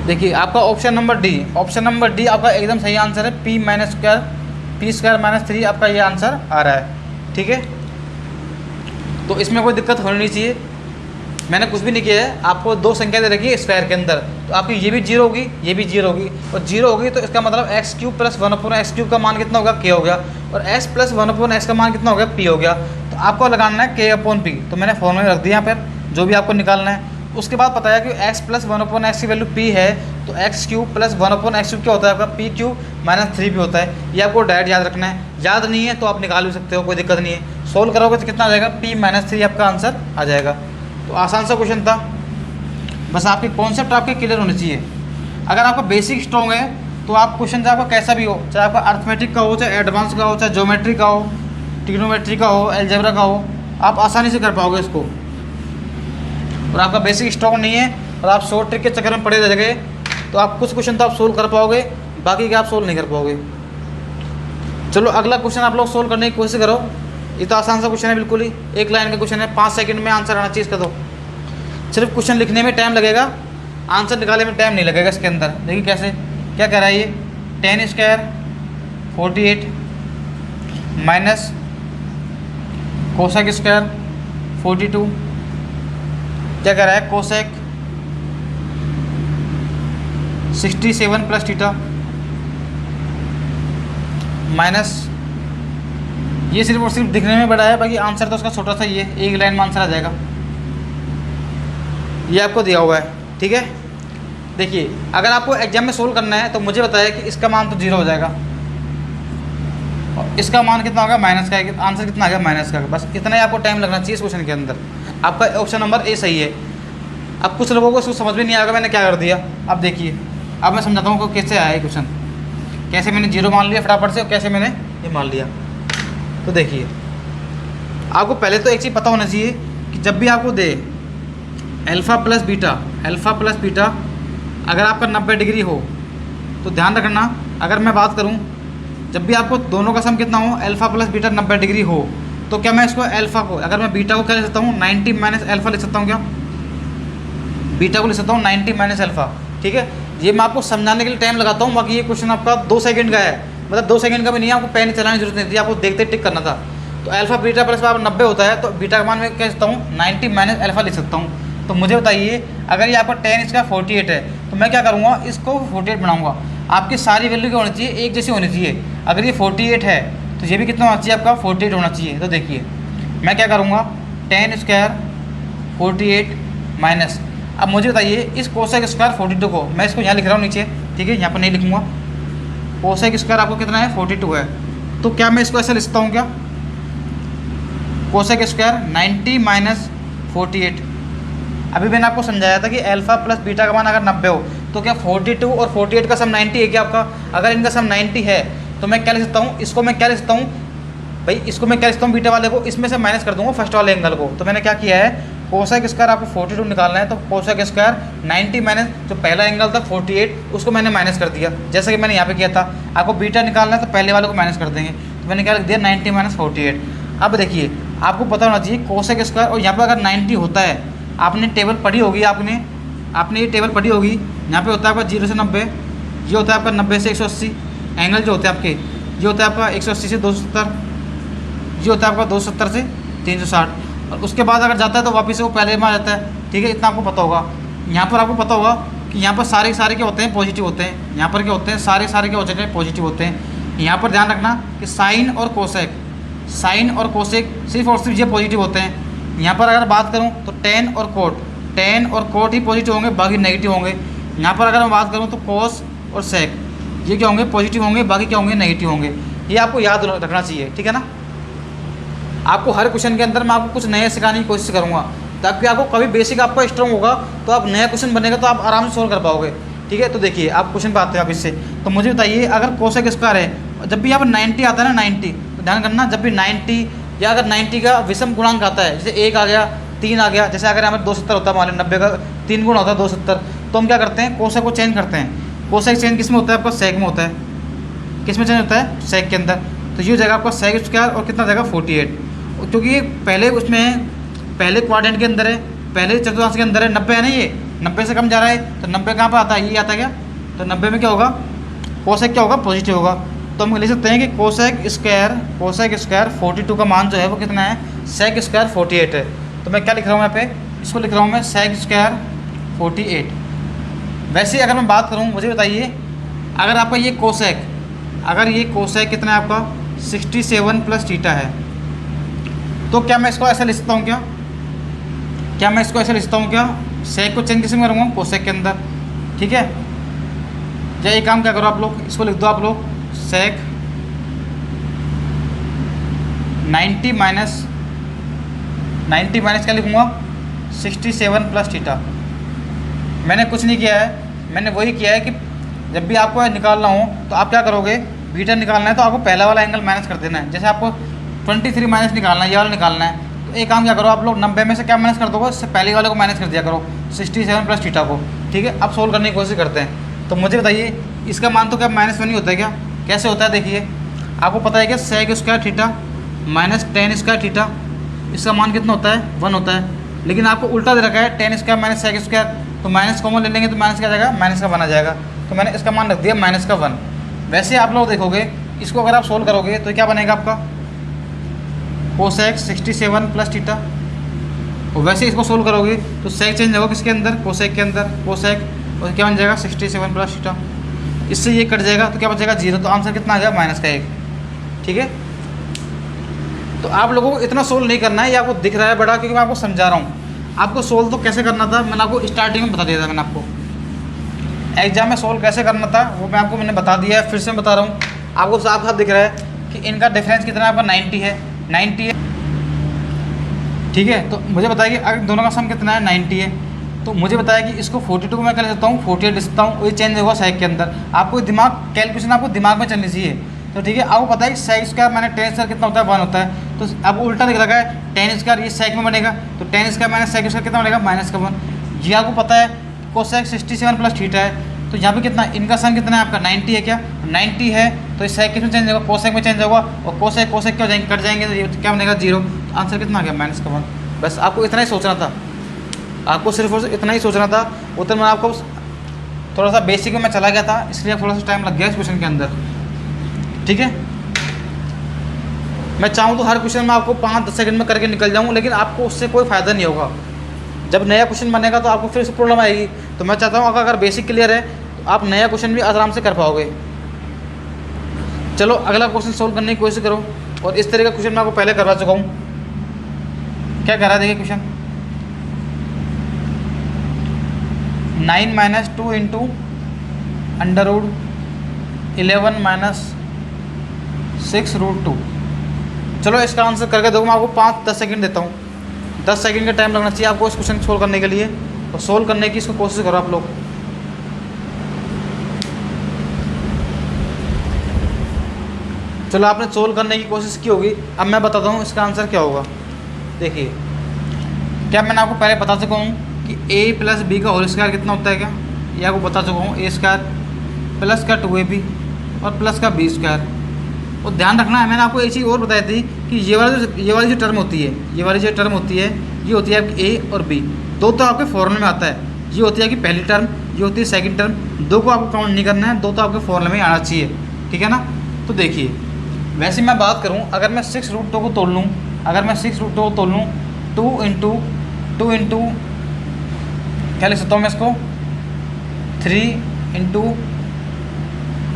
देखिए आपका ऑप्शन नंबर डी आपका एकदम सही आंसर है, पी स्क्वायर माइनस 3 आपका ये आंसर आ रहा है। ठीक है, तो इसमें कोई दिक्कत होनी नहीं चाहिए। मैंने कुछ भी नहीं किया है, आपको दो संख्या दे रखी है स्क्वायर के अंदर, तो आपकी ये भी 0 होगी, ये भी 0 होगी, और 0 होगी तो इसका मतलब एक्स क्यूब प्लस 1/x³ का मान कितना होगा, k हो गया, और s प्लस 1/x का मान कितना हो गया, p हो गया। तो आपको लगाना है k/p, तो मैंने फॉर्मूला रख दिया यहाँ पर जो भी आपको निकालना है। उसके बाद पता है कि x प्लस 1/x की वैल्यू p है, तो x³ प्लस 1/x³ क्या होता है आपका, p³ माइनस 3p होता है। ये आपको डायरेक्ट याद रखना है, याद नहीं है तो आप निकाल भी सकते हो, कोई दिक्कत नहीं है। सोल्व करोगे तो कितना आ जाएगा, p माइनस 3 आपका आंसर आ जाएगा। तो आसान सा क्वेश्चन था, बस आपके कॉन्सेप्ट आपके क्लियर होने चाहिए। अगर आपका बेसिक स्ट्रॉन्ग है तो आप क्वेश्चन चाहे आपका कैसा भी हो, चाहे आपका अर्थमेटिक का हो, चाहे एडवांस का हो, चाहे ज्योमेट्री का हो, ट्रिग्नोमेट्री का हो, अलजेब्रा का हो, आप आसानी से कर पाओगे इसको। और आपका बेसिक स्ट्रॉन्ग नहीं है और आप शॉर्ट ट्रिक के चक्कर में पड़े रह गए तो आप कुछ क्वेश्चन तो आप सोल्व कर पाओगे, बाकी के आप सोल्व नहीं कर पाओगे। चलो अगला क्वेश्चन आप लोग सोल्व करने की कोशिश करो। ये तो आसान सा क्वेश्चन है बिल्कुल ही, एक लाइन का क्वेश्चन है, 5 सेकंड में आंसर आना चाहिए इसका। तो सिर्फ क्वेश्चन लिखने में टाइम लगेगा, आंसर निकालने में टाइम नहीं लगेगा इसके अंदर। देखिए कैसे, क्या कह रहा है ये, 10 स्क्वायर 48 माइनस कोसेक स्क्वायर 42, क्या कह रहा है, कोसेक 67 प्लस थीटा माइनस, ये सिर्फ और सिर्फ दिखने में बड़ा है, बाकी आंसर तो उसका छोटा सा ही है, एक लाइन में आंसर आ जाएगा। ये आपको दिया हुआ है, ठीक है। देखिए अगर आपको एग्जाम में सोल्व करना है तो मुझे बताया कि इसका मान तो 0 हो जाएगा और इसका मान कितना होगा, माइनस का, आंसर कितना आ गया, माइनस का। बस इतना ही आपको टाइम लगना चाहिए इस क्वेश्चन के अंदर। आपका ऑप्शन नंबर ए सही है। अब कुछ लोगों को इसको समझ में नहीं आएगा मैंने क्या कर दिया। अब देखिए, अब मैं समझाता हूँ कि कैसे आया ये क्वेश्चन, कैसे मैंने 0 मान लिया फटाफट से और कैसे मैंने ये मान लिया। तो देखिए आपको पहले तो एक चीज़ पता होना चाहिए कि जब भी आपको दे अल्फ़ा प्लस बीटा अगर आपका 90 डिग्री हो तो ध्यान रखना, अगर मैं बात करूं जब भी आपको दोनों का सम कितना हो, अल्फ़ा प्लस बीटा 90 डिग्री हो, तो क्या मैं इसको अल्फ़ा को, अगर मैं बीटा को क्या लिख सकता हूँ, 90 माइनस अल्फ़ा लिख सकता हूँ। क्या बीटा को लिख सकता हूँ 90 माइनस अल्फ़ा, ठीक है। ये मैं आपको समझाने के लिए टाइम लगाता हूँ, बाकी ये क्वेश्चन आपका 2 सेकंड का है, मतलब 2 सेकंड का भी नहीं है, आपको पेन चलाने की जरूरत नहीं थी, आपको देखते टिक करना था। तो अल्फ़ा बीटा प्लस 90 होता है, तो बीटा का मान मैं कह सकता हूँ 90 माइनस अल्फ़ा लिख सकता हूँ। तो मुझे बताइए अगर ये आपका 10 इसका 48 है तो मैं क्या करूँगा, इसको 48 बनाऊँगा। आपकी सारी वैल्यू क्या होनी चाहिए, एक जैसी होनी चाहिए। अगर ये 48 है तो ये भी कितना होना चाहिए, आपका 48 होना चाहिए। तो देखिए मैं क्या करूँगा, 10 स्क्वायर 48 माइनस, अब मुझे बताइए इस कोसेक स्क्वायर 42 को, मैं इसको यहाँ लिख रहा हूँ नीचे, ठीक है, यहाँ पर नहीं लिखूँगा। कोसेक स्क्वायर आपको कितना है, 42 है, तो क्या मैं इसको ऐसा लिखता हूँ, क्या कोसेक स्क्वायर 90 माइनस 48। अभी मैंने आपको समझाया था कि अल्फ़ा प्लस बीटा का मान अगर 90 हो तो क्या 42 और 48 का सम 90 है क्या आपका। अगर इनका सम 90 है तो मैं क्या लिख सकता हूँ, इसको मैं क्या लिख सकता हूँ भाई, इसको मैं क्या लिखता हूँ, बीटा वाले को इसमें से माइनस कर दूँगा फर्स्ट वाले एंगल को। तो मैंने क्या किया है, कोसेक स्क्वायर आपको 42 निकालना है, तो कोसेक स्क्वायर 90 माइनस जो पहला एंगल था 48 उसको मैंने माइनस कर दिया, जैसे कि मैंने यहाँ पे किया था। आपको बीटा निकालना है तो पहले वाले को माइनस कर देंगे, तो मैंने क्या लिख दिया 90 माइनस 48। अब देखिए आपको पता होना चाहिए कोसेक स्क्वायर, और यहाँ पर अगर 90 होता है, आपने टेबल पढ़ी होगी, आपने ये टेबल पढ़ी होगी, यहाँ पे होता है आपका 0 से 90, ये होता है आपका 90 से 180, एंगल जो होते हैं आपके, ये होता है आपका 180 से 270, ये होता है आपका 270 से 360, और उसके बाद अगर जाता है तो वापस से वो पहले में आ जाता है, ठीक है। इतना आपको पता होगा। यहाँ पर आपको पता होगा कि यहाँ पर सारे क्या होते हैं, पॉजिटिव होते हैं। यहाँ पर क्या होते हैं, सारे क्या होते हैं, पॉजिटिव होते हैं। यहाँ पर ध्यान रखना कि साइन और कोसेक सिर्फ और सिर्फ ये पॉजिटिव होते हैं। यहाँ पर अगर बात करूँ तो टेन और कोट ही पॉजिटिव होंगे, बाकी नेगेटिव होंगे। यहाँ पर अगर मैं बात करूँ तो कोस और सेक ये क्या होंगे, पॉजिटिव होंगे, बाकी क्या होंगे, नेगेटिव होंगे। ये आपको याद रखना चाहिए, ठीक है ना। आपको हर क्वेश्चन के अंदर मैं आपको कुछ नया सिखाने की कोशिश करूँगा, ताकि आपको कभी बेसिक आपका स्ट्रॉन्ग होगा तो आप नया क्वेश्चन बनेगा तो आप आराम से सोल्व कर पाओगे, ठीक है। तो देखिए आप क्वेश्चन पे आते हैं आप इससे, तो मुझे बताइए अगर कोसेक स्क्वायर है, जब भी यहाँ पर 90 आता है ना, 90, तो ध्यान करना जब भी 90 या अगर 90 का विषम गुणांक आता है, जैसे 1 आ गया, 3 आ गया, जैसे अगर हमें 270 होता है, मान लो 90 का 3 गुण होता है 270, तो हम क्या करते हैं, कोसेक को चेंज करते हैं। कोसेक चेंज किस में होता है आपका, सेक में होता है। किस में चेंज होता है, सेक के अंदर। तो ये हो जाएगा आपका सेक स्क्वायर और कितना जाएगा 48, क्योंकि ये पहले उसमें पहले क्वाड्रेंट के अंदर है, पहले चतुर्थांश के अंदर है, 90 है ना, ये 90 से कम जा रहा है, तो 90 कहाँ पर आता है, ये आता है क्या, तो 90 में क्या होगा, कोसेक क्या होगा, पॉजिटिव होगा। तो हम लिख सकते हैं कि कोसेक स्क्वायर 42 का मान जो है वो कितना है, सेक स्क्वायर 48 है। तो मैं क्या लिख रहा हूँ यहाँ पे, इसको लिख रहा हूँ मैं सेक स्क्वायर 48। वैसे अगर मैं बात करूँ, मुझे बताइए, अगर आपका ये कोसेक, अगर ये कोसेक कितना है आपका 67 प्लस थीटा है, तो क्या मैं इसको ऐसा लिख सकता हूँ, क्या मैं इसको ऐसा लिख सकता हूँ क्या, सेक को चेंज किसी में करूँगा, कोसेक के अंदर, ठीक है। या एक काम क्या करो आप लोग, इसको लिख दो आप लोग सेक 90 माइनस क्या लिखूँगा, 67 प्लस थीटा। मैंने कुछ नहीं किया है, मैंने वही किया है कि जब भी आपको निकालना हो तो आप क्या करोगे, बीटा निकालना है तो आपको पहला वाला एंगल माइनस कर देना है। जैसे आपको 23 माइनस निकालना है, ये वाला निकालना है, तो एक काम क्या करो आप लोग, 90 में से क्या माइनस कर दोगे, इससे पहले वाले को माइनस कर दिया करो, 67 प्लस थीटा को, ठीक है। अब सोल्व करने की कोशिश करते हैं। तो मुझे बताइए, इसका मान तो क्या -1 ही होता है क्या, कैसे होता है, देखिए आपको पता है कि sec square theta minus tan square theta, इसका मान कितना होता है, 1 होता है। लेकिन आपको उल्टा दे रखा है, tan square minus sec square, तो माइनस कॉमन ले लेंगे तो माइनस क्या जाएगा, माइनस का 1 आ जाएगा। तो मैंने इसका मान रख दिया -1। वैसे आप लोग देखोगे, इसको अगर आप सोल्व करोगे तो क्या बनेगा आपका, कोसेक 67 प्लस थीटा। और वैसे इसको सोल्व करोगे तो सेक चेंज होगा किसके अंदर, कोसेक के अंदर, कोसेक, और क्या बन जाएगा 67 प्लस थीटा। इससे ये कट जाएगा तो क्या बचेगा 0, तो आंसर कितना आ गया, -1, ठीक है। तो आप लोगों को इतना सोल्व नहीं करना है, ये आपको दिख रहा है बड़ा, क्योंकि मैं आपको समझा रहा हूँ। आपको सोल्व तो कैसे करना था मैंने आपको स्टार्टिंग में बता दिया था, मैंने आपको एग्जाम में सोल्व कैसे करना था वो मैंने बता दिया है, फिर से मैं बता रहा हूँ। आपको साफ साफ दिख रहा है कि इनका डिफरेंस कितना है, आपका 90 है, 90 है, ठीक है। तो मुझे बताया कि अगर दोनों का सम कितना है, 90 है, तो मुझे बताया कि इसको 42 को मैं कर सकता हूँ, 48 लिख सकता हूँ, ये चेंज होगा सेक के अंदर। आपको दिमाग कैलकुलेशन आपको दिमाग में चलनी चाहिए, तो ठीक है। आपको पता है सेक स्क्वायर मैंने टेन स्क्वायर कितना होता है, 1 होता है, तो आपको उल्टा दिख रखा है, टेन स्क्वायर ये सेक में बनेगा, तो tan square minus sec square कितना बनेगा, -1। जी आपको पता है कोसेक 67 प्लस थीटा है, तो यहाँ पे कितना, इनका सम कितना है आपका 90 है, क्या 90 है, तो इस सेक किस में चेंज होगा, कोसेक में चेंज होगा, और कोसेक क्या हो जाएंगे, कट जाएंगे, तो ये क्या बनेगा 0। तो आंसर कितना आ गया, -1। बस आपको इतना ही सोचना था, आपको सिर्फ और सिर्फ इतना ही सोचना था। उतना मैं आपको थोड़ा सा बेसिक में मैं चला गया था, इसलिए थोड़ा सा टाइम लग गया इस क्वेश्चन के अंदर, ठीक है। मैं चाहूँ तो हर क्वेश्चन में आपको 5-10 सेकंड में करके निकल जाऊँ, लेकिन आपको उससे कोई फ़ायदा नहीं होगा। जब नया क्वेश्चन बनेगा तो आपको फिर से प्रॉब्लम आएगी। तो मैं चाहता हूँ अगर बेसिक क्लियर है तो आप नया क्वेश्चन भी आराम से कर पाओगे। चलो अगला क्वेश्चन सोल्व करने की कोशिश करो। और इस तरह का क्वेश्चन मैं आपको पहले करवा चुका हूँ। क्या करा, देखिए क्वेश्चन 9 माइनस 2 इंटू √11 माइनस 6 √2। चलो इसका आंसर करके देखो, मैं आपको 5-10 सेकंड देता हूँ। 10 सेकंड का टाइम लगना चाहिए आपको इस क्वेश्चन सोल्व करने के लिए, और सोल्व करने की इसको कोशिश करो आप लोग। चलो आपने सोल्व करने की कोशिश की होगी, अब मैं बताता हूँ इसका आंसर क्या होगा। देखिए क्या मैंने आपको पहले बता चुका हूँ कि a प्लस बी का होल स्क्वायर कितना होता है, क्या ये आपको बता चुका हूँ। a² प्लस का 2ab और प्लस का b²। और ध्यान रखना है, मैंने आपको एक चीज़ और बताई थी कि ये वाली जो टर्म होती है, ये होती है आपकी a और b। दो तो आपके फॉर्मूले में आता है, ये होती है कि पहली टर्म, ये होती है सेकंड टर्म। दो को आपको काउंट नहीं करना है, दो तो आपके फॉर्मूले में आना चाहिए, ठीक है ना। तो देखिए वैसे मैं बात करूँ, अगर मैं 6 √2 को तोड़ लूँ, 2 इंटू क्या लिख सकता हूँ मैं इसको, 3 इंटू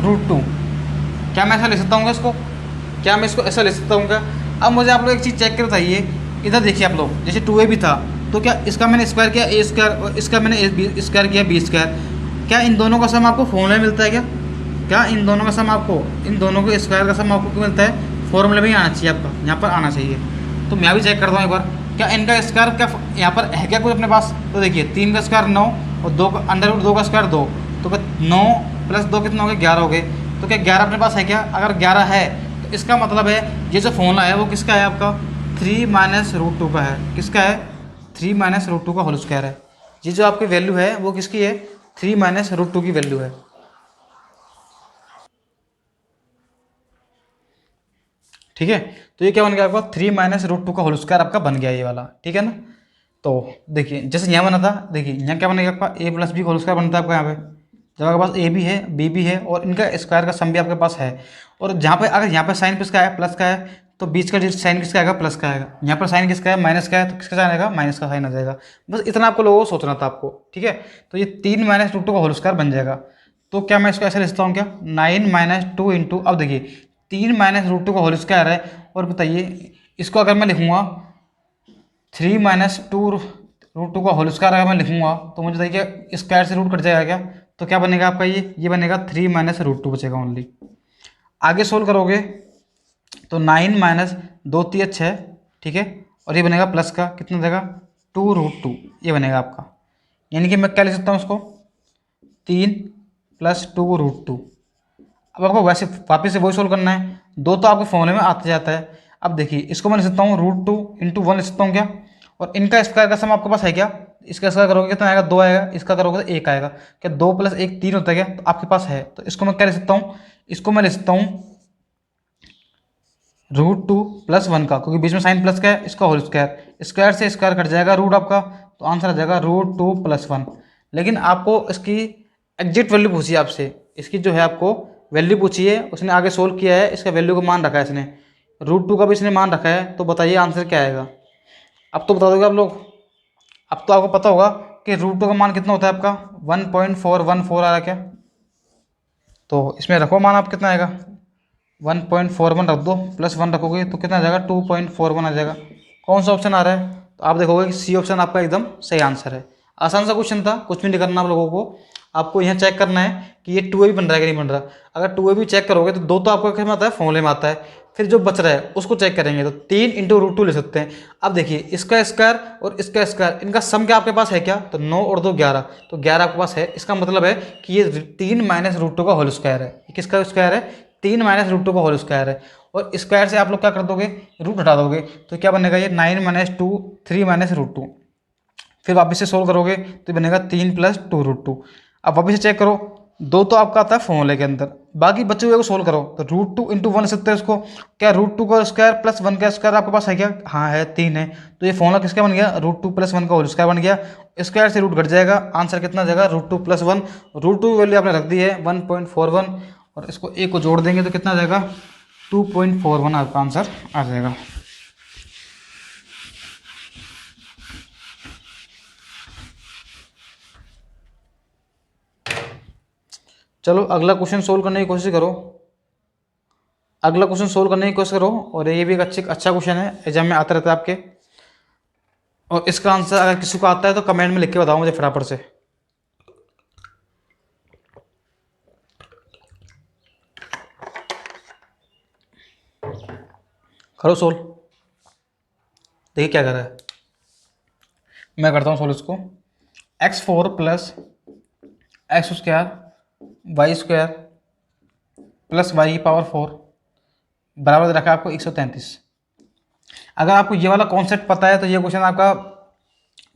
√2। क्या मैं ऐसा लिख सकता हूँ इसको, क्या मैं इसको ऐसा लिख सकता हूँ क्या। अब मुझे आप लोग एक चीज़ चेक कर बताइए, इधर देखिए आप लोग, जैसे 2ab था तो क्या इसका मैंने स्क्वायर किया a² और इसका मैंने स्क्वायर किया b²। क्या इन दोनों का सम आपको फॉर्मूले में मिलता है क्या इन दोनों का सम आपको, इन दोनों के स्क्वायर का सम आपको क्यों मिलता है, फॉर्मूले में ही आना चाहिए, आपका यहाँ पर आना चाहिए। तो मैं भी चेक करता हूँ एक बार, क्या इनका स्क्वायर क्या यहाँ पर है क्या कुछ अपने पास। तो देखिए 3 का स्क्वायर 9 और 2 का √2 का स्क्वायर 2, तो 9 प्लस 2 कितना हो गया, 11 हो गए। तो क्या 11 अपने पास है क्या, अगर 11 है तो इसका मतलब है ये जो फॉर्मूला है वो किसका है, आपका 3 माइनस रूट टू का है। किसका है? 3 माइनस रूट टू का होल स्क्वायर है। ये जो आपकी वैल्यू है वो किसकी है? 3 माइनस रूट टू की वैल्यू है। ठीक है, तो ये क्या बन गया आपका? 3 माइनस रूट टू का होल स्क्वायर आपका बन गया ये वाला। ठीक है ना। तो देखिए जैसे यहाँ बना था, देखिए यहाँ क्या बनेगा आपका? ए प्लस बी का होल स्क्वायर बनता है आपका यहाँ पे। जब आपके पास ए भी है बी भी है और इनका स्क्वायर का सम भी आपके पास है, और जहाँ पे अगर यहाँ पे साइन किसका है? प्लस का है, तो बीच का साइन किसका आएगा? प्लस का आएगा। यहाँ पर साइन किसका है? माइनस का है, तो किसका साइन आएगा? माइनस का साइन आ जाएगा। बस इतना आपको लोगों को सोचना था आपको। ठीक है, तो ये 3 माइनस रूट टू का होल स्क्वायर बन जाएगा। तो क्या मैं इसको ऐसे लिखता हूँ क्या? 9 माइनस टू इंटू, अब देखिए 3 माइनस रूट टू का होल स्क्वायर है, और बताइए इसको अगर मैं लिखूँगा 3 माइनस टू रूट टू का होल स्क्वायर अगर मैं लिखूँगा तो मुझे देखिए स्क्वायर से रूट कट जाएगा क्या? तो क्या बनेगा आपका? ये बनेगा 3 माइनस रूट टू बचेगा ओनली। आगे सोल्व करोगे तो 9 माइनस 2 3 6, ठीक है, और ये बनेगा प्लस का कितना देगा? 2 रूट टू, ये बनेगा आपका। यानी कि मैं क्या लिख सकता हूँ उसको? 3 प्लस 2 रूट टू। अब आपको वैसे वापस से वही सोल्व करना है, दो तो आपके फॉर्मूले में आते जाता है। अब देखिए इसको मैं लिख सकता हूँ रूट टू इंटू वन लिख सकता हूँ क्या? और इनका स्क्वायर का सम आपके पास है क्या? इसका स्क्वायर करोगे कितना आएगा? 2 आएगा। इसका करोगे तो 1 आएगा। क्या 2 प्लस 1 3 होता है क्या? तो आपके पास है, तो इसको मैं क्या लिख सकता हूँ? इसको मैं लिख सकता हूँ रूट टू प्लस वन का, क्योंकि बीच में साइन प्लस का है, इसका होल स्क्वायर। स्क्वायर से स्क्वायर कट जाएगा रूट आपका, तो आंसर आ जाएगा रूट टू प्लस वन। लेकिन आपको इसकी एग्जैक्ट वैल्यू पूछी है आपसे, इसकी जो है आपको वैल्यू पूछी है, उसने आगे सोल्व किया है, इसका वैल्यू को मान रखा है इसने, रूट टू का भी इसने मान रखा है। तो बताइए आंसर क्या आएगा? अब तो बता दोगे आप लोग। अब तो आपको पता होगा कि रूट टू का मान कितना होता है आपका? 1.414 आ रहा है क्या? तो इसमें रखो मान, आप कितना आएगा? 1.41 रख दो, प्लस वन रखोगे तो कितना आ जाएगा? 2.41 आ जाएगा। कौन सा ऑप्शन आ रहा है? तो आप देखोगे कि सी ऑप्शन आपका एकदम सही आंसर है। आसान सा क्वेश्चन था, कुछ भी नहीं करना आप लोगों को। आपको यहाँ चेक करना है कि ये 2a भी बन रहा है कि नहीं बन रहा। अगर 2a भी चेक करोगे तो दो तो आपको किस में आता है? फॉर्मूले में आता है। फिर जो बच रहा है उसको चेक करेंगे तो 3 इंटू रूट टू ले सकते हैं। अब देखिए इसका स्क्वायर और इसका स्क्वायर, इनका सम क्या आपके पास है क्या? तो 9 और 2 11, तो 11 आपके पास है। इसका मतलब है कि ये 3 माइनस रूट टू का होल स्क्वायर है। ये किसका स्क्वायर है? 3 माइनस रूट टू का होल स्क्वायर है। और स्क्वायर से आप लोग क्या कर दोगे? रूट हटा दोगे, तो क्या बनेगा? ये 9 minus two 3 minus root two. फिर वापस से सोल्व करोगे तो बनेगा 3 प्लस 2 रूट टू। अब वापस से चेक करो, दो तो आपका आता है फॉर्मूले के अंदर, बाकी बचे हुए को सोल्व करो तो रूट टू इंटू वन सकते हैं इसको। क्या रूट टू का स्क्वायर प्लस वन का स्क्वायर आपके पास है क्या? हाँ है, 3 है। तो ये फॉर्मूला किसका बन गया? रूट टू प्लस वन का होल स्क्वायर बन गया। स्क्वायर से रूट घट जाएगा, आंसर कितना आ जाएगा? Root two plus one. Root two की वैल्यू आपने रख दी है 1.41, और इसको एक को जोड़ देंगे तो कितना आ जाएगा? 2.41 आपका आंसर आ जाएगा। चलो अगला क्वेश्चन सोल्व करने की कोशिश करो। अगला क्वेश्चन सोल्व करने की कोशिश करो, और ये भी एक अच्छा क्वेश्चन है, एग्जाम में आता रहता है आपके। और इसका आंसर अगर किसी को आता है तो कमेंट में लिख के बताओ मुझे फटाफट से। करो सोल्व, देखिए क्या कर रहा है। मैं करता हूँ सोल्व इसको। x4 plus x square y square plus y की पावर 4 बराबर दे रखा है आपको 133। अगर आपको ये वाला कॉन्सेप्ट पता है तो ये क्वेश्चन आपका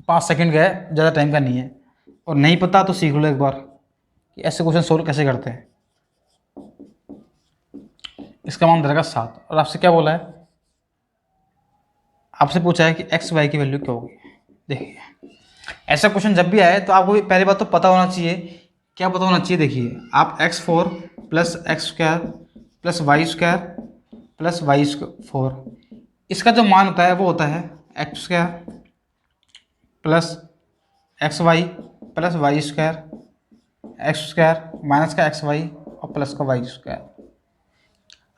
5 सेकंड का है, ज़्यादा टाइम का नहीं है। और नहीं पता तो सीख लो एक बार कि ऐसे क्वेश्चन सोल्व कैसे करते हैं। इसका मान दे रखा 7, और आपसे क्या बोला है? आपसे पूछा है कि एक्स वाई की वैल्यू क्या होगी। देखिए ऐसा क्वेश्चन जब भी आए तो आपको पहली बात तो पता होना चाहिए, क्या पता होना चाहिए? देखिए आप x4 plus x square plus y square plus y 4, इसका जो मान होता है वो होता है x square plus x y plus y square minus का एक्स वाई और प्लस का वाई स्क्वायर।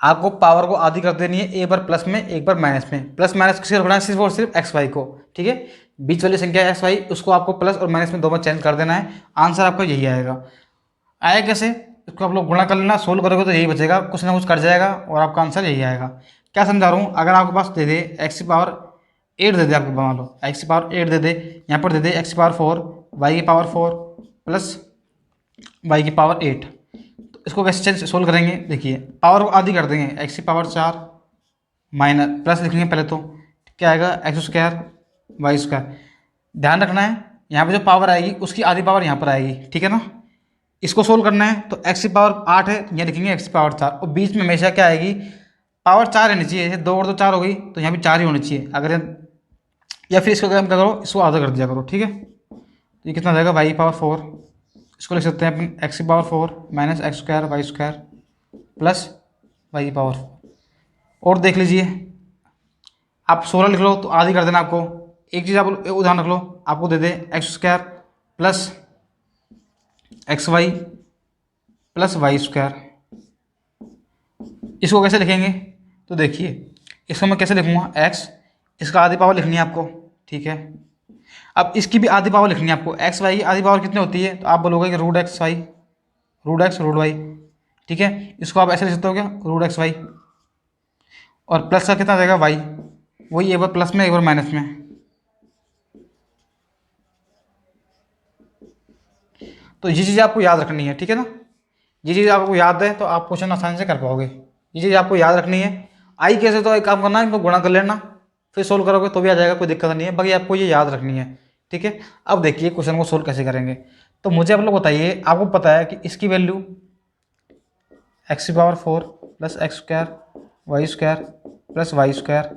आपको पावर को आधी कर देनी है, एक बार प्लस में एक बार माइनस में। प्लस माइनस किससे रखना है? सिर्फ और सिर्फ एक्स वाई को। ठीक है, बीच वाली संख्या एक्स वाई उसको आपको प्लस और माइनस में दो में चेंज कर देना है। आंसर आपका यही आएगा। आए कैसे? इसको आप लोग गुणा कर लेना, सोल्व करोगे तो यही बचेगा, कुछ ना कुछ कर जाएगा और आपका आंसर यही आएगा। क्या समझा रहा हूँ? अगर आपके पास दे दे एक्स की पावर 8 दे दे, आपको मान लो एक्स की पावर 8 दे दे, यहाँ पर दे दे एक्स की पावर 4 वाई की पावर 4 प्लस वाई की पावर 8, तो इसको कैसे सोल्व करेंगे? देखिए पावर को आधी कर देंगे, एक्स की पावर 4 माइनस प्लस लिखेंगे पहले तो, क्या आएगा एक्स स्क्वायर वाई स्क्वायर। ध्यान रखना है यहाँ पे जो पावर आएगी उसकी आधी पावर यहाँ पर आएगी, ठीक है ना। इसको सोल्व करना है तो एक्स की पावर 8 है, यहाँ लिखेंगे एक्स की पावर 4, और बीच में हमेशा क्या आएगी, पावर 4 रहनी चाहिए। जैसे 2 और 2 4 हो गई तो यहाँ भी 4 ही होनी चाहिए। अगर या फिर इसको क्या करो, इसको आधा कर दिया करो, ठीक है। तो ये कितना हो जाएगा वाई पावर 4, इसको लिख सकते हैं अपन एक्स की power 4 minus x square y square plus y power 4। और देख लीजिए, आप 16 लिख लो तो आधी कर देना आपको। एक चीज़ आप उदाहरण रख लो, आपको दे दे x square plus x y plus y square, इसको कैसे लिखेंगे, तो देखिए इसको मैं कैसे लिखूँगा, एक्स, इसका आधी पावर लिखनी है आपको, ठीक है। अब इसकी भी आधी पावर लिखनी है आपको, एक्स वाई की आधी पावर कितनी होती है, तो आप बोलोगे कि root x y, root x root y, ठीक है। इसको आप ऐसे लिख सकते हो क्या, रूट एक्स वाई, और प्लस का कितना आ जाएगा वाई, वही एक बार प्लस में एक बार माइनस में। तो ये चीज़ आपको याद रखनी है, ठीक है ना। ये चीज़ आपको याद है तो आप क्वेश्चन आसानी से कर पाओगे। ये चीज़ आपको याद रखनी है। आई कैसे, तो एक काम करना, इनको गुणा कर लेना, फिर सोल्व करोगे तो भी आ जाएगा, कोई दिक्कत नहीं है। बाकी आपको ये याद रखनी है, ठीक है। अब देखिए क्वेश्चन को सोल्व कैसे करेंगे। तो मुझे आप लोग बताइए, आपको पता है कि इसकी वैल्यू एक्स की power 4 plus x square y square plus y square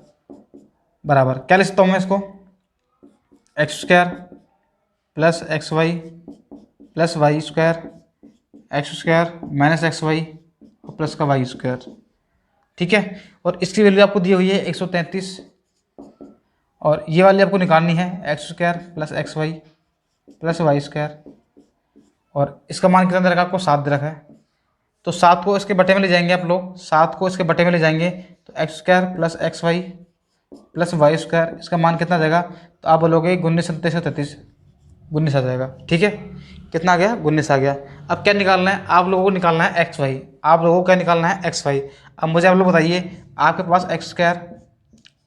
बराबर क्या लिख सकता हूँ मैं इसको, x square plus x y plus y square x square minus x y और प्लस का वाई स्क्वायर, ठीक है। और इसकी वैल्यू आपको दी हुई है 133, और ये वाली आपको निकालनी है x square plus x y plus y square, और इसका मान कितना दे रखा है आपको, 7 दे रखा है। तो 7 को इसके बटे में ले जाएंगे आप लोग, 7 को इसके बटे में ले जाएंगे तो x square plus x y plus y square, इसका मान कितना जाएगा, तो आप बोलोगे 19 37 33, 19 आ जाएगा, ठीक है। कितना आ गया, 19 आ गया। अब क्या निकालना है आप लोगों को, निकालना है एक्स वाई, आप लोगों को क्या निकालना है, एक्स वाई। अब मुझे आप लोग बताइए, आपके पास x square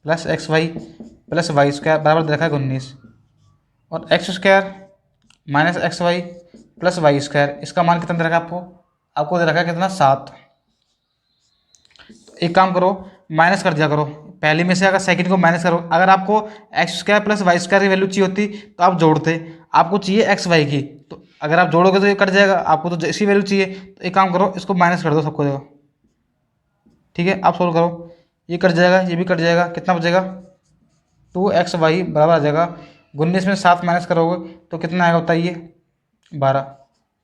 plus x y plus y square बराबर दे रखा है 19, और x square minus x y plus y square, इसका मान कितना दे रखा है आपको दे रखा है कितना, 7। तो एक काम करो, माइनस कर दिया करो, पहले में से अगर सेकंड को माइनस करो। अगर आपको x square plus y square की वैल्यू चाहिए होती तो आप जोड़ते, आपको चाहिए एक्स वाई की, तो अगर आप जोड़ोगे तो ये कट जाएगा, आपको तो इसी वैल्यू चाहिए, तो एक काम करो, इसको माइनस कर दो सबको देगा, ठीक है। आप सोल्व करो, ये कट जाएगा, ये भी कट जाएगा, कितना बचेगा, 2x वाई बराबर आ जाएगा 19 में 7 माइनस करोगे तो कितना आएगा बताइए, 12।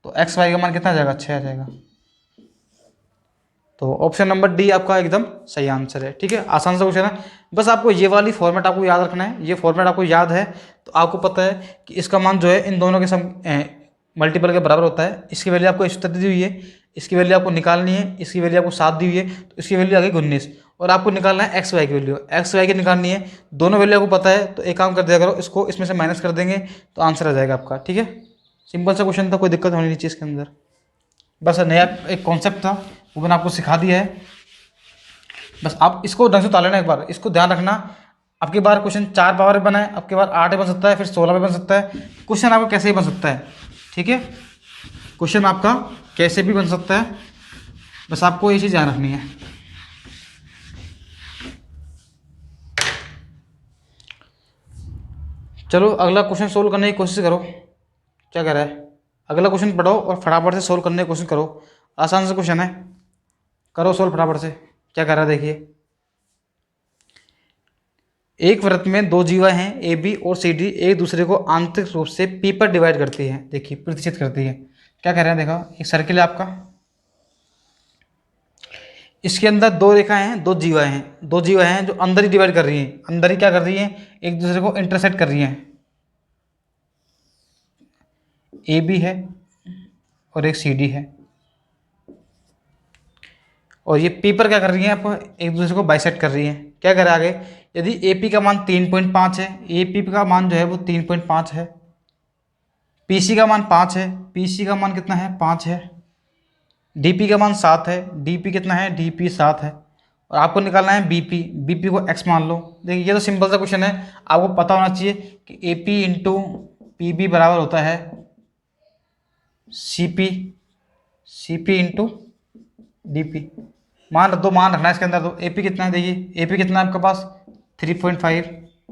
तो एक्स वाई का मान कितना आ जाएगा, 6 आ जाएगा। तो ऑप्शन नंबर डी आपका एकदम सही आंसर है, ठीक है। आसान सा क्वेश्चन है, बस आपको ये वाली फॉर्मेट आपको याद रखना है। ये फॉर्मेट आपको याद है तो आपको पता है कि इसका मान जो है इन दोनों के सम मल्टीपल के बराबर होता है। इसकी वैल्यू आपको 133 दी हुई है, इसकी वैल्यू आपको निकालनी है, इसकी वैल्यू आपको 7 दी हुई है, तो इसकी वैल्यू आ गई 19, और आपको निकालना है एक्स वाई की वैल्यू, एक्स वाई की निकालनी है। दोनों वैल्यू आपको पता है तो एक काम कर दिया करो, इसको इसमें से माइनस कर देंगे तो आंसर आ जाएगा आपका, ठीक है। सिंपल सा क्वेश्चन था, कोई दिक्कत होनी नहीं चाहिए इसके अंदर, बस नया एक कॉन्सेप्ट था वो मैंने आपको सिखा दिया है। बस आप इसको ढंग से उतार लेना, एक बार इसको ध्यान रखना। आपकी बार क्वेश्चन 4 पावर में बना है, आपके बार 8 में बन सकता है, फिर 16 में बन सकता है। क्वेश्चन आपका कैसे भी बन सकता है, ठीक है। क्वेश्चन आपका कैसे भी बन सकता है, बस आपको ये चीज़ ध्यान रखनी है। चलो अगला क्वेश्चन सोल्व करने की कोशिश करो, क्या कह रहा है। अगला क्वेश्चन पढ़ो और फटाफट से सोल्व करने की कोशिश करो, आसान से क्वेश्चन है, करो सोल्व फटाफट से। क्या कह रहा है देखिए, एक वृत्त में 2 जीवा हैं ए बी और सी डी, एक दूसरे को आंतरिक रूप से पी पर डिवाइड करती है, देखिए प्रतिचित करती है। क्या कह रहे हैं, देखो एक सर्किल है आपका, इसके अंदर 2 रेखाएं हैं, 2 जीवा हैं, 2 जीवा हैं जो अंदर ही डिवाइड कर रही हैं, अंदर ही क्या कर रही हैं, एक दूसरे को इंटरसेक्ट कर रही हैं। ए बी है और एक सी डी है, और ये पी पर क्या कर रही हैं, आप एक दूसरे को बाइसेक्ट कर रही हैं। क्या करें आगे, यदि ए पी का मान 3.5 है, ए पी का मान जो है वो 3.5 है, पी सी का मान 5 है, पी सी का मान कितना है, 5 है, डी पी का मान 7 है, डी पी कितना है, डी पी 7 है, और आपको निकालना है बी पी, बी पी को एक्स मान लो। देखिए ये तो सिंपल सा क्वेश्चन है, आपको पता होना चाहिए कि A P into P B बराबर होता है C P into D P. मान रख दो, मान रखना है इसके अंदर। तो ए पी कितना है, देखिए ए पी कितना है आपके पास 3.5,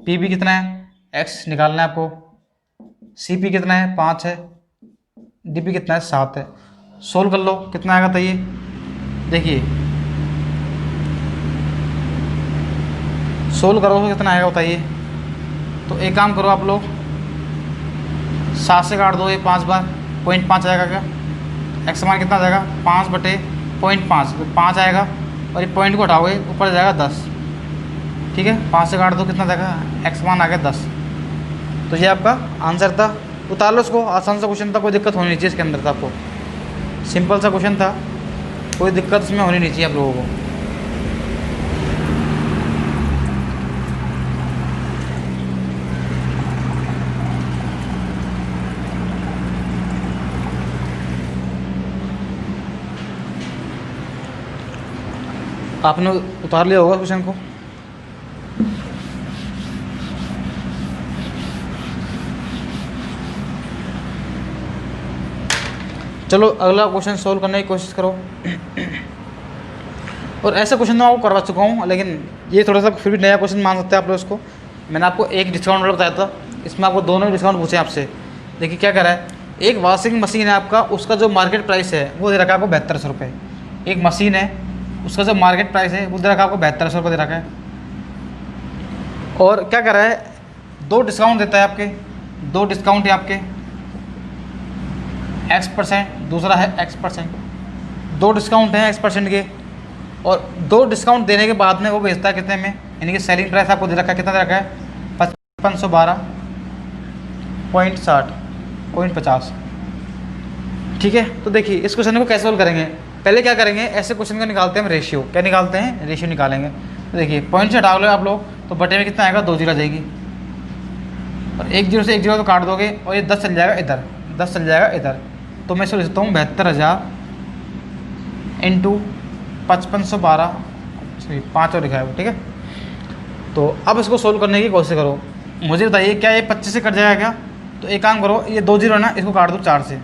पी बी कितना है, एक्स निकालना है आपको, सी पी कितना है 5 है, डी पी कितना है 7 है। सोल्व कर लो कितना आएगा बताइए। देखिए सोल्व करो तो कितना आएगा बताइए। तो एक काम करो आप लोग, 7 से काट दो ये 5 बार, 0.5 आएगा क्या, एक्स मान कितना आ जाएगा 5/0.5, 5 आएगा और ये पॉइंट को हटाओगे ऊपर जाएगा 10, ठीक है। 5 से काट दो कितना जाएगा, एक्स मान आ गया 10। तो ये आपका आंसर था। उतार लो इसको, आसान सा क्वेश्चन था, कोई दिक्कत होनी नहीं चाहिए इसके अंदर था। आपको सिंपल सा क्वेश्चन था, कोई दिक्कत इसमें होनी नहीं चाहिए आप लोगों को। आपने उतार लिया होगा क्वेश्चन को। चलो अगला क्वेश्चन सोल्व करने की कोशिश करो। और ऐसा क्वेश्चन मैं आपको करवा चुका हूँ, लेकिन ये थोड़ा सा फिर भी नया क्वेश्चन मान सकते हैं आप लोग इसको। मैंने आपको एक डिस्काउंट वाला बताया था, इसमें आपको दोनों डिस्काउंट पूछे आपसे। देखिए क्या करा है, एक वॉशिंग मशीन है आपका, उसका जो मार्केट प्राइस है वो दे रखा है आपको 7200 रुपये। एक मशीन है, उसका जो मार्केट प्राइस है वो दे रखा है आपको 7200 रुपये दे रखा है। और क्या कर रहा है, 2 डिस्काउंट देता है आपके, 2 डिस्काउंट है आपके, X%, दूसरा है X%। 2 डिस्काउंट हैं X% के, और 2 डिस्काउंट देने के बाद में वो बेचता है कितने में, यानी कि सेलिंग प्राइस आपको दे रखा है, कितना दे रखा है 5512.60.50, ठीक है। तो देखिए इस क्वेश्चन को कैसे सोल्व करेंगे, पहले क्या करेंगे, ऐसे क्वेश्चन का निकालते हैं हम रेशियो। क्या निकालते हैं, रेशियो निकालेंगे। तो देखिए पॉइंट से हटा लो आप लोग, तो बटे में कितना आएगा, 2 जीरो जाएगी, और 1 जीरो से 1 जीरो तो काट दोगे, और ये 10 चल जाएगा इधर, 10 चल जाएगा इधर। तो मैं सोच सकता हूँ 72,000 इंटू 5512, सॉरी 5 और लिखा है वो, ठीक है। तो अब इसको सोल्व करने की कोशिश करो। मुझे बताइए क्या ये 25 से कट जाएगा क्या। तो एक काम करो, ये 2 जीरो है ना, इसको काट दो 4 से।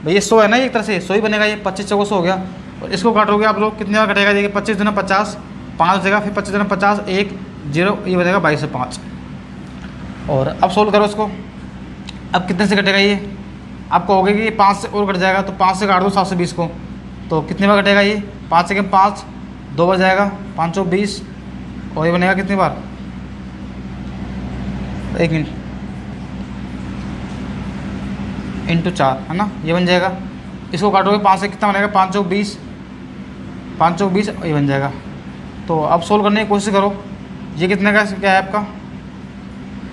भाई ये 100 है ना, एक तरह से 100 ही बनेगा, ये 25 चौको 100 हो गया। और इसको काटोगे आप लोग, कितने बार कटेगा, देखिए 25 दूना 50, 5 देगा, फिर 25 दूना 50, 1 0, ये बनेगा 2205। और अब सोल्व करो इसको, अब कितने से कटेगा ये, आपको हो गया कि ये 5 से और कट जाएगा, तो 5 से काट दो 720 को, तो कितने बार कटेगा ये, 5 से 5, 2 बार जाएगा 520, और ये बनेगा कितनी बार, 1 मिनट, इंटू 4 है ना, ये बन जाएगा। इसको काटोगे 5 से कितना बनेगा, 520, 520 ये बन जाएगा। तो अब सोल्व करने की कोशिश करो, ये कितने का क्या है आपका,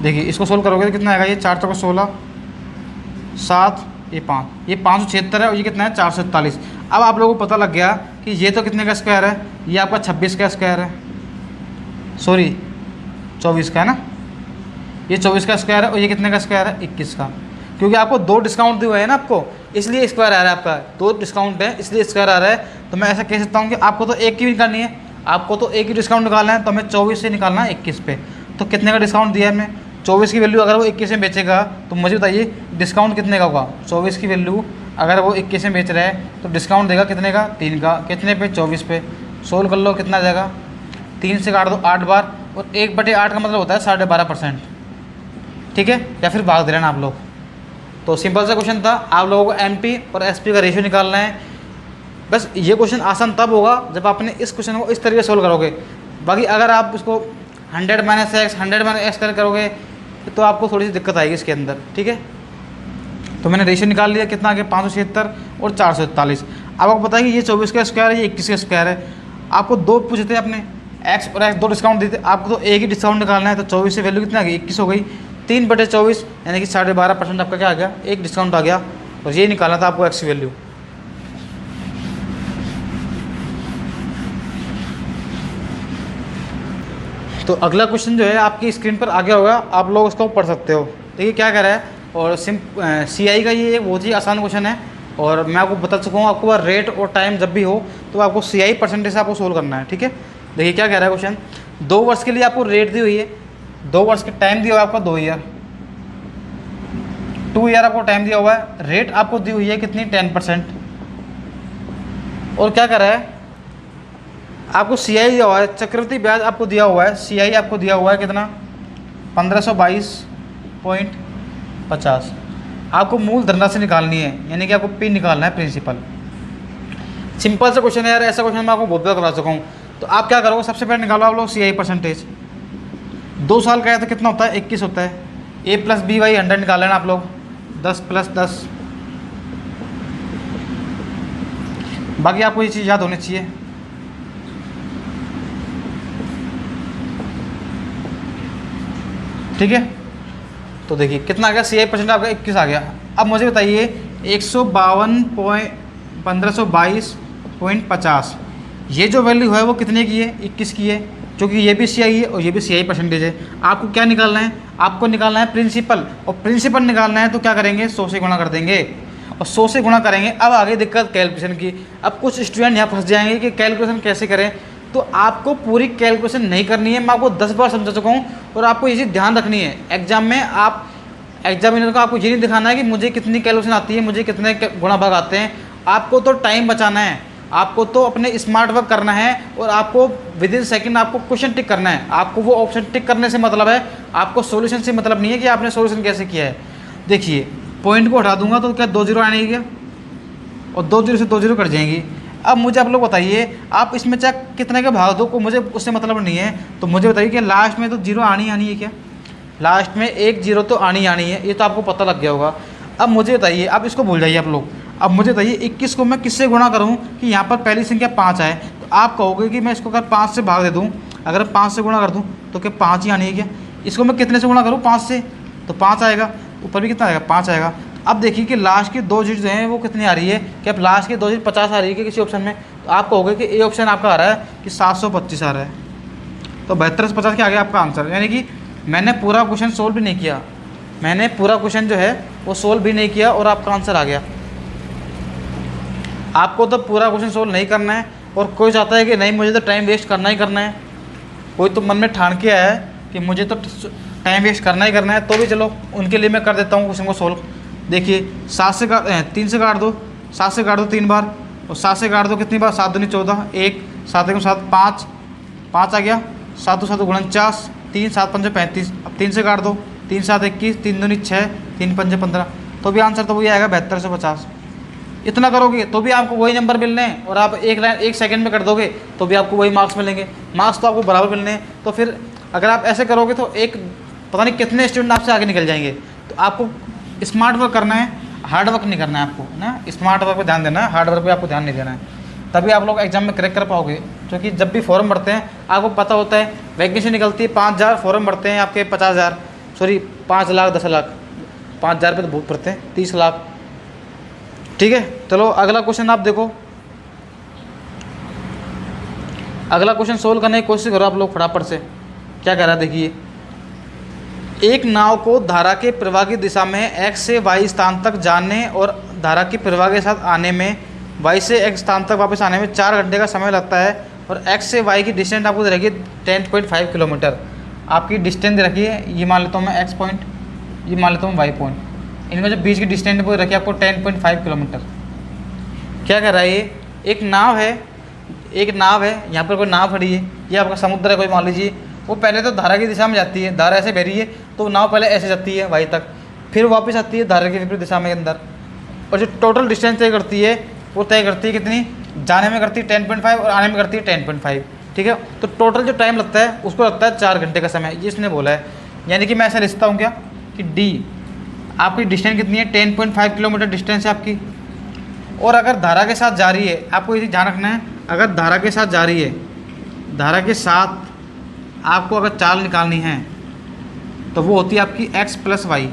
देखिए इसको सोल्व करोगे तो कितना आएगा, ये 4 चौको 16, 7, ये 5, ये 576 है, और ये कितना है 441। अब आप लोगों को पता लग गया कि ये तो कितने का स्क्वायर है, ये आपका 26 का स्क्वायर है, सॉरी 24 का है ना, ये 24 का स्क्वायर है, और ये कितने का स्क्वायर है 21 का। क्योंकि आपको 2 डिस्काउंट दिए हुए हैं ना आपको, इसलिए स्क्वायर आ रहा है आपका, 2 डिस्काउंट है इसलिए स्क्वायर आ रहा है। तो मैं ऐसा कह सकता हूँ कि आपको तो एक की भी निकालनी है, आपको तो एक ही डिस्काउंट निकालना है, तो हमें 24 से निकालना है 21 पे। तो कितने का डिस्काउंट दिया है हमें, 24 की वैल्यू अगर वो 21 में बेचेगा तो मुझे बताइए डिस्काउंट कितने का होगा। 24 की वैल्यू अगर वो 21 में बेच रहा है तो डिस्काउंट देगा कितने का, 3 का, कितने पे 24 पे। सोल्व कर लो कितना आ जाएगा, 3 से काट दो 8 बार, और 1/8 का मतलब होता है 12.5%, ठीक है, या फिर भाग दे लेना आप लोग। तो सिंपल सा क्वेश्चन था, आप लोगों को एमपी और एसपी का रेशियो निकालना है। बस ये क्वेश्चन आसान तब होगा जब आपने इस क्वेश्चन को इस तरीके से सोल्व करोगे। बाकी अगर आप इसको 100 - x 100 - x कर करोगे तो आपको थोड़ी सी दिक्कत आएगी इसके अंदर, ठीक है। तो मैंने रेशियो निकाल लिया, कितना आ गया 576 और 441। अब आपको पता है कि ये 24 का स्क्वायर है, ये 21 का स्क्वायर है। आपको 2 पूछे थे अपने, एक्स और एक्स 2 डिस्काउंट देते, आपको तो एक ही डिस्काउंट निकालना है। तो 24 से वैल्यू कितना आ गई, 21 हो गई, 3/24 यानी कि 12.5% आपका क्या आ गया, एक डिस्काउंट आ गया। और ये निकालना था आपको एक्स की वैल्यू। तो अगला क्वेश्चन जो है आपकी स्क्रीन पर आ गया होगा, आप लोग उसको पढ़ सकते हो। देखिए क्या कह रहा है, और CI का ये एक बहुत ही आसान क्वेश्चन है, और मैं आपको बता चुका हूँ, आपको बार रेट और टाइम जब भी हो तो आपको CI परसेंटेज से आपको सोल्व करना है, ठीक है। देखिए क्या कह रहा है क्वेश्चन, 2 वर्ष के लिए आपको रेट दी हुई है, 2 वर्ष का टाइम दिया हुआ है आपका 2 ईयर, 2 ईयर आपको टाइम दिया हुआ है, रेट आपको दी हुई है कितनी 10%। और क्या कर रहा है, आपको CI दिया हुआ है, चक्रवृद्धि ब्याज आपको दिया हुआ है, CI आपको दिया हुआ है कितना 1522.50। आपको मूल धनराशि निकालनी है, यानी कि आपको P निकालना है, प्रिंसिपल। सिंपल सा क्वेश्चन है यार, ऐसा क्वेश्चन मैं आपको बहुत बार करा चुका हूँ। तो आप क्या करोगे, सबसे पहले निकालो आप लोग CI परसेंटेज। 2 साल का है तो कितना होता है, 21 होता है। A+B/100 निकाल लेना आप लोग, 10+10। बाकी आपको ये चीज़ याद होनी चाहिए। ठीक है, तो देखिए कितना आ गया, CI परसेंट आपका 21 आ गया। अब मुझे बताइए 1522.50 ये जो वैल्यू है वो कितने की है, 21 की है, क्योंकि ये भी CI है और ये भी CI परसेंटेज है। आपको क्या निकालना है, आपको निकालना है प्रिंसिपल, और प्रिंसिपल निकालना है तो क्या करेंगे, 100 से गुणा कर देंगे, और 100 से गुणा करेंगे। अब आगे दिक्कत कैलकुलेशन की। अब कुछ स्टूडेंट यहाँ फंस जाएंगे कि कैलकुलेशन कैसे करें, तो आपको पूरी कैलकुलेशन नहीं करनी है, मैं आपको 10 बार समझा चुका हूँ। और आपको ये चीज़ ध्यान रखनी है, एग्जाम में आप एग्जामिनर को आपको ये नहीं दिखाना है कि मुझे कितनी कैलकुलेशन आती है, मुझे कितने गुणा भाग आते हैं। आपको तो टाइम बचाना है, आपको तो अपने स्मार्ट वर्क करना है, और आपको विदिन सेकंड आपको क्वेश्चन टिक करना है। आपको वो ऑप्शन टिक करने से मतलब है, आपको सॉल्यूशन से मतलब नहीं है कि आपने सॉल्यूशन कैसे किया है। देखिए पॉइंट को हटा दूंगा तो क्या 2 जीरो आने क्या, और 2 जीरो से 2 जीरो कट जाएंगी। अब मुझे आप लोग बताइए, आप इसमें चाहे कितने का भाग दो, को मुझे उससे मतलब नहीं है। तो मुझे बताइए कि लास्ट में तो जीरो आनी है क्या, लास्ट में 1 जीरो तो आनी है, ये तो आपको पता लग गया होगा। अब मुझे बताइए, अब इसको भूल जाइए आप लोग। अब मुझे बताइए 21 को मैं किससे गुणा करूं कि यहाँ पर पहली संख्या 5 आए, तो आप कहोगे कि मैं इसको अगर 5 से भाग दे दूं, अगर 5 से गुणा कर दूं तो क्या 5 ही आनी है क्या। इसको मैं कितने से गुणा करूँ, 5 से, तो 5 आएगा, ऊपर भी कितना आएगा, 5 आएगा। अब देखिए कि लास्ट की 2 डिजिट हैं वो कितनी आ रही है, कि अब लास्ट की 2 डिजिट 50 आ रही है कि किसी ऑप्शन में, तो आप कहोगे कि ए ऑप्शन आपका आ रहा है कि 725 आ रहा है। तो 72 से 50 के आगे आपका आंसर, यानी कि मैंने पूरा क्वेश्चन सोल्व भी नहीं किया, मैंने पूरा क्वेश्चन जो है वो सोल्व भी नहीं किया और आपका आंसर आ गया। आपको तो पूरा क्वेश्चन सोल्व नहीं करना है, और कोई चाहता है कि नहीं मुझे तो टाइम वेस्ट करना ही करना है, कोई तो मन में ठान के आया है कि मुझे तो टाइम वेस्ट करना ही करना है, तो भी चलो उनके लिए मैं कर देता हूँ क्वेश्चन को सोल्व। देखिए 3 से काट दो, 7 से काट दो 3 बार, और 7 से काट दो कितनी बार, 7 दूनी 14, 1 7 1 7 5 5 आ गया, 7 2 7 49, 3 7 5 35। अब 3 से काट दो, 3 7 21, 3 दूनी 6, 3 5 15, तो भी आंसर तो वही आएगा 72 से 50। इतना करोगे तो भी आपको वही नंबर मिलने हैं, और आप एक सेकंड में कर दोगे तो भी आपको वही मार्क्स मिलेंगे, मार्क्स तो आपको बराबर मिलने हैं। तो फिर अगर आप ऐसे करोगे तो एक पता नहीं कितने स्टूडेंट आपसे आगे निकल जाएंगे। तो आपको स्मार्ट वर्क करना है, हार्ड वर्क नहीं करना है आपको ना, स्मार्ट वर्क पर ध्यान देना है, हार्ड वर्क पर आपको ध्यान नहीं देना है, तभी आप लोग एग्जाम में क्रैक कर पाओगे। क्योंकि जब भी फॉर्म भरते हैं आपको पता होता है, वैकेंसी निकलती है 5000, फॉर्म भरते हैं आपके 50,000, सॉरी 5 लाख 10 लाख, 5000 पे तो बहुत भरते हैं, 30 लाख। ठीक है, चलो अगला क्वेश्चन आप देखो, अगला क्वेश्चन सोल्व करने की कोशिश करो आप लोग फटाफट से। क्या कह रहा है देखिए, एक नाव को धारा के प्रवाह की दिशा में x से y स्थान तक जाने और धारा की प्रवाह के साथ आने में y से x स्थान तक वापस आने में 4 घंटे का समय लगता है, और x से y की डिस्टेंस आपको दे रखी है 10.5 किलोमीटर। आपकी डिस्टेंस दे रखी है, ये मान लेता हूँ मैं x पॉइंट, ये मान लेता हूँ y पॉइंट, इनमें जो बीच की डिस्टेंस वो रखी है आपको 10.5 किलोमीटर। क्या कर रहा है ये, एक नाव है, यहाँ पर कोई नाव खड़ी है, ये आपका समुद्र है कोई मान लीजिए। वो पहले तो धारा की दिशा में जाती है, धारा ऐसे बह रही है तो नाव पहले ऐसे जाती है वाई तक, फिर वापस आती है धारा की विपरीत दिशा में अंदर, और जो टोटल डिस्टेंस तय करती है वो तय करती है कितनी, जाने में करती है 10.5 और आने में करती है 10.5। ठीक है, तो टोटल जो टाइम लगता है उसको लगता है 4 घंटे का समय, ये इसने बोला है। यानी कि मैं ऐसा लिखता हूँ क्या कि डी आपकी डिस्टेंस कितनी है, 10.5 किलोमीटर डिस्टेंस है आपकी। और अगर धारा के साथ जा रही है, आपको ये ध्यान रखना है, अगर धारा के साथ जा रही है, धारा के साथ आपको अगर चाल निकालनी है तो वो होती है आपकी x + y,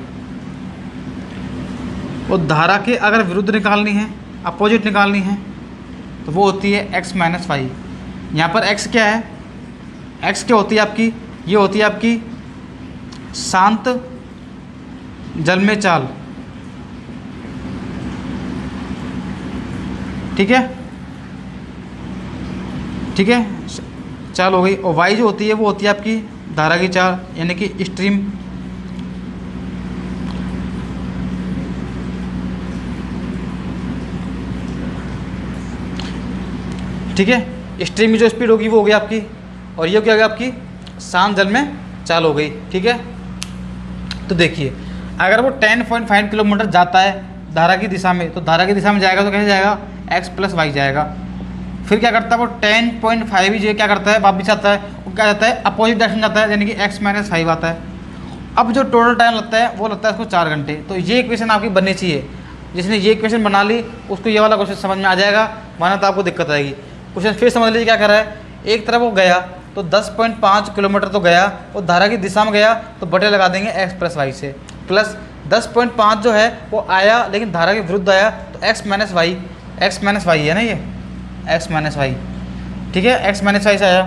और धारा के अगर विरुद्ध निकालनी है, अपोजिट निकालनी है, तो वो होती है x - y। यहाँ पर x क्या है, x क्या होती है आपकी, ये होती है आपकी शांत जल में चाल। ठीक है, ठीक है, चाल हो गई। और y जो होती है वो होती है आपकी धारा की चाल, यानी कि स्ट्रीम। ठीक है, स्ट्रीम की जो स्पीड होगी वो होगी आपकी, और ये क्या होगी आपकी शांत जल में चाल हो गई। ठीक है, तो देखिए अगर वो 10.5 किलोमीटर जाता है धारा की दिशा में, तो धारा की दिशा में जाएगा तो कैसे जाएगा, x + y जाएगा। फिर क्या करता है वो 10.5 ही जो क्या करता है वापस आता है, वो क्या जाता है अपोजिट डायरेक्शन जाता है, यानी कि x - 5 आता है। अब जो टोटल टाइम लगता है वो लगता है इसको 4 घंटे। तो ये इक्वेशन आपकी बननी चाहिए, जिसने ये इक्वेशन बना ली उसको ये वाला क्वेश्चन समझ में आ जाएगा, वरना तो आपको दिक्कत आएगी। क्वेश्चन फिर समझ लीजिए क्या कर रहा है, एक तरफ वो गया तो 10.5 किलोमीटर तो गया, और धारा की दिशा में गया तो बटे लगा देंगे x + y से, प्लस 10.5 जो है वो आया लेकिन धारा के विरुद्ध आया तो x - y है ना, ये x - y। ठीक है, x - y से आया,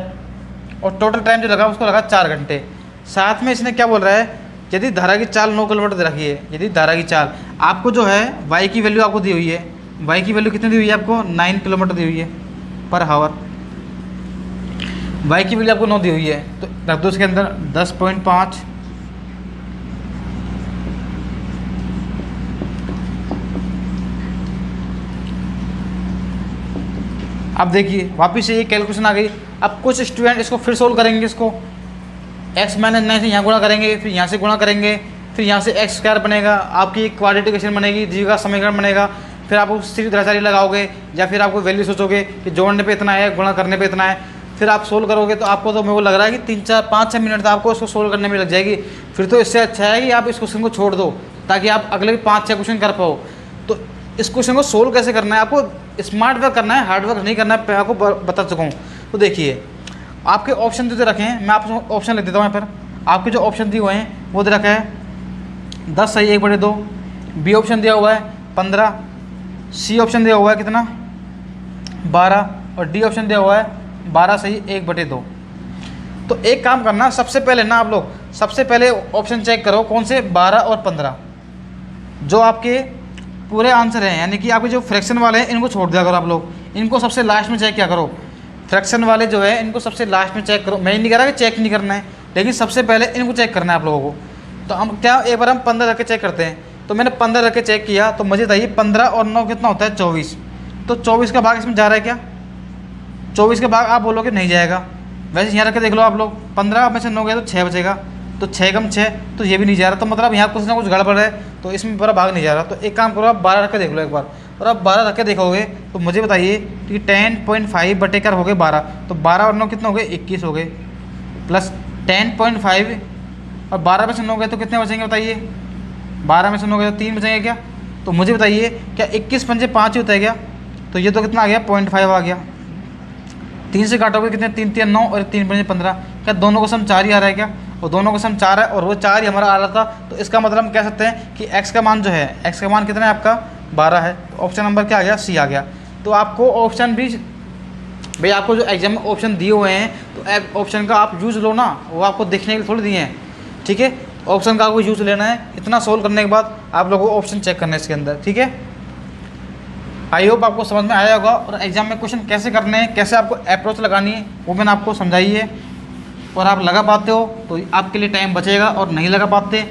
और टोटल टाइम जो लगा उसको लगा 4 घंटे। साथ में इसने क्या बोल रहा है, यदि धारा की चाल 9 किलोमीटर दे रखी है, यदि धारा की चाल आपको जो है y की वैल्यू आपको दी हुई है, y की वैल्यू कितनी दी हुई है आपको 9 किलोमीटर दी हुई है पर हावर, y की वैल्यू आपको 9 दी हुई है, तो रख दो इसके अंदर 10.5 अब देखिए वापस से ये कैलकुलेशन आ गई। अब कुछ स्टूडेंट इसको फिर सोल्व करेंगे, इसको x - 9 से यहाँ गुणा करेंगे, फिर यहाँ से गुणा करेंगे, फिर यहाँ से x² बनेगा, आपकी क्वाड्रेटिक इक्वेशन बनेगी, जी का समीकरण बनेगा। फिर आप सीधी द्विचारी लगाओगे या फिर आपको वैल्यू सोचोगे कि जोड़ने पे इतना है गुणा करने पे इतना है, फिर आप सोल्व करोगे तो आपको तो मेरे को लग रहा है कि 3, 4, 5, 6 मिनट तो आपको इसको सोल्व करने में लग जाएगी। फिर तो इससे अच्छा है कि आप इस क्वेश्चन को छोड़ दो ताकि आप अगले 5-6 क्वेश्चन कर पाओ। तो इस क्वेश्चन को सोल्व कैसे करना है, आपको स्मार्ट वर्क करना है, हार्ड वर्क नहीं करना है, मैं आपको बता चुका हूँ। तो देखिए आपके ऑप्शन जो रखे हैं, मैं आपको ऑप्शन लिख देता हूँ यहाँ पर। आपके जो ऑप्शन दिए हुए हैं वो दे रखा है 10 सही 1/2, बी ऑप्शन दिया हुआ है 15, सी ऑप्शन दिया हुआ है कितना 12, और डी ऑप्शन दिया हुआ है 12 सही 1/2। तो एक काम करना, सबसे पहले ना आप लोग सबसे पहले ऑप्शन चेक करो कौन से 12 और 15 जो आपके पूरे आंसर हैं, यानी कि आपके जो फ्रैक्शन वाले हैं इनको छोड़ दिया करो आप लोग, इनको सबसे लास्ट में चेक किया करो। फ्रैक्शन वाले जो है इनको सबसे लास्ट में चेक करो। मैं नहीं कह रहा कि चेक नहीं करना है, लेकिन सबसे पहले इनको चेक करना है आप लोगों को। तो हम क्या एक बार हम 15 रख के चेक करते हैं। तो मैंने 15 रख के चेक किया तो मुझे बताइए 15 और 9 कितना होता है 24। तो 24 का भाग इसमें जा रहा है क्या, 24 का भाग आप बोलोगे नहीं जाएगा। वैसे यहाँ रख के देख लो आप लोग, 15 में से 9 गया तो 6 बचेगा, तो 6 कम 6 तो ये भी नहीं जा रहा। तो मतलब यहाँ कुछ ना कुछ गड़बड़ है, तो इसमें पूरा भाग नहीं जा रहा। तो एक काम करो आप 12 रख के देख लो एक बार, और आप 12 रख के देखोगे तो मुझे बताइए कि 10.5 बटे कर हो गए 12, तो 12 और 9 कितने हो गए 21 हो गए, प्लस 10.5 और 12 में से 9 गए तो कितने बचेंगे बताइए, 12 में से 9 गए तो 3 बचेंगे क्या। तो मुझे बताइए क्या 21 पंजे 5 ही होता है क्या, तो ये तो कितना आ गया 0.5 आ गया। 3 से काटोगे कितने 3 3 9 और 3 पंजे 15, क्या दोनों का सम 4 ही आ रहा है क्या, और दोनों का सम 4 है और वो 4 ही हमारा आ रहा था। तो इसका मतलब हम कह सकते हैं कि x का मान जो है, x का मान कितना है आपका 12 है। तो ऑप्शन नंबर क्या आ गया सी आ गया। तो आपको ऑप्शन भी भाई आपको जो एग्जाम में ऑप्शन दिए हुए हैं तो ऑप्शन का आप यूज़ लो ना, वो आपको देखने के लिए थोड़ी दिए हैं। ठीक है, ऑप्शन का आपको यूज़ लेना है। इतना सोल्व करने के बाद आप लोगों को ऑप्शन चेक करना है इसके अंदर। ठीक है, आई होप आपको समझ में आया होगा, और एग्जाम में क्वेश्चन कैसे करने हैं, कैसे आपको अप्रोच लगानी है वो मैंने आपको समझाई है। और आप लगा पाते हो तो आपके लिए टाइम बचेगा, और नहीं लगा पाते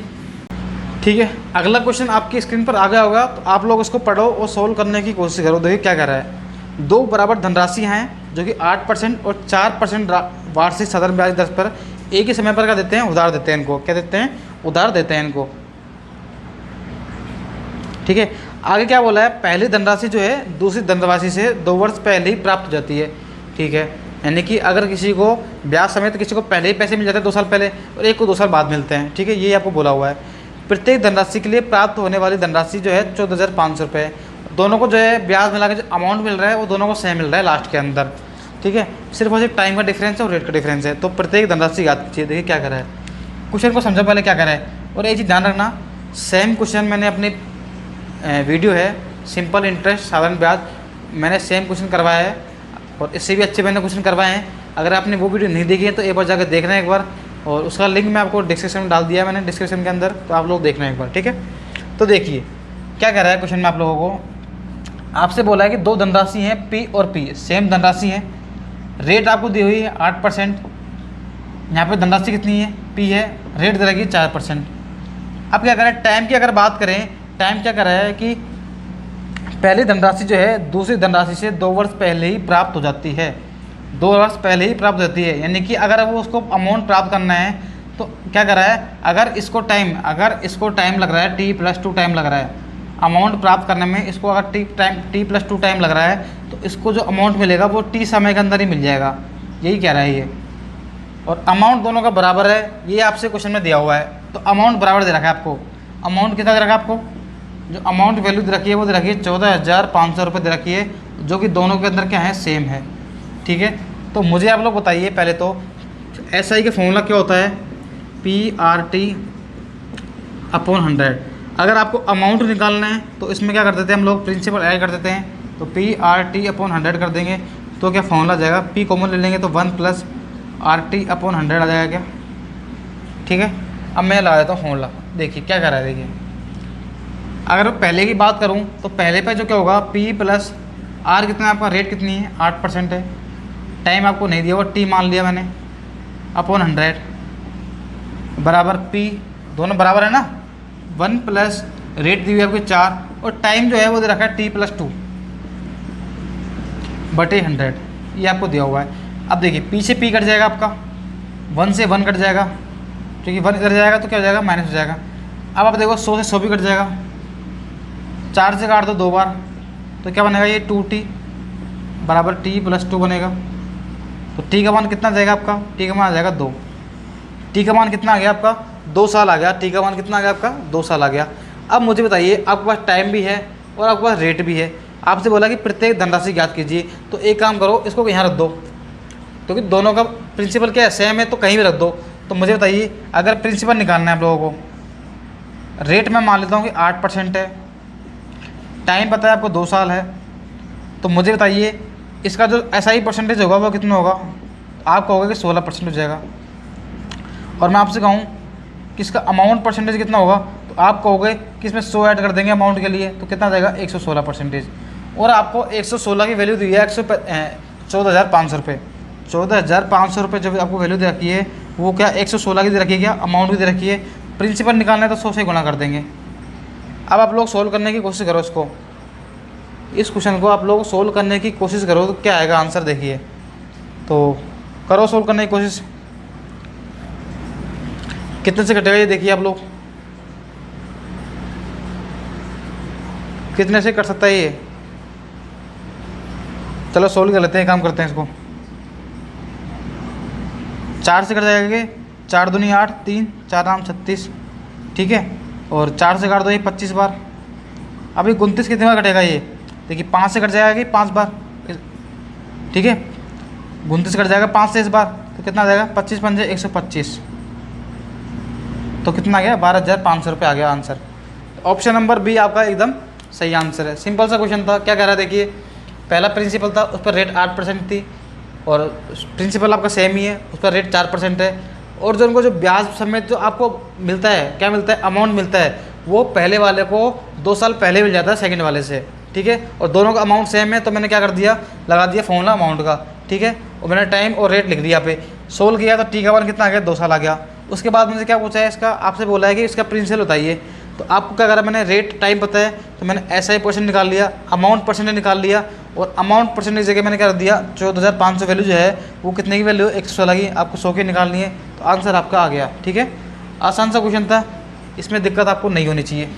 ठीक है। अगला क्वेश्चन आपकी स्क्रीन पर आ गया होगा, तो आप लोग उसको पढ़ो और सोल्व करने की कोशिश करो। देखिए क्या कह रहा है, 2 बराबर धनराशि हैं जो कि 8% और 4% वार्षिक साधारण ब्याज दर पर एक ही समय पर क्या देते हैं, उधार देते हैं इनको। क्या देते हैं, उधार देते हैं इनको। ठीक है, आगे क्या बोला है, पहली धनराशि जो है दूसरी धनराशि से 2 वर्ष पहले ही प्राप्त हो जाती है। ठीक है, यानी कि अगर किसी को ब्याज समेत किसी को पहले ही पैसे मिल जाते हैं 2 साल पहले, और एक को 2 साल बाद मिलते हैं। ठीक है, ये आपको बोला हुआ है। प्रत्येक धनराशि के लिए प्राप्त होने वाली धनराशि जो है 14,500 रुपये। दोनों को जो है ब्याज मिला के जो अमाउंट मिल रहा है वो दोनों को सेम मिल रहा है लास्ट के अंदर। ठीक है, सिर्फ और सिर्फ टाइम का डिफरेंस है और रेट का डिफरेंस है। तो प्रत्येक धनराशि याद कीजिए। देखिए क्या करा है, क्वेश्चन को समझो पहले क्या करा है। और एक चीज़ ध्यान रखना, सेम क्वेश्चन मैंने अपने वीडियो है सिंपल इंटरेस्ट साधारण ब्याज, मैंने सेम क्वेश्चन करवाया है और इससे भी अच्छे मैंने क्वेश्चन करवाए हैं। अगर आपने वो वीडियो नहीं देखी है तो एक बार जाकर देखना है एक बार, और उसका लिंक मैं आपको डिस्क्रिप्शन में डाल दिया मैंने डिस्क्रिप्शन के अंदर, तो आप लोग देखना है एक बार। ठीक है, तो देखिए क्या कह रहा है क्वेश्चन में, आप लोगों को आपसे बोला है कि 2 धनराशि हैं पी और पी, सेम धनराशि है, रेट आपको दी हुई है 8%। यहाँ पे धनराशि कितनी है पी है, रेट दे रखी 4%। अब क्या करें, टाइम की अगर बात करें, टाइम क्या कर रहा है कि पहली धनराशि जो है दूसरी धनराशि से 2 वर्ष पहले ही प्राप्त हो जाती है। 2 वर्ष पहले ही प्राप्त होती है। यानी कि अगर वो उसको अमाउंट प्राप्त करना है तो क्या कर रहा है, अगर इसको टाइम लग रहा है t+2 टाइम लग रहा है अमाउंट प्राप्त करने में, इसको अगर t+2 टाइम लग रहा है तो इसको जो अमाउंट मिलेगा वो t समय के अंदर ही मिल जाएगा, यही कह रहा है ये। और अमाउंट दोनों का बराबर है, ये आपसे क्वेश्चन में दिया हुआ है। तो अमाउंट बराबर दे रखा है आपको, अमाउंट कितना दे रखा है आपको, जो अमाउंट वैल्यू दे रखी है वो दे रखी है 14,500 रुपये दे रखी है, जो कि दोनों के अंदर क्या है, सेम है। ठीक है, तो मुझे आप लोग बताइए पहले तो SI का फॉर्मूला क्या होता है, PRT/100। अगर आपको अमाउंट निकालना है तो इसमें क्या कर देते हैं हम लोग, प्रिंसिपल ऐड कर देते हैं, तो PRT/100 कर देंगे तो क्या फॉर्मूला जाएगा, P कॉमन ले लेंगे तो 1+RT/100 आ जाएगा क्या। ठीक है, अब मैं लगा देता हूँ फॉर्मूला, देखिए क्या कर रहा है। देखिए अगर मैं पहले की बात करूँ तो पहले पे जो क्या होगा, P+R कितना है आपका, रेट कितनी है 8% है, टाइम आपको नहीं दिया, वो T मान लिया मैंने, /100 बराबर P, दोनों बराबर है ना, 1 प्लस रेट दी हुई आपकी 4 और टाइम जो है वो दे रखा है t+2 बटे 100, ये आपको दिया हुआ है। अब देखिए पीछे P कट जाएगा आपका, 1 से 1 कट जाएगा, क्योंकि 1 इधर जाएगा तो क्या हो जाएगा, माइनस हो जाएगा। अब आप देखो 100 से 100 भी कट जाएगा, 4 से काट दो 2 बार तो क्या बनेगा, ये 2t बराबर t+2 बनेगा। तो t का मान कितना जाएगा आपका, t का मान आ जाएगा 2, t का मान कितना आ गया आपका 2 साल आ गया, t का मान कितना आ गया आपका 2 साल आ गया। अब मुझे बताइए आपके पास टाइम भी है और आपके पास रेट भी है, आपसे बोला कि प्रत्येक धनराशि ज्ञात कीजिए, तो एक काम करो इसको यहाँ रख दो, क्योंकि दोनों का प्रिंसिपल क्या है, सेम है, तो कहीं भी रख दो। तो मुझे बताइए अगर प्रिंसिपल निकालना है आप लोगों को, रेट मैं मान लेता हूँ कि 8% है, टाइम पता है आपको 2 साल है, तो मुझे बताइए इसका जो SI परसेंटेज होगा वो कितना होगा, आप कहोगे कि 16% हो जाएगा। और मैं आपसे कहूँ कि इसका अमाउंट परसेंटेज कितना होगा, तो आप कहोगे कि इसमें 100 ऐड कर देंगे अमाउंट के लिए, तो कितना जाएगा 116%। और आपको 116 की वैल्यू दी है 14,500 रुपये, 14,500 रुपये जो आपको वैल्यू दे रखी है वो क्या 116 की दे रखी है, क्या अमाउंट भी दे रखी है। प्रिंसिपल निकालना है तो 100 से गुणा कर देंगे। अब आप लोग सोल्व करने की कोशिश करो इसको, इस क्वेश्चन को आप लोग सोल्व करने की कोशिश करो तो क्या आएगा आंसर, देखिए तो करो सोल्व करने की कोशिश, कितने से कटेगा ये देखिए आप लोग, कितने से कट सकता है ये। चलो सोल्व कर लेते हैं, काम करते हैं इसको। 4 से कट जाएगा कि 4 दूनी 8, 3 4 आम 36, ठीक है, और 4 से काट दो ये 25 बार। अभी 29 कितने बार कटेगा ये, देखिए 5 से कट जाएगा कि 5 बार, ठीक है, 29 कट जाएगा 5 से इस बार, तो कितना आ जाएगा 25 पंजे 125, तो कितना आ गया 12,500 रुपये आ गया आंसर। ऑप्शन नंबर बी आपका एकदम सही आंसर है। सिंपल सा क्वेश्चन था, क्या कह रहा है देखिए, पहला प्रिंसिपल था उस पर रेट 8% थी और प्रिंसिपल आपका सेम ही है, उस पर रेट 4% है, और जो उनको जो ब्याज समेत जो आपको मिलता है, क्या मिलता है, अमाउंट मिलता है, वो पहले वाले को 2 साल पहले मिल जाता है सेकंड वाले से, ठीक है, और दोनों का अमाउंट सेम है, तो मैंने क्या कर दिया, लगा दिया फॉर्मूला अमाउंट का, ठीक है, और मैंने टाइम और रेट लिख दिया पे, सोल्व किया तो टी का वन कितना आ गया 2 साल आ गया। उसके बाद मुझे क्या पूछा है इसका, आपसे बोला है कि इसका प्रिंसिपल बताइए, तो आपको क्या करा, मैंने रेट टाइम पता है तो मैंने SI परसेंट निकाल लिया, अमाउंट परसेंटेज निकाल लिया, और अमाउंट परसेंटेज जगह मैंने क्या कर दिया 14,500 वैल्यू जो है वो कितने की वैल्यू 116 की, आपको 100 की निकालनी है, तो आंसर आपका आ गया। ठीक है, आसान सा क्वेश्चन था, इसमें दिक्कत आपको नहीं होनी चाहिए।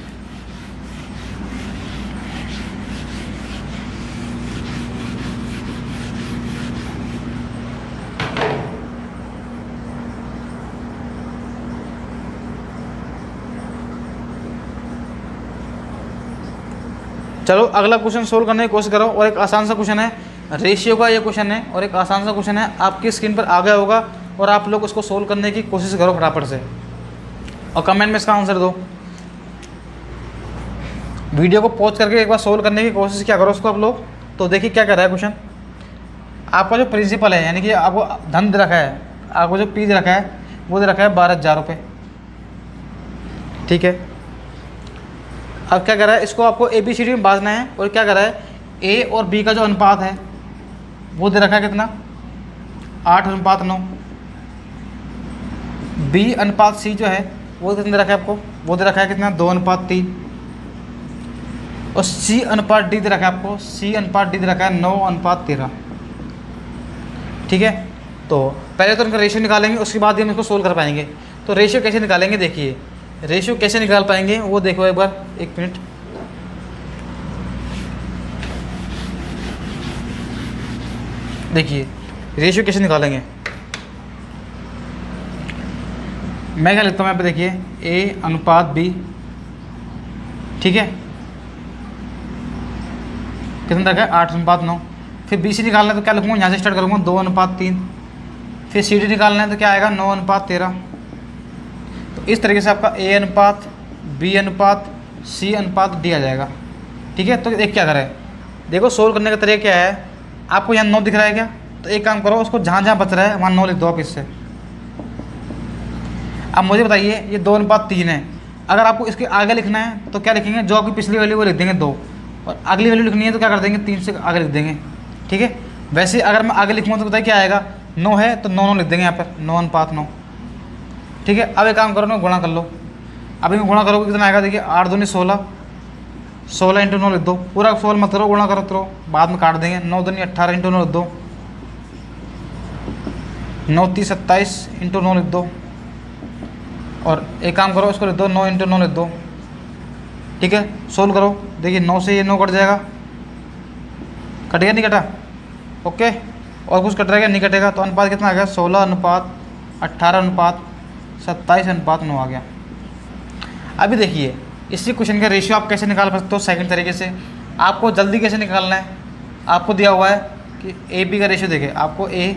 चलो अगला क्वेश्चन सोल्व करने की कोशिश करो, और एक आसान सा क्वेश्चन है, रेशियो का ये क्वेश्चन है, और एक आसान सा क्वेश्चन है, आपकी स्क्रीन पर आ गया होगा, और आप लोग उसको सोल्व करने की कोशिश करो फटाफट से, और कमेंट में इसका आंसर दो। वीडियो को पॉज करके एक बार सोल्व करने की कोशिश क्या करो उसको आप लोग। तो देखिए क्या कर रहा है क्वेश्चन, आपका जो प्रिंसिपल है, यानी कि आपको धन दे रखा है, आपको जो पी दे रखा है वो दे रखा है 12,000 रुपये, ठीक है। अब क्या कर रहा है, इसको आपको ABCD में बांटना है, और क्या कर रहा है, A और B का जो अनुपात है वो दे रखा है कितना 8:9, B/C जो है वो कितना दे रखा है आपको, वो दे रखा है कितना 2:3, और C/D दे रखा है आपको, C/D दे रखा है 9:13, ठीक है। तो पहले तो उनका रेशियो निकालेंगे, उसके बाद ही हम इसको सोल्व कर पाएंगे। तो रेशियो कैसे निकालेंगे, देखिए रेशियो कैसे निकाल पाएंगे वो देखो एक बार, एक मिनट। देखिए रेशियो कैसे निकालेंगे, मैं क्या लिखता हूँ यहाँ पे, देखिए A अनुपात B, ठीक है, कितना रखा है 8:9। फिर BC निकालना है तो क्या लिखूँगा, यहाँ से स्टार्ट करूँगा 2:3। फिर CD निकालना है तो क्या आएगा 9:13। तो इस तरीके से आपका A अनुपात B अनुपात C अनुपात D आ जाएगा, ठीक है। तो एक क्या करें, देखो सोल्व करने का तरीका क्या है, आपको यहाँ 9 दिख रहा है क्या, तो एक काम करो, उसको जहाँ जहाँ बच रहा है वहाँ 9 लिख दो आप इससे। अब मुझे बताइए ये 2:3 है, अगर आपको इसके आगे लिखना है तो क्या लिखेंगे, जो आपकी पिछली वैल्यू वो लिख देंगे 2, और अगली वैल्यू लिखनी है तो क्या कर देंगे 3 से आगे लिख देंगे, ठीक है। वैसे अगर मैं आगे लिखूँगा तो बताइए क्या आएगा, 9 है तो 9 लिख देंगे यहाँ पर, 9:9, ठीक है। अब एक काम करो ना, गुणा कर लो। अभी मैं गुणा करोगे कितना आएगा, देखिए 8 दूनी 16, 16 × 9 लिख दो, पूरा 16 मत करो, गुणा करो तो बाद में काट देंगे। 9 दूनी 18 × 9 लिख दो, 9 × 27 × 9 लिख दो, और एक काम करो इसको लिख दो 9 × 9 लिख दो, ठीक है। सोल्व करो, देखिए 9 से ये 9 कट जाएगा, कट गया नहीं कटा, ओके। और कुछ कट रहेगा नहीं कटेगा, तो अनुपात कितना आ गया 16:18:27:9 आ गया। अभी देखिए इसी क्वेश्चन का रेशियो आप कैसे निकाल सकते हो सेकंड तरीके से। आपको जल्दी कैसे निकालना है, आपको दिया हुआ है कि A B का रेशियो देखे, आपको A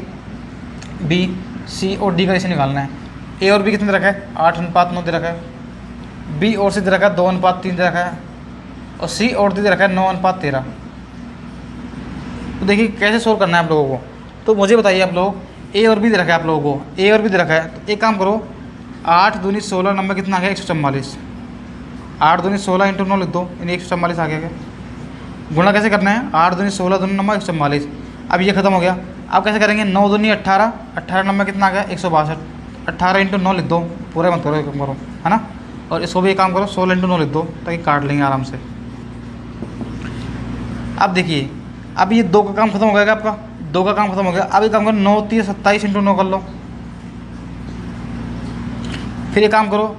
B C और D का रेशियो निकालना है। A और B कितने दे रखा है 8:9 दे रखा है, B और C दे रखा है 2:3 दे रखा है, और C और D दे रखा है 9:13। तो देखिए कैसे सोल्व करना है आप लोगों को, तो मुझे बताइए आप लोग, A और B दे रखा है आप लोगों को, A और B दे रखा है, तो एक काम करो 8 दूनी 16 नंबर कितना आ गया 144, 8 दूनी 16 × 9 लिख दो, यानी 144 आ गया। गुणा कैसे करना है, 8 दूनी 16 दूनी नंबर 144। अब ये खत्म हो गया, अब कैसे करेंगे, 9 दूनी 18, 18 नंबर कितना आ गया 162, 18 × 9 लिख दो, पूरे मत करो, एक काम करो, है ना। और इसको भी एक काम करो 16 × 9 लिख दो, ताकि काट लेंगे आराम से। अब देखिए अब ये 2 का काम खत्म हो गया आपका, 2 का काम खत्म हो गया। अब ये काम करो 9 × 27 × 9 कर लो। फिर ये काम करो,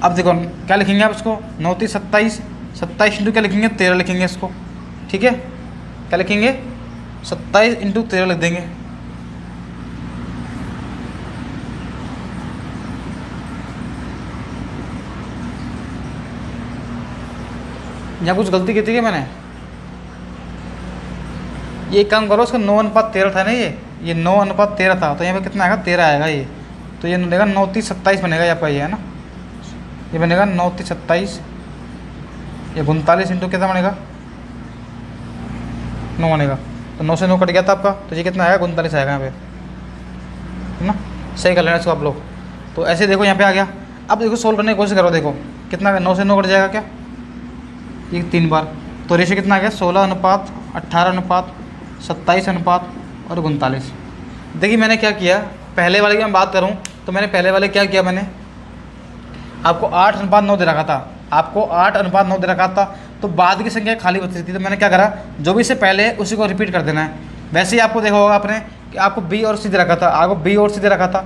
अब देखो क्या लिखेंगे आप इसको, 9 × 27, 27 × क्या लिखेंगे 13 लिखेंगे इसको, ठीक है। क्या लिखेंगे 27 × 13 लिख देंगे। यहाँ कुछ गलती की थी क्या मैंने, ये काम करो, उसका 9:13 था ना, ये 9:13 था, तो यहाँ पे कितना आएगा 13 आएगा ये, तो ये बनेगा 9 × 27 बनेगा ये आपका, ये है ना, ये बनेगा 9 × 27, ये 39 × कितना बनेगा 9 बनेगा, तो 9 से 9 कट गया था आपका, तो ये कितना आएगा 39 आएगा यहाँ पे, है ना। सही कर लेना इसको आप लोग। तो ऐसे देखो यहाँ पे आ गया। अब देखो सोल्व करने की कोशिश करो, देखो कितना 9 से 9 कट जाएगा क्या, ये 3 बार, तो रेशियो कितना आ गया 16:18:27:49 देखिए मैंने क्या किया, पहले वाले की मैं बात करूं तो मैंने पहले वाले क्या किया, मैंने आपको 8:9 दे रखा था, आपको 8:9 दे रखा था, तो बाद की संख्या खाली बच रही थी, तो मैंने क्या करा, जो भी इससे पहले है उसी को रिपीट कर देना है। वैसे ही आपको देखा होगा आपने कि आपको B और C दे रखा था, आपको B और C दे रखा था,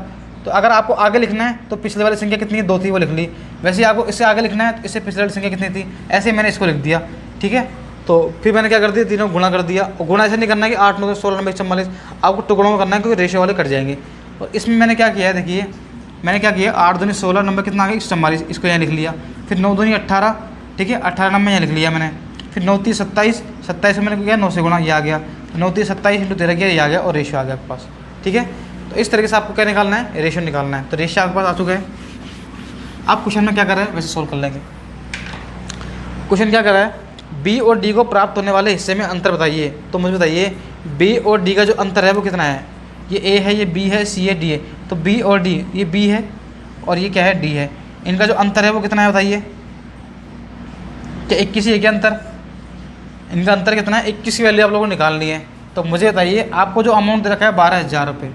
तो अगर आपको आगे लिखना है तो पिछले वाली संख्या कितनी है 2 थी वो लिख ली, वैसे ही आपको इससे आगे लिखना है तो इससे पिछले वाली संख्या कितनी थी, ऐसे मैंने इसको लिख दिया, ठीक है। तो फिर मैंने क्या कर दिया, तीनों गुणा कर दिया, और गुणा ऐसे नहीं करना है कि 8 9 16 144, आपको टुकड़ों में करना है क्योंकि रेशियो वाले कट जाएंगे। और इसमें मैंने क्या किया है, देखिए मैंने क्या किया, 8 दूनी 16 नंबर कितना आ गया 144, इसको यहाँ लिख लिया। फिर 9 दूनी 18, ठीक है, 18 नंबर यहाँ लिख लिया मैंने। फिर 9 3 27, 27 में मैंने किया 9 से गुणा, ये आ गया। 9 3 27 × 13 किया, ये आ गया, और रेशियो आ गया आपके पास, ठीक है। तो इस तरीके से आपको क्या निकालना है, रेशियो निकालना है। तो रेशियो आपके पास आ चुका है। आप क्वेश्चन में क्या कर रहे हैं वैसे सोल्व कर लेंगे। क्वेश्चन क्या कर रहा है, बी और डी को प्राप्त होने वाले हिस्से में अंतर बताइए। तो मुझे बताइए बी और डी का जो अंतर है वो कितना है, ये ए है, ये बी है, सी है, डी है। तो बी और डी, ये बी है और ये क्या है, डी है। इनका जो अंतर है वो कितना है बताइए, क्या 21 है क्या अंतर, इनका अंतर कितना है, 21 की वैल्यू आप लोगों को निकालनी है। तो मुझे बताइए आपको जो अमाउंट दे रखा है 12,000 रुपये,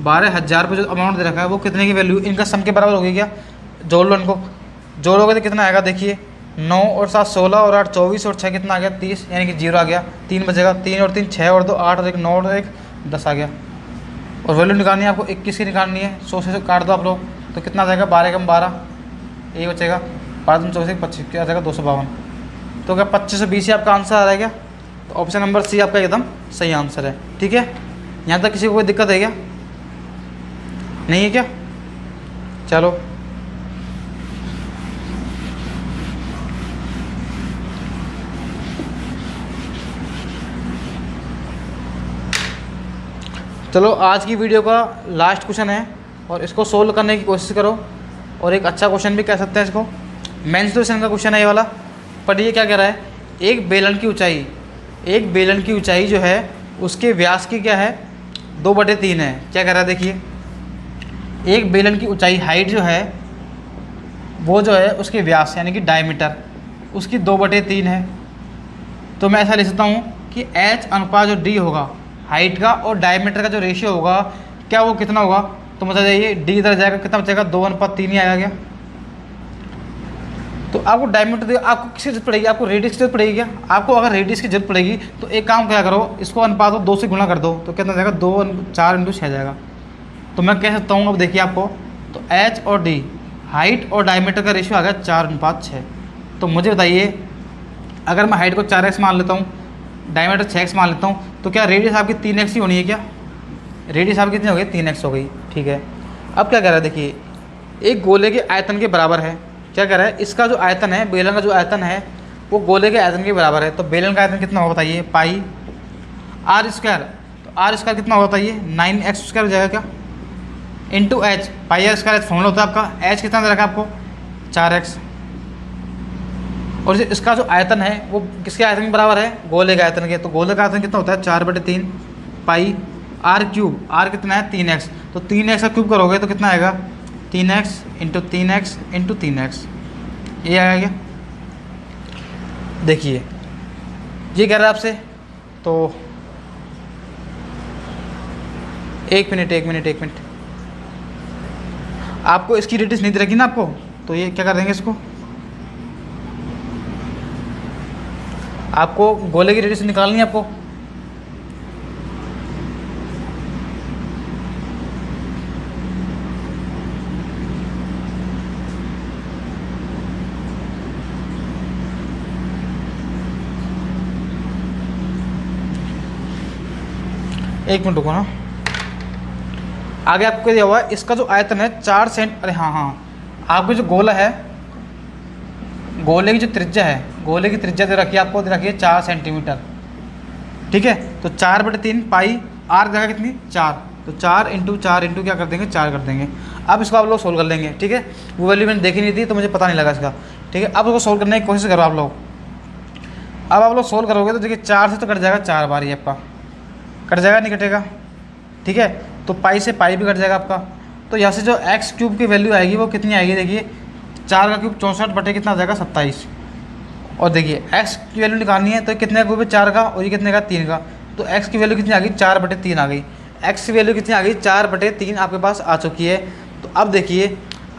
12,000 रुपये जो अमाउंट दे रखा है वो कितने की वैल्यू, इनका सम के बराबर होगी क्या, जोड़ लो इनको, जोड़ोगे तो कितना आएगा, देखिए 9 और 7 16 और 8 24 और 6 कितना आ गया 30, यानी कि 0 आ गया, 3 बचेगा, 3 और 3 6 और 2 8 और 1 9 और 1 10 आ गया। और वैल्यू निकालनी है आपको 21 की निकालनी है, 100 से काट दो आप लोग तो कितना आ जाएगा, 12 कम 12 ये बचेगा, 12 दूनी 24 25 क्या आ जाएगा 252। तो क्या 2520 ही आपका आंसर आ रहा है क्या? तो ऑप्शन नंबर सी आपका एकदम सही आंसर है। ठीक है, यहाँ तक किसी को कोई दिक्कत है क्या? नहीं है क्या? चलो चलो आज की वीडियो का लास्ट क्वेश्चन है और इसको सोल्व करने की कोशिश करो। और एक अच्छा क्वेश्चन भी कह सकते हैं इसको, मेंस्ट्रुएशन का क्वेश्चन है ये वाला। पढ़िए क्या कह रहा है, एक बेलन की ऊंचाई जो है उसके व्यास की क्या है, 2/3 है। क्या कह रहा है देखिए, एक बेलन की ऊंचाई हाइट जो है वो जो है उसके व्यास यानी कि डायमीटर उसकी 2/3 है। तो मैं ऐसा लिख सकता हूँ कि H अनुपात जो D होगा हाइट का और डायमीटर का जो रेशियो होगा क्या वो कितना होगा। तो मतलब जाइए D इधर जाएगा, कितना बचेगा, 2:3 ही आएगा क्या। तो आपको डायमीटर आपको किसकी जरूरत पड़ेगी, आपको रेडियस की जरूरत पड़ेगी क्या? आपको अगर रेडियस की जरूरत पड़ेगी तो एक काम क्या करो, इसको अनुपात को 2 से गुणा कर दो तो कितना जाएगा, 4 × 6 जाएगा। तो मैं कह सकता हूँ अब देखिए आपको, तो H और D हाइट और डायमीटर का रेशियो आ गया 4:6। तो मुझे बताइए अगर मैं हाइट को 4x मान लेता हूँ, डायमीटर 6x मान लेता हूँ, तो क्या रेडियस आपकी 3x ही होनी है क्या? रेडियस आपकी कितनी हो गई, 3x हो गई। ठीक है, अब क्या कह रहा है देखिए, एक गोले के आयतन के बराबर है। क्या कह रहा है, इसका जो आयतन है, बेलन का जो आयतन है वो गोले के आयतन के बराबर है। तो बेलन का आयतन कितना होगा बताइए, पाई r²। तो r² कितना होगा बताइए, 9x² हो जाएगा क्या, इंटू H। पाई r² फॉर्मूला होता है आपका, H कितना दे रखा है आपको, 4x। और इसका जो आयतन है वो किसके आयतन के बराबर है, गोले के आयतन के। तो गोले का आयतन कितना होता है, 4/3 पाई r³ r कितना है, 3x। तो 3x का क्यूब करोगे तो कितना आएगा, 3x × 3x × 3x ये आएगा। देखिए ये कह रहा है आपसे, तो एक मिनट आपको इसकी रेडियस नहीं दे रखी ना आपको, तो ये क्या कर देंगे, इसको आपको गोले की रेडियस निकालनी है आपको। एक मिनट रुको ना, आगे आपको दिया हुआ है इसका जो आयतन है 4 सेंट। अरे हाँ आपको जो गोला है, गोले की जो त्रिज्या है, गोले की त्रिज्या दे रखी है आपको, दे रखी है 4 सेंटीमीटर। ठीक है, तो 4/3 पाई r जगह कितनी, 4। तो 4 × 4 × क्या कर देंगे, 4 कर देंगे। अब इसको आप लोग सोल्व कर लेंगे। ठीक है, वो वैल्यू मैंने देखी नहीं थी तो मुझे पता नहीं लगा इसका। ठीक है, अब उसको सोल्व करने की कोशिश करो आप लोग। अब आप लोग सोल्व करोगे तो देखिए 4 से तो कट जाएगा, 4 बार ये आपका कट जाएगा, नहीं कटेगा। ठीक है, तो पाई से पाई भी कट जाएगा आपका। तो यहाँ से जो x³ की वैल्यू आएगी वो कितनी आएगी, देखिए 4 का क्यूब 64 कितना आ जाएगा, 27। और देखिए x की वैल्यू निकालनी है तो कितने का क्यूब है, 4 का, और ये कितने का, 3 का। तो x की वैल्यू कितनी आ गई, 4/3 आ गई। x की वैल्यू कितनी आ गई, 4/3 आपके पास आ चुकी है। तो अब देखिए,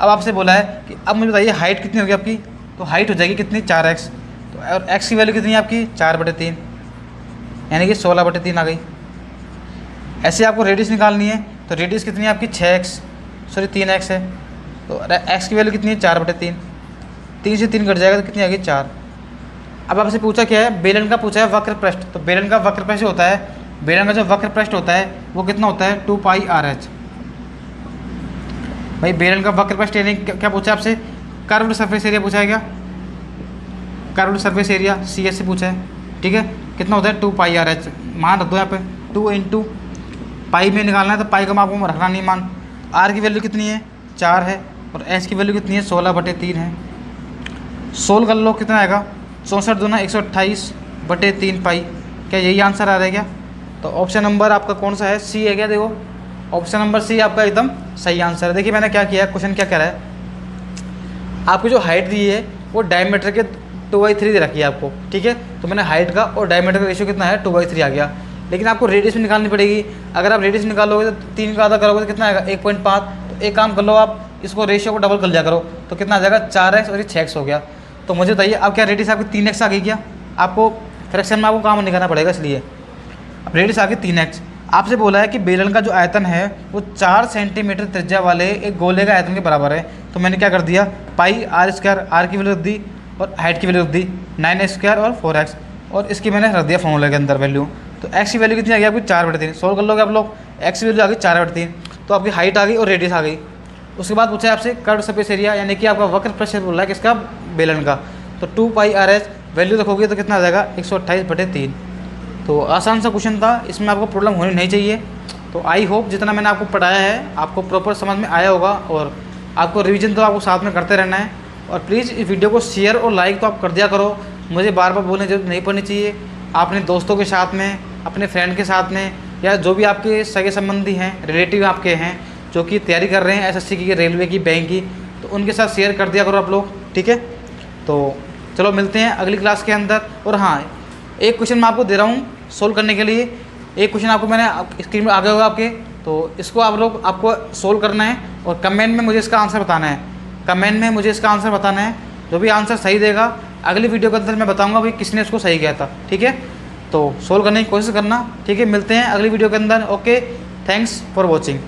अब आपसे बोला है कि अब मुझे बताइए हाइट कितनी होगी आपकी, तो हाइट हो जाएगी कितनी, 4x। तो और x की वैल्यू कितनी है आपकी, 4/3 यानी कि 16/3 आ गई। ऐसे आपको रेडियस निकालनी है तो रेडियस कितनी है आपकी, 3x है। तो x की वैल्यू कितनी है, 4/3। 3 से 3 कट जाएगा तो कितनी आ गई, 4। अब आपसे पूछा क्या है, बेलन का पूछा है वक्र पृष्ठ। तो बेलन का वक्र पृष्ठ होता है, बेलन का जो वक्र पृष्ठ होता है वो कितना होता है, 2πRh। भाई बेलन का वक्र पृष्ठ यानी क्या पूछा है आपसे, कर्व्ड सरफेस एरिया पूछा है क्या, कर्व्ड सरफेस एरिया CS से पूछा है। ठीक है, कितना होता है, 2πRh मान रख दो यहाँ पे, 2 × पाई में निकालना है तो पाई का मान आपको रखना नहीं मान। r की वैल्यू कितनी है, 4 है, और s की वैल्यू कितनी है, 16/3 है। सोल्व कर लो, कितना आएगा, 64 दूना 128/3 पाई। क्या यही आंसर आ रहा है क्या? तो ऑप्शन नंबर आपका कौन सा है, सी है क्या। देखो ऑप्शन नंबर सी आपका एकदम सही आंसर है। देखिए मैंने क्या किया है, क्वेश्चन क्या कह रहा है, आपकी जो हाइट दी है वो डायमीटर के 2/3 दे रखी है आपको। ठीक है, तो मैंने हाइट का और डायमीटर का रेशियो कितना है, 2/3 आ गया। लेकिन आपको रेडियस भी निकालनी पड़ेगी। अगर आप रेडियस निकालोगे तो 3 का आधा करोगे तो कितना आएगा, 1.5। तो एक काम कर लो, आप इसको रेशियो को डबल कर लिया करो तो कितना आ जाएगा, 4x और ये 6x हो गया। तो मुझे बताइए अब क्या रेडियस आपकी 3x आ गई क्या, आपको फ्रैक्शन में आपको काम नहीं करना पड़ेगा, इसलिए अब रेडियस आ गई 3x। आपसे बोला है कि बेलन का जो आयतन है वो 4 सेंटीमीटर त्रिज्या वाले एक गोले का आयतन के बराबर है। तो मैंने क्या कर दिया, पाई आर स्क्वायर, आर की वैल्यू रख दी और हाइट की वैल्यू रख दी 9x स्क्वायर और 4x, और इसकी मैंने रख दिया फॉर्मूला के अंदर वैल्यू। तो x की वैल्यू कितनी आ गई आपकी 4/3। सोल्व कर लोगे आप लोग, x की वैल्यू आ गई 4/3, तो आपकी हाइट आ गई और रेडियस आ गई। उसके बाद पूछा है आपसे कर्व सरफेस एरिया, यानी कि आपका वक्र पृष्ठ बोल रहा है किसका, बेलन का। तो 2πr/h वैल्यू रखोगे तो कितना आ जाएगा 128/3। तो आसान सा क्वेश्चन था, इसमें आपको प्रॉब्लम होनी नहीं चाहिए। तो आई होप जितना मैंने आपको पढ़ाया है आपको प्रॉपर समझ में आया होगा, और आपको रिवीजन तो आपको साथ में करते रहना है। और प्लीज़ इस वीडियो को शेयर और लाइक तो आप कर दिया करो, मुझे बार बार बोलने की जरूरत नहीं पड़नी चाहिए। अपने दोस्तों के साथ में, अपने फ्रेंड के साथ में, या जो भी आपके सगे संबंधी हैं, रिलेटिव आपके हैं जो कि तैयारी कर रहे हैं एसएससी की, रेलवे की, बैंक की, तो उनके साथ शेयर कर दिया करो आप लोग, ठीक है। तो चलो मिलते हैं अगली क्लास के अंदर। और हाँ, एक क्वेश्चन मैं आपको दे रहा हूँ सोल्व करने के लिए। एक क्वेश्चन आपको मैंने स्क्रीन में आ गया होगा आपके, तो इसको आप लोग आपको सोल्व करना है और कमेंट में मुझे इसका आंसर बताना है। कमेंट में मुझे इसका आंसर बताना है, जो भी आंसर सही देगा अगली वीडियो के अंदर मैं बताऊंगा भाई किसने इसको सही किया था, ठीक है। तो सोल्व करने की कोशिश करना, ठीक है। मिलते हैं अगली वीडियो के अंदर। Okay, thanks for watching.